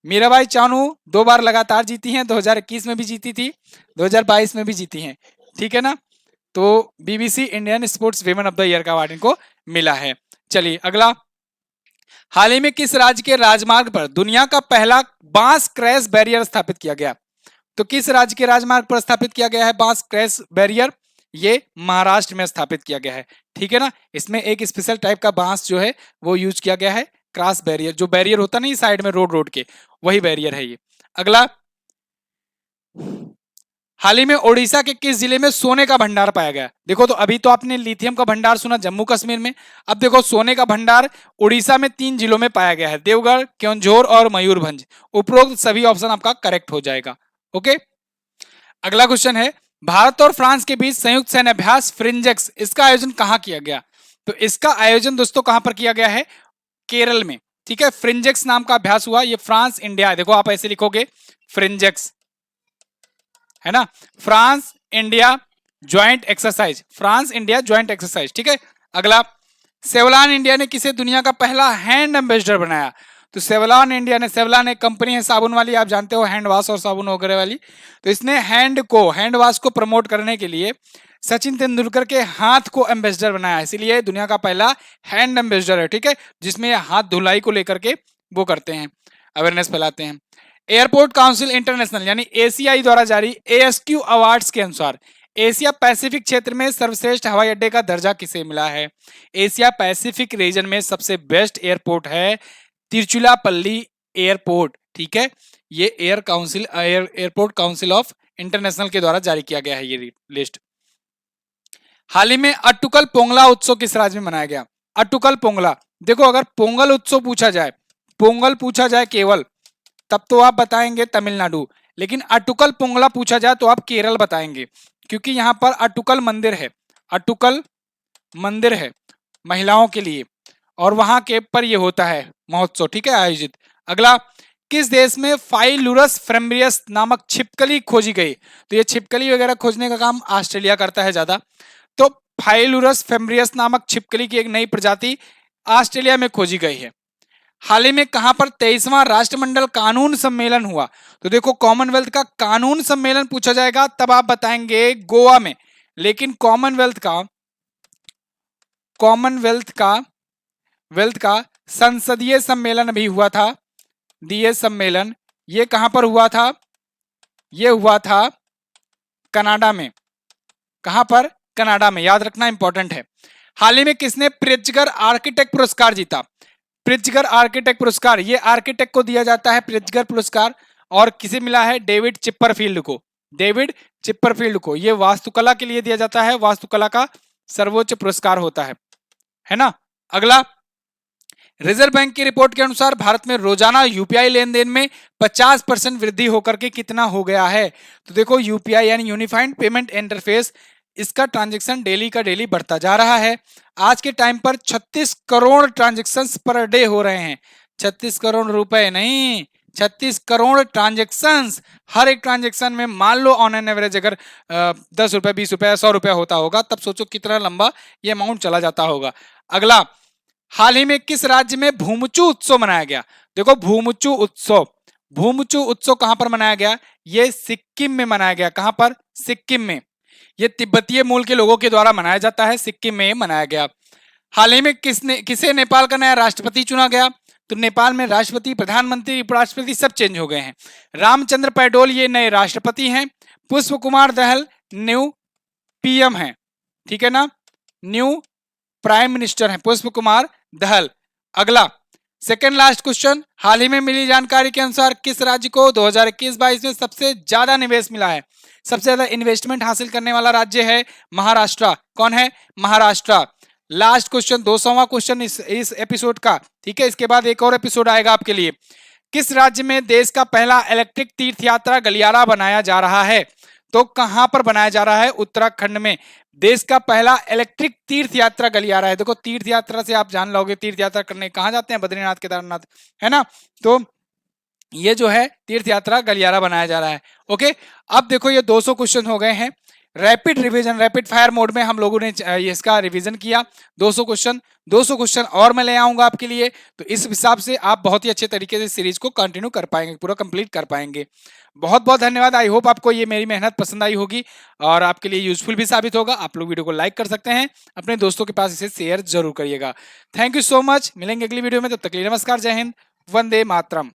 मीराबाई चानू 2 बार लगातार जीती हैं, 2021 में भी जीती थी, 2022 में भी जीती हैं। ठीक है ना? तो BBC Indian sports women of the year का अवार्ड इनको मिला है। चलिए अगला, हाल ही में किस राज्य के राजमार्ग पर दुनिया का पहला बांस क्रैश बैरियर स्थापित किया गया? तो किस राज्य के राजमार्ग पर स्थापित किया गया है बांस क्रैश बैरियर? ये महाराष्ट्र में स्थापित किया गया है। ठीक है ना? इसमें एक स्पेशल टाइप का बांस जो है वो यूज किया गया है। क्रॉस बैरियर, जो बैरियर होता नहीं साइड में रोड रोड के, वही बैरियर है ये। अगला, हाल ही में ओडिशा के किस जिले में सोने का भंडार पाया गया? देखो, तो अभी तो आपने लिथियम का भंडार सुना जम्मू कश्मीर में, अब देखो सोने का भंडार उड़ीसा में 3 जिलों में पाया गया है, देवगढ़, क्योंझोर और मयूरभंज। उपरोक्त सभी ऑप्शन आपका करेक्ट हो जाएगा। ओके, अगला क्वेश्चन है, भारत और फ्रांस के बीच संयुक्त सैन्य अभ्यास फ्रिंजेक्स, इसका आयोजन कहां किया गया? तो इसका आयोजन दोस्तों कहां पर किया गया है? केरल में। ठीक है, फ्रिंजेक्स नाम का अभ्यास हुआ। ये फ्रांस इंडिया, देखो आप ऐसे लिखोगे फ्रिंजेक्स, है ना, France India joint exercise, France India joint exercise. ठीक है, अगला, सेवलॉन इंडिया ने किसे दुनिया का पहला हैंड एम्बेसडर बनाया? तो सेवलॉन इंडिया ने, सेवलॉन एक कंपनी है साबुन वाली, आप जानते हो, हैंड वॉश और साबुन वगैरह वाली। तो इसने हैंड वॉश को प्रमोट करने के लिए सचिन तेंदुलकर के हाथ को एम्बेसडर बनाया, इसीलिए दुनिया का पहला हैंड एम्बेसडर है। ठीक है, जिसमें हाथ धुलाई को लेकर के वो करते हैं, अवेयरनेस फैलाते हैं। एयरपोर्ट काउंसिल इंटरनेशनल यानी एसीआई द्वारा जारी एएसक्यू अवार्ड्स के अनुसार एशिया पैसिफिक क्षेत्र में सर्वश्रेष्ठ हवाई अड्डे का दर्जा किसे मिला है? एशिया पैसिफिक रीजन में सबसे बेस्ट एयरपोर्ट है तिरुचिरापल्ली एयरपोर्ट। ठीक है, ये एयरपोर्ट काउंसिल ऑफ इंटरनेशनल के द्वारा जारी किया गया है ये लिस्ट। हाल ही में अट्टुकल पोंगला उत्सव किस राज्य में मनाया गया? अट्टुकल पोंगला, देखो अगर पोंगल उत्सव पूछा जाए, पोंगल पूछा जाए केवल, तब तो आप बताएंगे तमिलनाडु, लेकिन अट्टुकल पोंगला पूछा जाए तो आप केरल बताएंगे, क्योंकि यहां पर अट्टुकल मंदिर है, अट्टुकल मंदिर है महिलाओं के लिए, और वहां के पर ये होता है महोत्सव। ठीक है, आयोजित। अगला, किस देश में फाइलुरस फ्रेम्ब्रियस नामक छिपकली खोजी गई? तो ये छिपकली वगैरह खोजने का काम ऑस्ट्रेलिया करता है ज्यादा। तो फाइलुरस फ्रेम्ब्रियस नामक छिपकली की एक नई प्रजाति ऑस्ट्रेलिया में खोजी गई है। हाल ही में कहां पर 23वां राष्ट्रमंडल कानून सम्मेलन हुआ? तो देखो, कॉमनवेल्थ का कानून सम्मेलन पूछा जाएगा तब आप बताएंगे गोवा में, लेकिन कॉमनवेल्थ का संसदीय सम्मेलन भी हुआ था, दिए सम्मेलन, ये कहां पर हुआ था? ये हुआ था कनाडा में। कहां पर? कनाडा में, याद रखना इंपॉर्टेंट है। हाल ही में किसने प्रिट्जकर आर्किटेक्ट पुरस्कार जीता? प्रिट्जकर आर्किटेक्ट पुरस्कार, ये आर्किटेक्ट को दिया जाता है प्रिट्जकर पुरस्कार, और किसे मिला है? डेविड चिपरफील्ड को, डेविड चिपरफील्ड को। ये वास्तुकला के लिए दिया जाता है, वास्तुकला का सर्वोच्च पुरस्कार होता है ना। अगला, रिजर्व बैंक की रिपोर्ट के अनुसार भारत में रोजाना यूपीआई लेन देन में 50% वृद्धि होकर के कितना हो गया है? तो देखो, यूपीआई यानी यूनिफाइड पेमेंट इंटरफेस, इसका ट्रांजैक्शन डेली का डेली बढ़ता जा रहा है। आज के टाइम पर 36 करोड़ ट्रांजैक्शंस पर डे हो रहे हैं। 36 करोड़ रुपए नहीं, 36 करोड़ ट्रांजैक्शंस। हर एक ट्रांजैक्शन में मान लो ऑन एन एवरेज अगर 10 रुपए, 20 रुपए, 100 रुपया होता होगा, तब सोचो कितना लंबा ये अमाउंट चला जाता होगा। अगला, हाल ही में किस राज्य में भूमचू उत्सव मनाया गया? देखो, भूमचू उत्सव कहां पर मनाया गया? ये सिक्किम में मनाया गया। कहां पर? सिक्किम में। ये तिब्बतीय मूल के लोगों के द्वारा मनाया जाता है, सिक्किम में मनाया गया। हाल ही में किसे नेपाल का नया राष्ट्रपति चुना गया? तो नेपाल में राष्ट्रपति, प्रधानमंत्री, उपराष्ट्रपति सब चेंज हो गए हैं। रामचंद्र पौडेल ये नए राष्ट्रपति हैं। पुष्प कुमार दहल न्यू पीएम हैं। ठीक है ना, न्यू प्राइम मिनिस्टर हैं पुष्प कुमार दहल। अगला, सेकेंड लास्ट क्वेश्चन, हाल ही में मिली जानकारी के अनुसार किस राज्य को 2021-22 में सबसे ज्यादा निवेश मिला है? सबसे ज्यादा इन्वेस्टमेंट हासिल करने वाला राज्य है महाराष्ट्र। कौन है? महाराष्ट्र। लास्ट क्वेश्चन, 200वां क्वेश्चन इस एपिसोड का, ठीक है। इसके बाद एक और एपिसोड आएगा आपके लिए। किस राज्य में देश का पहला इलेक्ट्रिक तीर्थ यात्रा गलियारा बनाया जा रहा है? तो कहां पर बनाया जा रहा है? उत्तराखंड में देश का पहला इलेक्ट्रिक तीर्थ यात्रा गलियारा है। देखो तीर्थ यात्रा से आप जान लोगे, तीर्थ यात्रा करने कहां जाते हैं? बद्रीनाथ, केदारनाथ, है ना। तो ये जो है तीर्थ यात्रा गलियारा बनाया जा रहा है। ओके, अब देखो ये 200 क्वेश्चन हो गए हैं। Rapid revision, rapid fire mode में हम लोगों ने इसका रिवीजन किया। 200 क्वेश्चन और मैं ले आऊंगा आपके लिए, तो इस हिसाब से आप बहुत ही अच्छे तरीके से सीरीज को कंटिन्यू कर पाएंगे, पूरा कंप्लीट कर पाएंगे। बहुत बहुत धन्यवाद। आई होप आपको ये मेरी मेहनत पसंद आई होगी और आपके लिए यूजफुल भी साबित होगा। आप लोग वीडियो को लाइक कर सकते हैं, अपने दोस्तों के पास इसे शेयर जरूर करिएगा। Thank you so much. मिलेंगे अगली वीडियो में, तब तक के लिए नमस्कार, जय हिंद, वंदे मातरम।